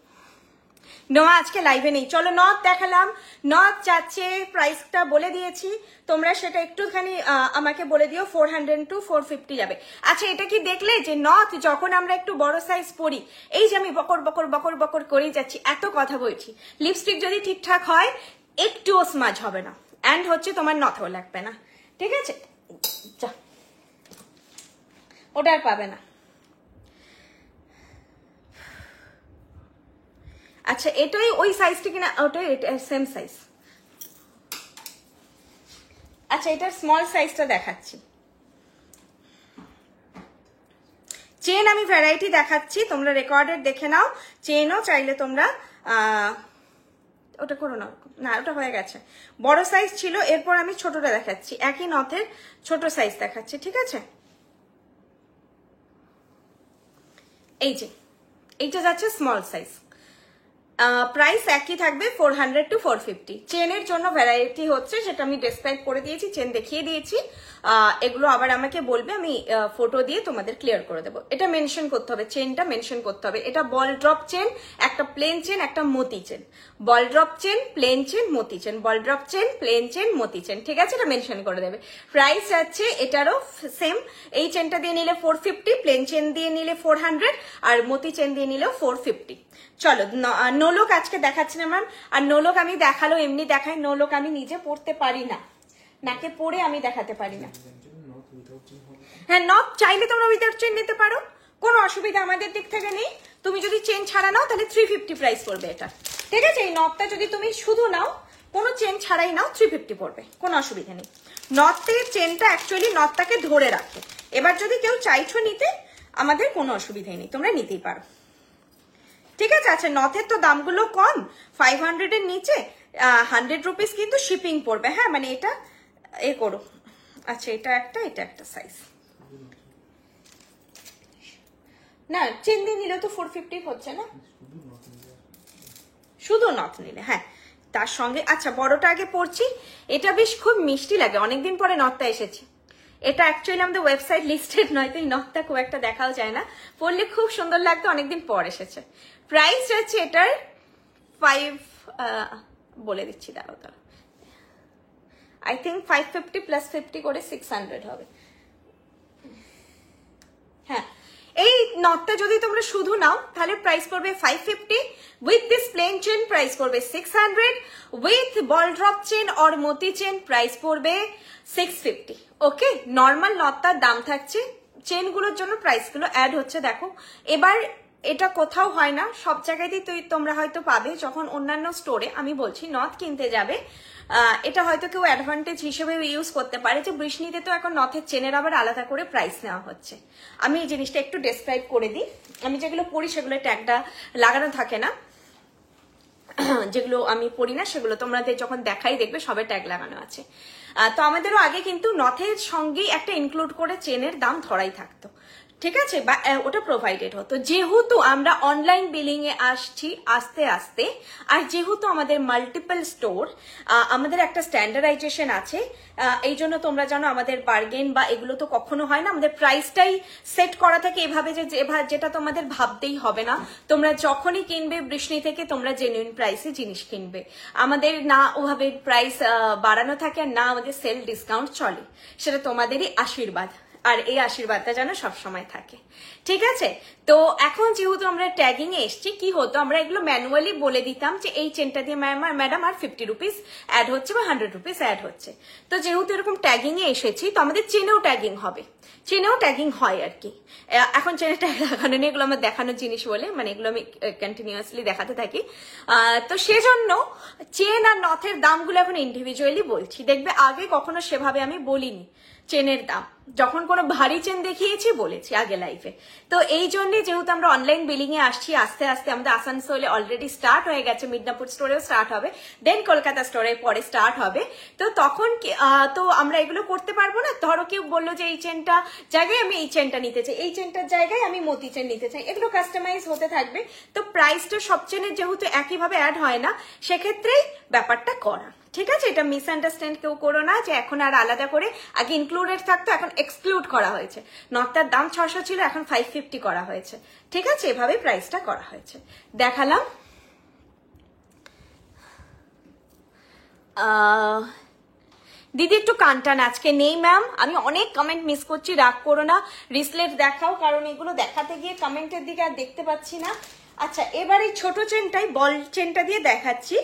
নোয়া আজকে লাইভে নেই। চলো নথ দেখালাম, নথ যাচ্ছে, প্রাইসটা বলে দিয়েছি, তোমরা সেটা একটুখানি আমাকে বলে দিও। 400 to 450 যাবে। আচ্ছা, এটা কি দেখলে যে নথ যখন আমরা একটু বড় সাইজ পরি, এই যে আমি বকর বকর বকর বকর করেই যাচ্ছি, এত কথা বলছি, লিপস্টিক যদি ঠিকঠাক হয় একটুও স্মাজ হবে না, অ্যান্ড হচ্ছে তোমার নথও লাগবে না। ঠিক আছে, যা ওটা আর পাবে না। আচ্ছা, এটাই ওই সাইজটা কিনা? ওটাই, এটা সেম সাইজ। আচ্ছা, এটার স্মল সাইজটা দেখাচ্ছি। চেন আমি ভ্যারাইটি দেখাচ্ছি, তোমরা রেকর্ডেড দেখে নাও। চেনও চাইলে তোমরা ওটা করো না, না ওটা হয়ে গেছে, বড় সাইজ ছিল। এরপর আমি ছোটটা দেখাচ্ছি, একই নথের ছোট সাইজ দেখাচ্ছি। ঠিক আছে, এই যে এইটা যাচ্ছে স্মল সাইজ, প্রাইস একই থাকবে 400 to 450। চেনের জন্য ভ্যারাইটি হচ্ছে, সেটা আমি ডেসক্রাইব করে দিয়েছি, চেন দেখিয়ে দিয়েছি। এগুলো আবার আমাকে বলবে, আমি ফটো দিয়ে তোমাদের ক্লিয়ার করে দেবো। এটা মেনশন করতে হবে, চেনটা মেনশন করতে হবে। এটা বল ড্রপ চেন, একটা প্লেন চেন, একটা মতি চেন। বল ড্রপ চেন, প্লেন চেন, মতি চেন, বল ড্রপ চেন, প্লেন চেন, মতি চেন। ঠিক আছে, এটা মেনশন করে দেবে। প্রাইস আছে এটারও সেম। এই চেনটা দিয়ে নিলে 450, প্লেন চেন দিয়ে নিলে 400, আর মতি চেন দিয়ে নিলেও 450। চলো, নোলক আজকে দেখাচ্ছি না ম্যাম। আর নোলক আমি দেখালো এমনি দেখাই, নোলক আমি নিজে পড়তে পারি না, নাকে পরে আমি দেখাতে পারি না। হ্যাঁ, নথ চাইলে তোমরা উইদাউট চেন নিতে পারো, কোনো অসুবিধা আমাদের দিক থেকে নেই। তুমি যদি চেন ছাড়া নাও তাহলে 350 প্রাইস পড়বে এটা। ঠিক আছে, এই নথটা যদি তুমি শুধু নাও, কোনো চেন ছাড়াই নাও, 350 পড়বে, কোনো অসুবিধা নেই। নথের চেনটা অ্যাকচুয়ালি নথটাকে ধরে রাখে। এবার যদি কেউ চাইছো নিতে, আমাদের কোনো অসুবিধাই নেই, তোমরা নিতেই পারো। ঠিক আছে। আচ্ছা, নথের তো দামগুলো কম, 500 এর নিচে 100 রুপিস কিন্তু শিপিং পড়বে। হ্যাঁ, মানে এটা এ করো। আচ্ছা, এটা একটা সাইজ না, চেন দিয়ে নিলে তো 450 হচ্ছে না, শুধু নথ নিলে। হ্যাঁ, তার সঙ্গে আচ্ছা বড়টা আগে পড়ছি। এটা বেশ খুব মিষ্টি লাগে, অনেকদিন পরে নথটা এসেছে। এটা অ্যাকচুয়ালি আমাদের ওয়েবসাইট লিস্টেড নয়, তো এই নথটা খুব একটা দেখাও যায় না, পড়লে খুব সুন্দর লাগতো, অনেকদিন পর এসেছে। প্রাইস হচ্ছে এটার 5 বলে দিচ্ছি, দাঁড়াও আই থিঙ্ক 550 প্লাস 50 করে 600 হবে। হ্যাঁ, এই নথটা যদি তোমরা শুধু নাও তাহলে প্রাইস পড়বে 550, with this plain chain price পড়বে 600, with ball drop chain or মতি চেন প্রাইস পড়বে 650। ওকে, নর্মাল নথটার দাম থাকছে, চেনগুলোর জন্য প্রাইসগুলো অ্যাড হচ্ছে। দেখো, এবার এটা কোথাও হয় না, সব জায়গাতেই তোমরা হয়তো পাবে। যখন অন্যান্য স্টোরে আমি বলছি নথ কিনতে যাবে, এটা হয়তো কেউ অ্যাডভান্টেজ হিসেবে ইউজ করতে পারে যে বৃষ্ণিতে তো এখন নথের চেনের আবার আলাদা করে প্রাইস নেওয়া হচ্ছে। আমি এই জিনিসটা একটু ডেসক্রাইব করে দিই। আমি যেগুলো পড়ি সেগুলো ট্যাগটা লাগানো থাকে না, যেগুলো আমি পড়ি না সেগুলো তোমাদের যখন দেখাই দেখবে সবে ট্যাগ লাগানো আছে। তো আমাদেরও আগে কিন্তু নথের সঙ্গেই একটা ইনক্লুড করে চেনের দাম ধরাই থাকতো। ঠিক আছে, বা ওটা প্রোভাইডেড হতো। যেহেতু আমরা অনলাইন বিলিং এ আসছি আস্তে আস্তে, আর যেহেতু আমাদের মাল্টিপল স্টোর, আমাদের একটা স্ট্যান্ডার্ডাইজেশন আছে, এই জন্য তোমরা জানো আমাদের বার্গেন বা এগুলো তো কখনো হয় না, আমাদের প্রাইসটাই সেট করা থাকে এভাবে যে যেটা তোমাদের ভাবতেই হবে না, তোমরা যখনই কিনবে বৃষ্ণি থেকে তোমরা জেনুইন প্রাইসে জিনিস কিনবে। আমাদের না ওভাবে প্রাইস বাড়ানো থাকে, আর না আমাদের সেল ডিসকাউন্ট চলে, সেটা তোমাদেরই আশীর্বাদ, আর এই আশীর্বাদটা যেন সবসময় থাকে। ঠিক আছে, তো এখন যেহেতু আমরা ট্যাগিং এ এসছি, কি হতো আমরা এগুলো ম্যানুয়ালি বলে দিতাম যে এই চেনটা দিয়ে ম্যাডাম আর 50 রুপিস অ্যাড হচ্ছে বা 100 রুপিস অ্যাড হচ্ছে। তো যেহেতু এরকম ট্যাগিং এ এসেছি, তো আমাদের চেনেও ট্যাগিং হবে, চেনেও ট্যাগিং হয় আর কি। এখন চেনে ট্যাগ লাগানো নেই, এগুলো আমার দেখানোর জিনিস বলে, মানে এগুলো আমি কন্টিনিউয়াসলি দেখাতে থাকি। তো সেজন্য চেন আর নথের দামগুলো এখন ইন্ডিভিজুয়ালি বলছি, দেখবে আগে কখনো সেভাবে আমি বলিনি চেনের দাম, যখন কোনো ভারী চেন দেখিয়েছি বলেছি আগে লাইফে। তো এই জন্যই যেহেতু আমরা অনলাইন বিলিং এ আসছি আস্তে আস্তে, আমাদের আসানসোলে অলরেডি স্টার্ট হয়ে গেছে, মিদনাপুর স্টোরেও স্টার্ট হবে, দেন কলকাতা স্টোরের পরে স্টার্ট হবে। তো তখন তো আমরা এগুলো করতে পারবো না। ধরো কেউ বললো যে এই চেনটা জায়গায় আমি এই চেনটা নিতে চাই, এই চেনটার জায়গায় আমি মতি চেন নিতে চাই, এগুলো কাস্টমাইজ হতে থাকবে। তো প্রাইসটা সব চেনের যেহেতু একইভাবে অ্যাড হয় না, সেক্ষেত্রেই ব্যাপারটা করা। ঠিক আছে, এটা মিসআন্ডারস্ট্যান্ড কেউ করো না যে এখন আর আলাদা করে, আগে ইনক্লুডেড থাকতো এখন এক্সক্লুড করা হয়েছে, নটটার দাম 600 ছিল এখন 550 করা হয়েছে। ঠিক আছে, এভাবে প্রাইসটা করা হয়েছে, দেখালাম। দিদি একটু কানটান আজকে নেই ম্যাম, আমি অনেক কমেন্ট মিস করছি, রাগ করো না, রিসলেট দেখাও, কারণ এগুলো দেখাতে গিয়ে কমেন্টের দিকে আর দেখতে পাচ্ছি না। আচ্ছা, এবার এই ছোট চেনটাই বল চেনটা দিয়ে দেখাচ্ছি,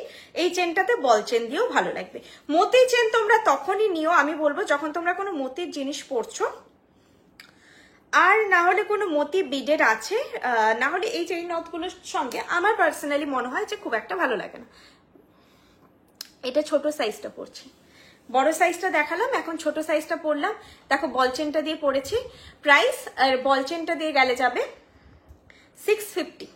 এই চেনটাতে বল চেন দিয়েও ভালো লাগবে। মতি চেন তোমরা তখনই নিও, আমি বলবো যখন তোমরা কোনো মতির জিনিস পড়ছো, আর না হলে কোনো মতি বিডের আছে, না হলে এই চেইন নথগুলোর সঙ্গে আমার পার্সোনালি মনে হয় যে খুব একটা ভালো লাগে না। এটা ছোট সাইজটা পড়ছি, বড় সাইজটা দেখালাম, এখন ছোট সাইজটা পড়লাম। দেখো বল চেনটা দিয়ে পড়েছি, প্রাইস বল চেনটা দিয়ে গেলে যাবে 650।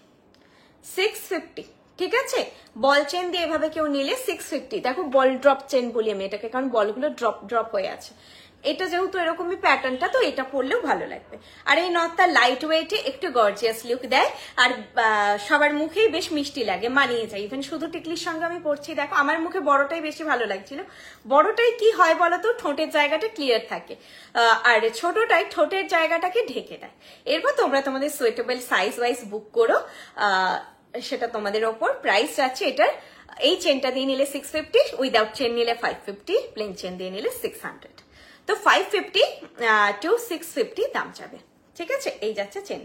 ঠিক আছে, বল চেন দিয়ে এভাবে কেউ নিলে 650। দেখো বল ড্রপ চেন বলি আমি এটাকে, কারণ বলগুলো ড্রপ হয়ে আছে। এটা যেহেতু এরকমই প্যাটার্নটা, তো এটা পরলেও ভালো লাগবে। আর এই নথটা লাইট ওয়েটে একটু গর্জিয়াস লুক দেয়, আর সবার মুখেই বেশ মিষ্টি লাগে, মানিয়ে যায়। ইভেন শুধু টিকলির সঙ্গে আমি পরছি, দেখো আমার মুখে বড়টাই বেশি ভালো লাগছিল। বড়টাই কি হয় বলতো, ঠোঁটের জায়গাটা ক্লিয়ার থাকে, আর ছোটটাই ঠোঁটের জায়গাটাকে ঢেকে দেয়। এরপর তোমরা তোমাদের সুইটেবল সাইজ ওয়াইজ বুক করো, সেটা তোমাদের ওপর। প্রাইস যাচ্ছে এটার, এই চেনটা দিয়ে নিলে 650, উইদাউট চেন নিলে 550, প্লেন চেন দিয়ে নিলে 600। তো 550 to 650 দাম যাবে। ঠিক আছে, এই যাচ্ছে চেন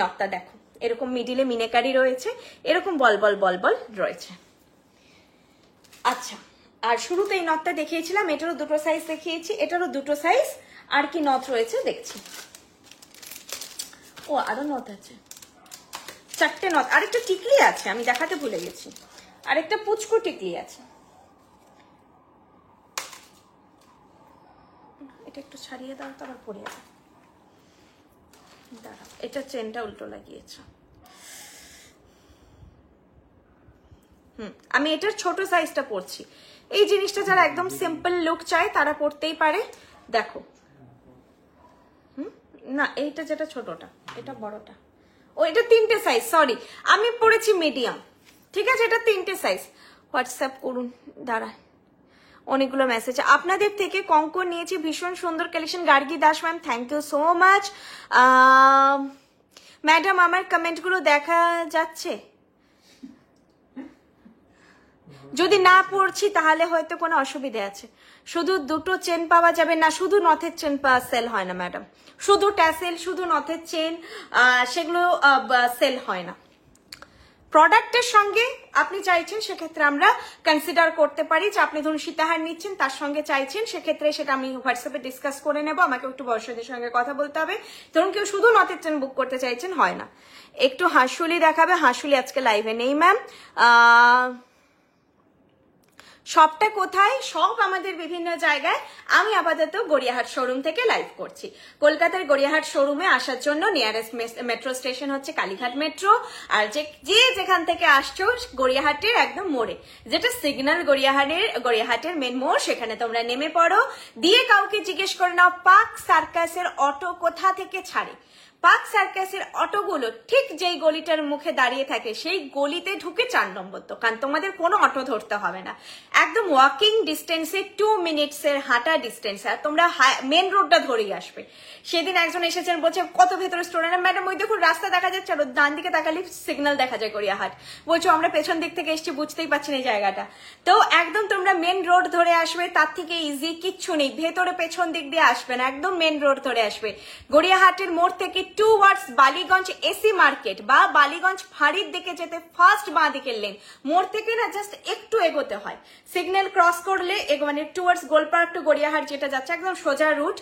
নকটা। দেখো এরকম মিডিলে মিনেকারি রয়েছে, এরকম বল রয়েছে। আচ্ছা, আর শুরুতে এই নথটা দেখিয়েছিলাম, এটারও দুটো সাইজ দেখিয়েছি, এটারও দুটো সাইজ। আর কি নথ রয়েছে দেখছি, ও আরো নথ আছে, 4টে নথ। আরেকটা টিকলি আছে, আমি দেখাতে ভুলে গেছি, আরেকটা পুচকু টিকলি আছে। এটা একটু ছাড়িয়ে দাও তো, আবার পরে যাবে। দাঁড়াও, এটা চেনটা উল্টো লাগিয়েছে। আমি এটার ছোট সাইজটা পরছি। এই জিনিসটা যারা একদম সিম্পল লুক চায় তারা পরতেই পারে। দেখো, না এইটা যেটা ছোটটা, এটা বড়টা। ও এটা 3টে সাইজ, সরি আমি পরেছি মিডিয়াম। ঠিক আছে, এটা 3টে সাইজ। হোয়াটসঅ্যাপ করুন, দাঁড়ায় অনেকগুলো মেসেজ। আপনাদের থেকে কঙ্কন নিয়েছি, ভীষণ সুন্দর collection. Gargi Das ma'am, thank you so much. Madam আমার কমেন্টগুলো দেখা যাচ্ছে? যদি না পড়ছি তাহলে হয়তো কোনো অসুবিধা আছে। শুধু দুটো চেন পাওয়া যাবে না, শুধু নথের চেন সেল হয় না ম্যাডাম, শুধু ট্যাসেল, শুধু নথের চেন, সেগুলো সেল হয় না। প্রোডাক্টের সঙ্গে আপনি চাইছেন, সেক্ষেত্রে আমরা কনসিডার করতে পারি যে আপনি ধরুন সীতাহার নিচ্ছেন, তার সঙ্গে চাইছেন, সেক্ষেত্রে সেটা আমি হোয়াটসঅ্যাপে ডিসকাস করে নেব। আমাকে একটু বয়সদের সঙ্গে কথা বলতে হবে। ধরুন কেউ শুধু নথের চেন বুক করতে চাইছেন, হয় না। একটু হাঁসুলি দেখাবে, হাঁসুলি আজকে লাইভে নেই ম্যাম। সবটা কোথায়? সব আমাদের বিভিন্ন জায়গায়। আমি আপাতত গড়িয়াহাট শোরুম থেকে লাইভ করছি। কলকাতার গড়িয়াহাট শোরুমে আসার জন্য নিয়ারেস্ট মেট্রো স্টেশন হচ্ছে কালীঘাট মেট্রো। আর যেখান থেকে আসছো গড়িয়াহাটের একদম মোড়ে, যেটা সিগন্যাল গড়িয়াহাটের মেন মোড়, সেখানে তোমরা নেমে পড়ো। দিয়ে কাউকে জিজ্ঞেস করে নাও পার্ক সার্কাসের অটো কোথা থেকে ছাড়ে। পার্ক সার্কাসের অটোগুলো ঠিক যেই গলিটার মুখে দাঁড়িয়ে থাকে সেই গলিতে ঢুকে 4 নম্বর দোকান। তোমাদের কোনো অটো ধরতে হবে না, একদম ওয়াকিং ডিস্টেন্সে 2 মিনিটসের হাঁটা ডিস্টেন্স। আর তোমরা মেন রোডটা ধরেই আসবে। সেদিন একজন এসেছেন বলছে কত ভেতরে স্টোরে না ম্যাডাম, ওই দেখুন রাস্তা দেখা যাচ্ছে, আর ডান দিকে তাকালে সিগন্যাল দেখা যায় গড়িয়াহাট। বলছো আমরা পেছন দিক থেকে এসছি, বুঝতেই পারছি না এই জায়গাটা। তো একদম তোমরা মেন রোড ধরে আসবে, তার থেকে ইজি কিচ্ছু নেই। ভেতরে পেছন দিক দিয়ে আসবে না, একদম মেন রোড ধরে আসবে। গড়িয়াহাটের মোড় থেকে টুয়ার্ডস বালিগঞ্জ এসি মার্কেট বা বালিগঞ্জ ফাঁড়ির দিকে যেতে ফার্স্ট বাঁ দিকের লেন, মোড় থেকে না জাস্ট একটু এগোতে হয়। সিগন্যাল ক্রস করলে মানে টুয়ার্ডস গোলপার্ক টু গড়িয়াহাট যেটা যাচ্ছে একদম সোজা রুট,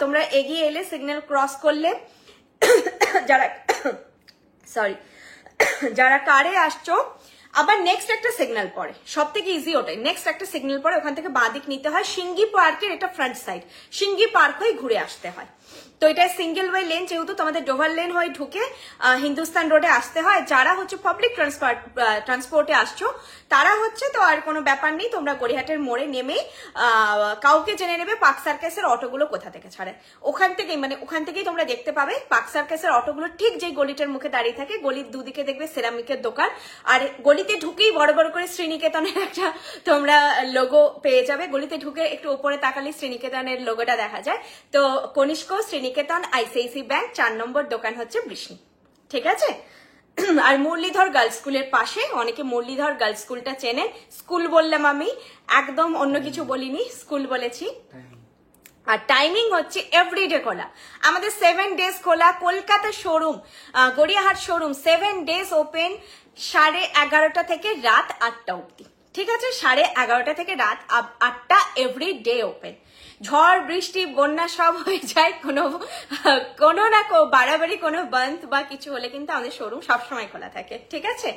তোমরা এগিয়ে এলে সিগন্যাল ক্রস করলে যারা যারা কারে আসছো, আবার নেক্সট একটা সিগন্যাল পড়ে, সব থেকে ইজি ওটাই। নেক্সট একটা সিগন্যাল পড়ে, ওখান থেকে বাঁ দিক নিতে হয়। সিঙ্গি পার্কের এটা ফ্রন্ট সাইড, সিঙ্গি পার্ক হয়ে ঘুরে আসতে হয়। তো এটা সিঙ্গেল ওয়ে লেন, যেহেতু তোমাদের ডোভার লেন হয়ে ঢুকে হিন্দুস্তান রোডে আসতে হয়। যারা হচ্ছে পাবলিক ট্রান্সপোর্টে আসছো তারা হচ্ছে তো আর কোনো ব্যাপার নেই, তোমরা গড়িয়াহাটের মোড়ে নেমে কাউকে জেনে নেবে পার্ক সার্কাসের অটোগুলো কোথা থেকে ছাড়ে। ওখান থেকেই তোমরা দেখতে পাবে পার্ক সার্কাসের অটোগুলো ঠিক যেই গলিটার মুখে দাঁড়িয়ে থাকে। গলির দুদিকে দেখবে সেরামিকের দোকান, আর গলিতে ঢুকেই বড় বড় করে শ্রীনিকেতনের একটা তোমরা লোগো পেয়ে যাবে। গলিতে ঢুকে একটু উপরে তাকালে শ্রীনিকেতনের লোগোটা দেখা যায়। তো কনিষ্ক, শ্রীনিকেতন, আইসিআইসি ব্যাংক, 4 নম্বর দোকান হচ্ছে বৃষ্ণি, ঠিক আছে। আর মুরলীধর গার্লস স্কুলের পাশে, অনেকে মুরলীধর গার্লস স্কুলটা চেনেন। স্কুল বললাম আমি, একদম অন্য কিছু বলিনি, স্কুল বলেছি। আর টাইমিং হচ্ছে এভরিডে খোলা, আমাদের 7 ডেজ খোলা। Kolkata showroom, Gariahat showroom 7 days open, 11:30 থেকে রাত 8টা অব্দি, ঠিক আছে। 11:30 থেকে রাত 8টা এভরিডে ওপেন। ঝড় বৃষ্টি বন্যা সব হয়ে যায়, কোনো না বাড়াবাড়ি কোনো বন্ধ বা কিছু হলে কিন্তু আমাদের শোরুম সবসময় খোলা থাকে, ঠিক আছে।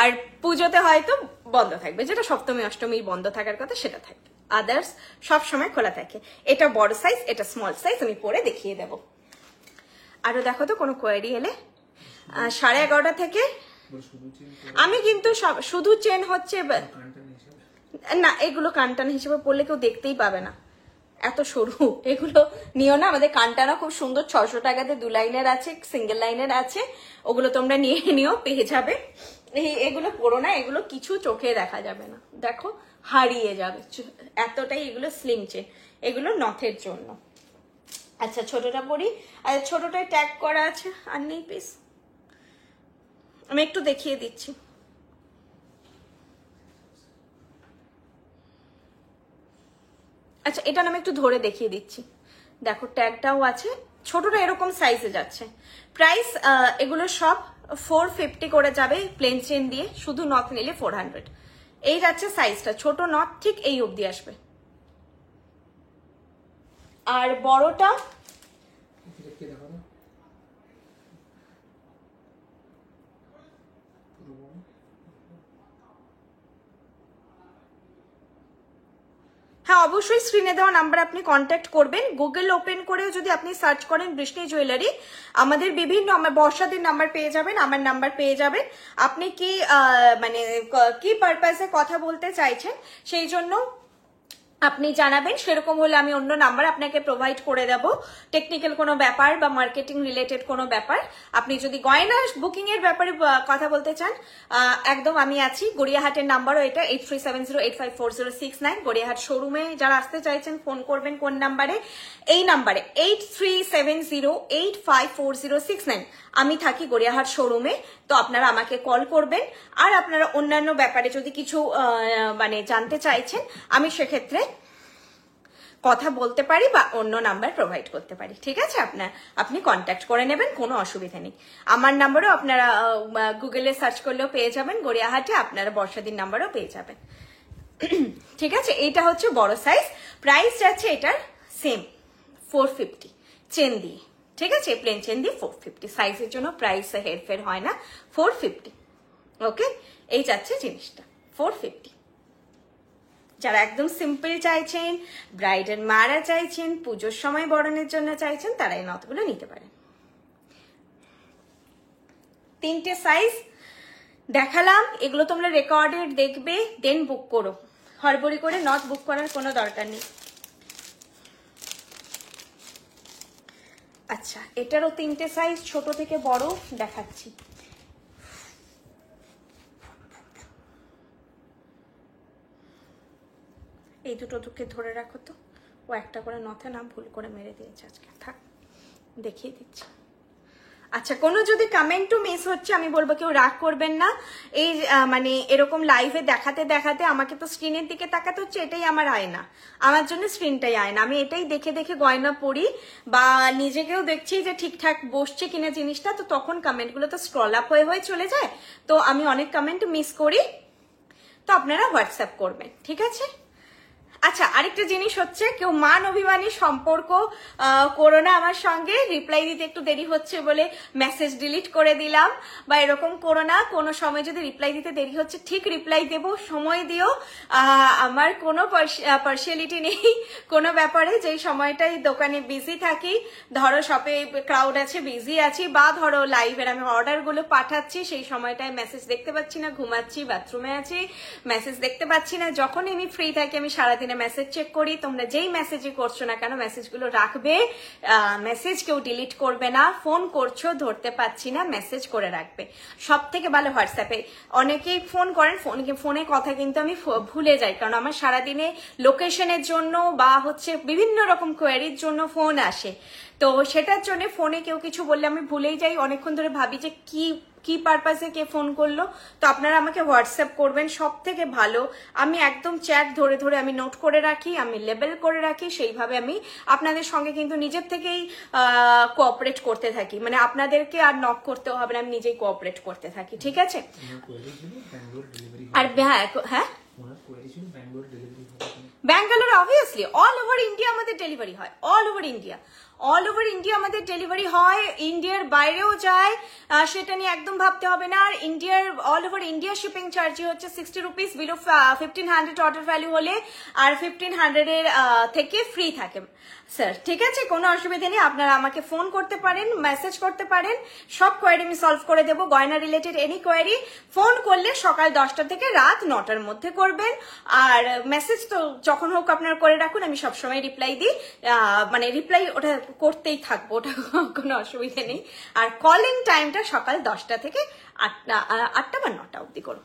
আর পুজোতে হয়তো বন্ধ থাকবে, যেটা সপ্তমী অষ্টমী বন্ধ থাকার কথা সেটা থাকবে, আদার্স সবসময় খোলা থাকে। এটা বড় সাইজ, এটা স্মল সাইজ, আমি পরে দেখিয়ে দেব। আরো দেখো তো কোনো কোয়ারি এলে। 11:30 থেকে আমি কিন্তু শুধু চেন হচ্ছে না, এগুলো কানটান হিসেবে পড়লে কেউ দেখতেই পাবে না, এত সরু। এগুলো নিও না, আমাদের কানটানা খুব সুন্দর 600 টাকাতে 2 লাইনের আছে, সিঙ্গেল লাইনের আছে, ওগুলো তোমরা নিয়ে নিও, পেয়ে যাবে। এগুলো পড়ো না, এগুলো কিছু চোখে দেখা যাবে না, দেখো হারিয়ে যাবে এতটাই এগুলো স্লিম চেন, এগুলো নথের জন্য। আচ্ছা ছোটটা পড়ি, আর ছোটটায় ট্যাগ করা আছে আর নেই পিস, আমি একটু দেখিয়ে দিচ্ছি। আচ্ছা এটা আমি একটু ধরে দেখিয়ে দিচ্ছি, দেখো ট্যাগটাও আছে। ছোটটা এরকম সাইজে যাচ্ছে। প্রাইস এগুলো সব 450 করে যাবে প্লেন চেন দিয়ে, শুধু নথ নিলে 400। এই যাচ্ছে সাইজটা, ছোট নথ ঠিক এই অবধি আসবে। আর বড়টা হ্যাঁ অবশ্যই স্ক্রিনে দেওয়া নাম্বার আপনি কন্ট্যাক্ট করবেন। গুগল ওপেন করেও যদি আপনি সার্চ করেন বৃষ্টি জুয়েলারি, আমাদের বিভিন্ন বর্ষাদের নাম্বার পেয়ে যাবেন, আমার নাম্বার পেয়ে যাবেন। আপনি কি মানে কি পারপাসে কথা বলতে চাইছেন সেই জন্য আপনি জানাবেন, সেরকম হলে আমি অন্য নাম্বার আপনাকে প্রোভাইড করে দেব। টেকনিক্যাল কোনো ব্যাপার বা মার্কেটিং রিলেটেড কোনো ব্যাপার, আপনি যদি গয়না বুকিং এর ব্যাপারে কথা বলতে চান, একদম আমি আছি। গড়িয়াহাটের নাম্বারও এটা 8370854069। গড়িয়াহাট শোরুমে যারা আসতে চাইছেন ফোন করবেন কোন নাম্বারে, এই নাম্বারে 8370854069। আমি থাকি গড়িয়াহাট শোরুমে, তো আপনারা আমাকে কল করবেন। আর আপনারা অন্যান্য ব্যাপারে যদি কিছু মানে জানতে চাইছেন, আমি সেক্ষেত্রে কথা বলতে পারি বা অন্য নাম্বার প্রোভাইড করতে পারি, ঠিক আছে। আপনি কন্ট্যাক্ট করে নেবেন, কোনো অসুবিধা নেই। আমার নাম্বারও আপনারা গুগলে সার্চ করলেও পেয়ে যাবেন, গড়িয়াহাটে আপনারা বর্ষাদির নাম্বারও পেয়ে যাবেন, ঠিক আছে। এইটা হচ্ছে বড় সাইজ, প্রাইস যাচ্ছে এটার সেম 450 চেন দিয়ে, ঠিক আছে। প্লেন চেন দিয়ে 450, সাইজের জন্য প্রাইস হেরফের হয় না, 450। ওকে, এই যাচ্ছে জিনিসটা 450। যারা একদম সিম্পল চাইছেন, ব্রাইডাল মারা চাইছেন, পুজোর সময় বরণের জন্য চাইছেন, তারা এই নথগুলো নিতে পারেন। 3টে সাইজ দেখালাম, এগুলো তোমরা রেকর্ডেড দেখবে, দেন বুক করো। হড়বড়ি করে নথ বুক করার কোনো দরকার নেই। আচ্ছা, এটারও 3টে সাইজ, ছোট থেকে বড় দেখাচ্ছি। এই দুটোকে ধরে রাখো তো, ও একটা করে নথে না ভুল করে মেরে দিয়েছে আজকে, থাক দেখিয়ে দিচ্ছি। আচ্ছা, কোনো যদি কমেন্টও মিস হচ্ছে আমি বলবো কেউ রাগ করবেন না। এই মানে এরকম লাইভে দেখাতে দেখাতে আমাকে তো স্ক্রিনের দিকে তাকাতে হচ্ছে, এটাই আমার আয়না, আমার জন্য স্ক্রিনটাই আয়না। আমি এটাই দেখে দেখে গয়না পরি বা নিজেকেও দেখছি যে ঠিকঠাক বসছে কিনা জিনিসটা, তো তখন কমেন্টগুলো তো স্ক্রল আপ হয়ে হয়ে চলে যায়, তো আমি অনেক কমেন্ট মিস করি, তো আপনারা হোয়াটসঅ্যাপ করবেন, ঠিক আছে? আচ্ছা, আরেকটা জিনিস হচ্ছে, কেউ মান অভিমানী সম্পর্ক করো না আমার সঙ্গে, রিপ্লাই দিতে একটু দেরি হচ্ছে বলে মেসেজ ডিলিট করে দিলাম, বা এরকম করো না। কোনো সময় যদি রিপ্লাই দিতে দেরি হচ্ছে, ঠিক রিপ্লাই দেবো, সময় দিও। আমার কোনো পার্সিয়ালিটি নেই কোনো ব্যাপারে। যেই সময়টাই দোকানে বিজি থাকি, ধরো শপে ক্রাউড আছে, বিজি আছি, বা ধরো লাইভের আমি অর্ডারগুলো পাঠাচ্ছি, সেই সময়টায় মেসেজ দেখতে পাচ্ছি না, ঘুমাচ্ছি, বাথরুমে আছি, মেসেজ দেখতে পাচ্ছি না, যখনই আমি ফ্রি থাকি আমি সারাদিনে মেসেজ চেক করি। তোমরা যেই মেসেজই করছো না কেন, মেসেজগুলো রাখবে, মেসেজ কেউ ডিলিট করবে না। ফোন করছো, ধরতে পাচ্ছি না, মেসেজ করে রাখবে। সব থেকে ভালো হোয়াটসঅ্যাপে। অনেকেই ফোন করেন, ফোনে কথা কিন্তু আমি ভুলে যাই, কারণ আমার সারাদিনে লোকেশনের জন্য বা হচ্ছে বিভিন্ন রকম কোয়ারির জন্য ফোন আসে, তো সেটার জন্য ফোনে কেউ কিছু বললে আমি ভুলেই যাই, অনেকক্ষণ ধরে ভাবি যে কি পারপাসে কে ফোন করলো। তো আপনারা আমাকে হোয়াটসঅ্যাপ করবেন, সব থেকে ভালো। আমি একদম চ্যাট ধরে ধরে আমি নোট করে রাখি, আমি লেবেল করে রাখি, সেইভাবে আমি আপনাদের সঙ্গে কিন্তু নিজের থেকেই কোঅপারেট করতে থাকি, মানে আপনাদেরকে আর নক করতেও হবে না, আমি নিজেই কোঅপারেট করতে থাকি, ঠিক আছে? আর হ্যাঁ, Bangalore obviously all over India আমাদের ডেলিভারি হয়, অল ওভার ইন্ডিয়া আমাদের ডেলিভারি হয়, ইন্ডিয়ার বাইরেও যায়, সেটা নিয়ে একদম ভাবতে হবে না। আর ইন্ডিয়ার অল ওভার ইন্ডিয়া শিপিং চার্জই হচ্ছে 60 রুপিস, বিলো 1500 অর্ডার ভ্যালু হলে, আর 1500 এর থেকে ফ্রি থাকে স্যার, ঠিক আছে? কোনো অসুবিধা নেই, আপনারা আমাকে ফোন করতে পারেন, মেসেজ করতে পারেন, সব কোয়ারি আমি সলভ করে দেবো। গয়না রিলেটেড এনি কোয়ারি ফোন করলে সকাল 10টা থেকে রাত 9টার মধ্যে করবেন, আর মেসেজ তো যখন হোক আপনারা করে রাখুন, আমি সবসময় রিপ্লাই দিই, মানে রিপ্লাই ওটা করতেই থাকবো, ওটা কোনো অসুবিধা নেই। আর কলিং টাইমটা সকাল 10টা থেকে 8টা বা 9টা অব্দি করুন।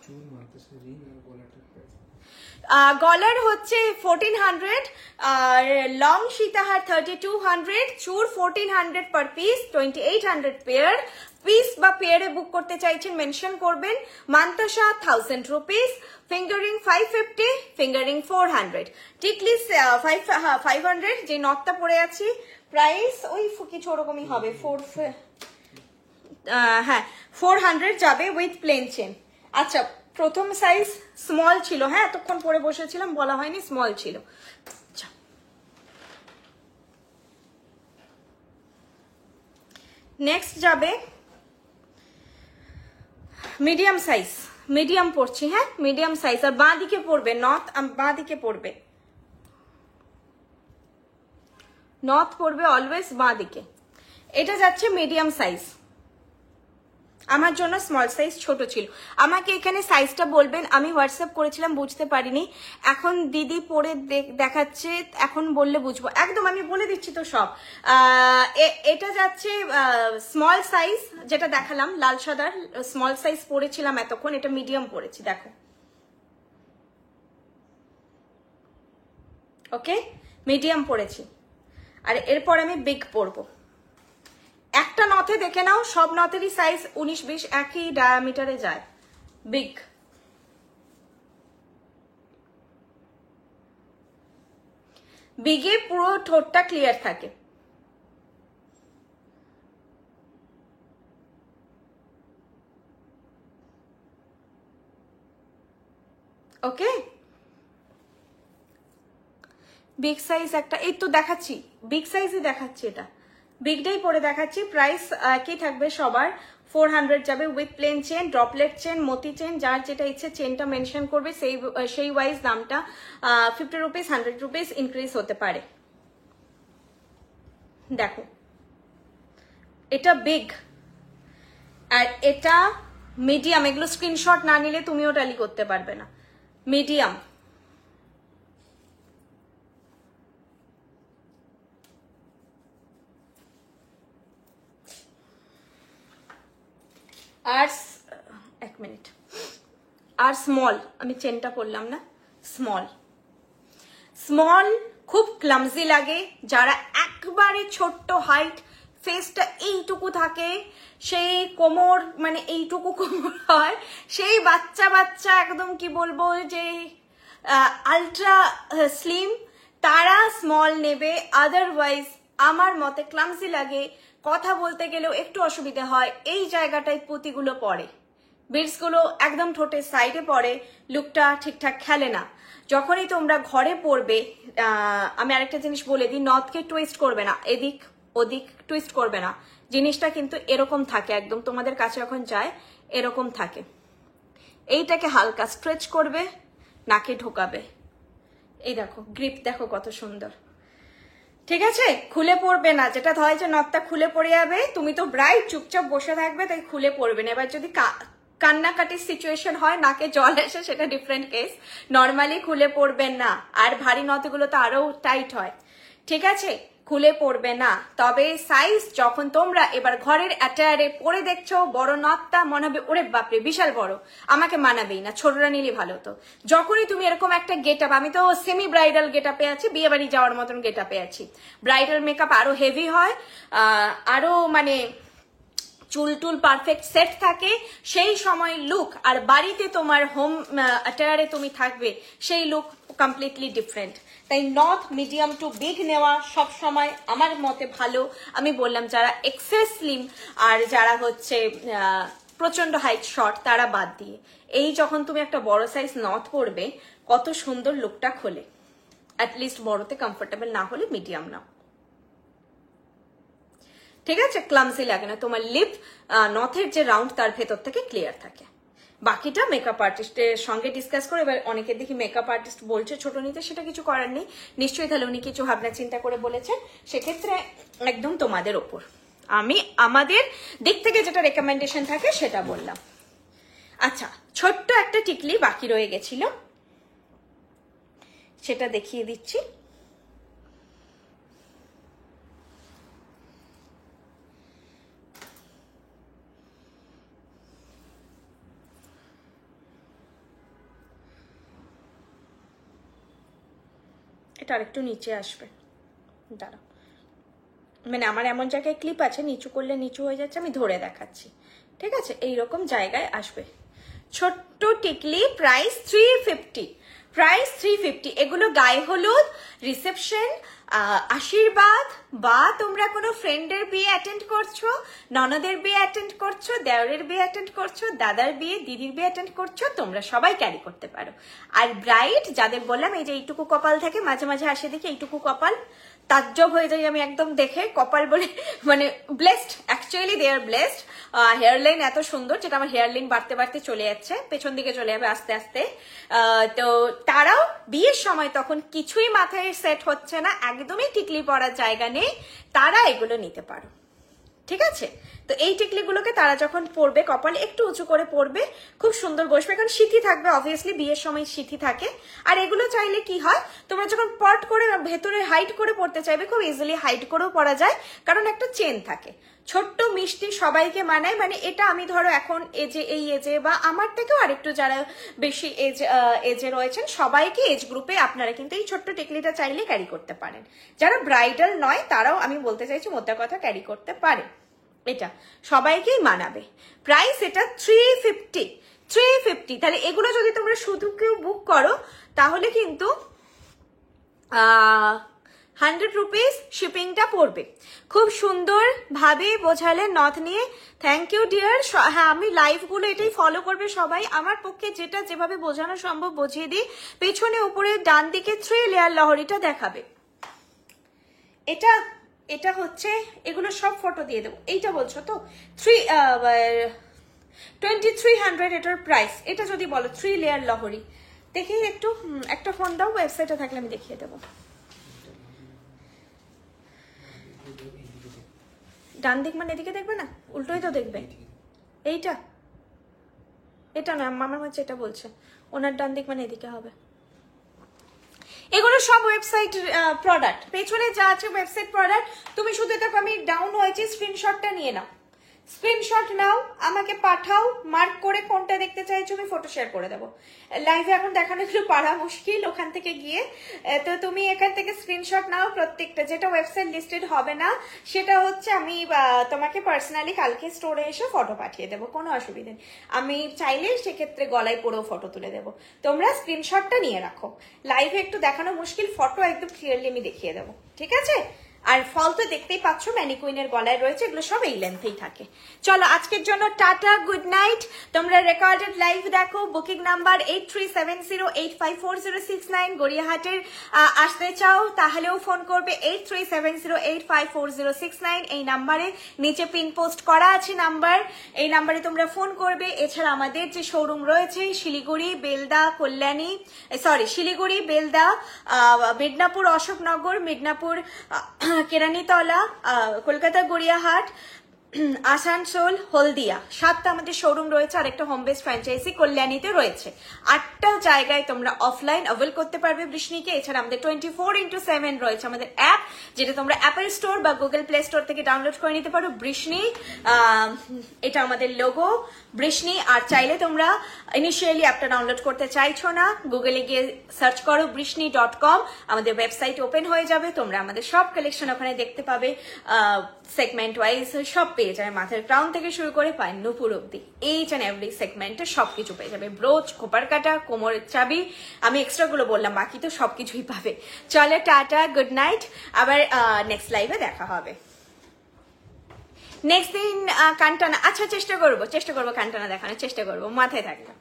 গলার হচ্ছে 1400, আর লং সীতাহার 3200, চুর 1400 পার পিস, 2800 পেয়ার। পিস বা পেয়ারে বুক করতে চাইছেন মেনশন করবেন। মান্তাসা 1000 রুপিস, ফিঙ্গারিং 550, ফিঙ্গারিং 400, টিকলি 500, যে নটটা পরে আছি প্রাইস ওই কিছু ওরকমই হবে, 400 যাবে উইথ প্লেন চেন। আচ্ছা, প্রথম সাইজ স্মল ছিল, হ্যাঁ এতক্ষণ পরে বসেছিলাম বলা হয়নি, স্মল ছিল। নেক্সট যাবে মিডিয়াম সাইজ, মিডিয়াম পড়ছি, হ্যাঁ মিডিয়াম সাইজ, আর বাঁ দিকে পড়বে নর্থ, বাঁ দিকে পড়বে, নর্থ পড়বে অলওয়েজ বাঁ দিকে। এটা যাচ্ছে মিডিয়াম সাইজ, আমার জন্য স্মল সাইজ ছোট ছিল। আমাকে এখানে সাইজটা বলবেন, আমি হোয়াটসঅ্যাপ করেছিলাম বুঝতে পারিনি, এখন দিদি পরে দেখাচ্ছে, এখন বললে বুঝবো একদম, আমি বলে দিচ্ছি তো সব। এটা যাচ্ছে স্মল সাইজ, যেটা দেখালাম লাল সাদার স্মল সাইজ পরেছিলাম এতক্ষণ, এটা মিডিয়াম পরেছি, দেখো ওকে, মিডিয়াম পরেছি। আর এরপর আমি বিগ পরবো। একটা নথে দেখে নাও, সব নথেরই সাইজ 19-20 একই ডায়ামিটারে যায়। বিগ, বিগে পুরো ঠোঁটটা ক্লিয়ার থাকে। ওকে, বিগ সাইজ একটা, এই তো দেখাচ্ছি, বিগ সাইজই দেখাচ্ছি, এটা বিগটাই পরে দেখাচ্ছি। প্রাইস একই থাকবে সবার, 400 যাবে with plain chain, droplet chain, মতি চেন, যার যেটা ইচ্ছে চেনটা মেনশন করবে, সেই ওয়াইজ দামটা 50 রুপিস 100 রুপিস ইনক্রিজ হতে পারে। দেখো এটা বিগ আর এটা মিডিয়াম, এগুলো স্ক্রিনশট না নিলে তুমিও ট্যালি করতে পারবে না। মিডিয়াম, আর এক মিনিট, আর স্মল, আমি চেনটা পরলাম না, স্মল স্মল খুব ক্লামজি লাগে। যারা একবারে ছোট্ট হাইট, ফেসটা এইটুকু থাকে, সেই কোমর মানে এইটুকু কোমর হয়, সেই বাচ্চা বাচ্চা একদম কি বলবো যে আলট্রা স্লিম, তারা স্মল নেবে। আদারওয়াইজ আমার মতে ক্লামজি লাগে, কথা বলতে গেলেও একটু অসুবিধা হয়, এই জায়গাটায় পুঁতিগুলো পড়ে, বিটসগুলো একদম ঠোঁটের সাইডে পড়ে, লুকটা ঠিকঠাক খেলে না। যখনই তোমরা ঘরে পড়বে, আমি আরেকটা জিনিস বলে দিই, নথকে টুইস্ট করবে না, এদিক ওদিক টুইস্ট করবে না, জিনিসটা কিন্তু এরকম থাকে, একদম তোমাদের কাছে যখন যায় এরকম থাকে। এইটাকে হালকা স্ট্রেচ করবে, নাকে ঢোকাবে, এই দেখো গ্রিপ দেখো কত সুন্দর, ঠিক আছে? খুলে পড়বে না, যেটা হয় যে নথটা খুলে পড়ে যাবে, তুমি তো ব্রাইট চুপচাপ বসে থাকবে, তাই খুলে পড়বে না। এবার যদি কান্নাকাটির সিচুয়েশন হয়, নাকে জল আসে, সেটা ডিফারেন্ট কেস, নর্মালি খুলে পড়বেন না। আর ভারী নথগুলো তো আরো টাইট হয়, ঠিক আছে? খুলে পড়বে না। তবে সাইজ যখন তোমরা এবার ঘরের অ্যাটায়ারে পরে দেখছো, বড় নথটা মনে হবে ওরে বাপরে বিশাল বড়, আমাকে মানাবেই না, ছোটরা নিলে ভালো হতো। যখনই তুমি এরকম একটা গেট আপ, আমি তো সেমি ব্রাইডাল গেট আপে আছি, বিয়ে বাড়ি যাওয়ার মতন গেট আপে আছি, ব্রাইডাল মেকআপ আরো হেভি হয়, আরো মানে চুল টুল পারফেক্ট সেট থাকে, সেই সময় লুক, আর বাড়িতে তোমার হোম অ্যাটায়ারে তুমি থাকবে, সেই লুক কমপ্লিটলি ডিফারেন্ট। তাই নথ মিডিয়াম টু বিগ নেওয়া সব সময় আমার মতে ভালো। আমি বললাম যারা এক্সেস স্লিম আর যারা হচ্ছে প্রচন্ড হাইট শর্ট, তারা বাদ দিয়ে এই যখন তুমি একটা বড় সাইজ নথ পরবে, কত সুন্দর লুকটা খোলে। অ্যাটলিস্ট বড়তে কমফোর্টেবল না হলে মিডিয়াম নাও, ঠিক আছে? ক্লামসি লাগে না, তোমার লিপ নথের যে রাউন্ড তার ভেতর থেকে ক্লিয়ার থাকে। বাকিটা মেকআপ আর্টিস্টের সঙ্গে ডিসকাস করে, এবার অনেকে দেখি মেকআপ আর্টিস্ট বলছে ছোট নিতে, সেটা কিছু করার নেই, নিশ্চয়ই তাহলে উনি কিছু ভাবনা চিন্তা করে বলেছেন, সেক্ষেত্রে একদম তোমাদের ওপর। আমি আমাদের দিক থেকে যেটা রেকমেন্ডেশন থাকে সেটা বললাম। আচ্ছা, ছোট্ট একটা টিকলি বাকি রয়ে গেছিল, সেটা দেখিয়ে দিচ্ছি। এটা আরেকটু নিচে আসবে, দাঁড়া, মানে আমার এমন জায়গায় ক্লিপ আছে, নিচু করলে নিচু হয়ে যাচ্ছে, আমি ধরে দেখাচ্ছি, ঠিক আছে? এইরকম জায়গায় আসবে। ছোট্ট টিকলি, প্রাইস 350, প্রাইস 350। এগুলো গায়ে হলুদ, রিসেপশন, আশীর্বাদ, বা তোমরা কোনো ফ্রেন্ডের বিয়ে অ্যাটেন্ড করছো, ননদের বিয়ে অ্যাটেন্ড করছো, দেওরের বিয়ে অ্যাটেন্ড করছো, দাদার বিয়ে, দিদির বিয়ে অ্যাটেন্ড করছো, তোমরা সবাই ক্যারি করতে পারো। আর ব্রাইট যাদের বললাম, এই যে এইটুকু কপাল থাকে, মাঝে মাঝে আসে দেখি এইটুকু কপাল, তাজ্জব হয়ে যাই আমি একদম দেখে, কপাল বলে মানে blessed, actually they are blessed. Hairline এত সুন্দর, যেটা আমার হেয়ারলাইন বাড়তে বাড়তে চলে যাচ্ছে, পেছন দিকে চলে যাবে আস্তে আস্তে। তো তারাও বিয়ের সময় তখন কিছুই মাথায় সেট হচ্ছে না, একদমই টিকলি পরার জায়গা নেই, তারা এগুলো নিতে পারো, ঠিক আছে? তো এই টিকলিগুলোকে তারা যখন পরবে, কপালে একটু উঁচু করে পরবে, খুব সুন্দর বসবে, কারণ সিথি থাকবে, অবভিয়াসলি বিয়ের সময় সিথি থাকে। আর এগুলো চাইলে কি হয়, তোমরা যখন পট করে ভেতরে হাইট করে পড়তে চাইবে, খুব ইজিলি হাইট করেও পরা যায়, কারণ একটা চেন থাকে। ছোট্ট মিষ্টি সবাইকে মানায়, মানে এটা আমি ধরো এখন এজে, এই এজে বা আমার থেকেও আরেকটু যারা বেশি এজে রয়েছেন, সবাইকে এজ গ্রুপে আপনারা কিন্তু এই ছোট্ট টিকলিটা চাইলে ক্যারি করতে পারেন। যারা ব্রাইডাল নয় তারাও আমি বলতে চাইছি মোদ্দা কথা ক্যারি করতে পারে, এটা সবাইকেই মানাবে। প্রাইস এটা 350, 350। তাহলে এগুলো যদি তোমরা শুধু কেউ বুক করো, তাহলে কিন্তু 100 রুপিস শিপিংটা পড়বে। খুব সুন্দর ভাবে বোঝালে নথ নিয়ে, থ্যাংক ইউ ডিয়ার। হ্যাঁ, আমি লাইভগুলো এটাই ফলো করবে সবাই, আমার পক্ষে যেটা যেভাবে বোঝানো সম্ভব বুঝিয়ে দিই। পেছনে উপরে ডান দিকে 3 লেয়ার লহরিটা দেখাবে, এটা এটা হচ্ছে, এগুলো সব ফটো দিয়ে দেবো। এইটা বলছো তো 2300 এটার প্রাইস। এটা যদি বলো 3 লেয়ার লহরি, দেখি একটু, একটা ফোন দাও, ওয়েবসাইটে থাকলে আমি দেখিয়ে দেবো। ডান দিক মানে এদিকে দেখবে না, উল্টোই তো দেখবে। এইটা, এটা না, আমার হচ্ছে এটা বলছে, ওনার ডান দিক মানে এদিকে হবে। এগুলো সব ওয়েবসাইট প্রোডাক্ট, পেছনে যা আছে ওয়েবসাইট প্রোডাক্ট। তুমি শুধু দেখো আমি ডাউন হয়েছে, স্ক্রিনশটটা নিয়ে নাও, স্ক্রিনশট নাও, আমাকে পাঠাও, মার্ক করে কোনটা দেখতে চাইছো আমি ফটো শেয়ার করে দেবো। লাইভে এখন দেখানো একটু পারা মুশকিল ওখান থেকে গিয়ে, তো তুমি এখান থেকে স্ক্রিনশট নাও প্রত্যেকটা। যেটা ওয়েবসাইট লিস্টেড হবে না সেটা হচ্ছে আমি তোমাকে পার্সোনালি কালকে স্টোরে এসে ফটো পাঠিয়ে দেবো, কোনো অসুবিধা নেই। আমি চাইলে সেক্ষেত্রে গলায় পরেও ফটো তুলে দেবো, তোমরা স্ক্রিনশটটা নিয়ে রাখো। লাইভে একটু দেখানো মুশকিল, ফটো একদম ক্লিয়ারলি আমি দেখিয়ে দেবো, ঠিক আছে? আর ফল তো দেখতেই পাচ্ছ ম্যানিকুইনের গলায় রয়েছে, এগুলো সব এই লেন্থেই থাকে। চলো আজকের জন্য টাটা, গুড নাইট। তোমরা রেকর্ডেড লাইভ দেখো, বুকিং নাম্বার 8370854069। গড়িয়াহাটের আসতে চাও তাহলেও ফোন করবে 8370854069 এই নাম্বারে, নিচে পিন পোস্ট করা আছে নাম্বার, এই নাম্বারে তোমরা ফোন করবে। এছাড়া আমাদের যে শোরুম রয়েছে শিলিগুড়ি, বেলদা, কল্যাণী, শিলিগুড়ি, বেলদা, মিদনাপুর, অশোকনগর, মিদনাপুর, কেরানীতলা, কলকাতা, গড়িয়াহাট, আসানসোল, হলদিয়া, 7টা আমাদের শোরুম রয়েছে। আর একটা হোম বেস ফ্র্যাঞ্চাইজি কল্যাণীতে রয়েছে। 8টা জায়গায় তোমরা অফলাইন অ্যাভেল করতে পারবে বৃষ্ণিকে। এছাড়া আমাদের 24x7 রয়েছে আমাদের অ্যাপ, যেটা তোমরা অ্যাপল স্টোর বা গুগল প্লে স্টোর থেকে ডাউনলোড করে নিতে পারো। বৃষ্ণি, এটা আমাদের লোগো বৃষ্ণি। আর চাইলে তোমরা ইনিশিয়ালি অ্যাপটা ডাউনলোড করতে চাইছো না, গুগলে গিয়ে সার্চ করো বৃষ্ণি.com, আমাদের ওয়েবসাইট ওপেন হয়ে যাবে। তোমরা আমাদের সব কালেকশন ওখানে দেখতে পাবে, সেগমেন্ট ওয়াইজ সব পেয়ে যাবে, মাথার ক্রাউন থেকে শুরু করে পায়ের নুপুর অব্দি, এইচ অ্যান্ড এভরি সেগমেন্টে সবকিছু পেয়ে যাবে। ব্রোচ, খোপার কাটা, কোমরের চাবি, আমি এক্সট্রা গুলো বললাম, বাকি তো সবকিছুই পাবে। চলো টাটা, গুড নাইট, আবার নেক্সট লাইভে দেখা হবে। নেক্সট দিন কানটানা, আচ্ছা চেষ্টা করবো কানটানা দেখানোর চেষ্টা করবো, মাথায় থাকবে।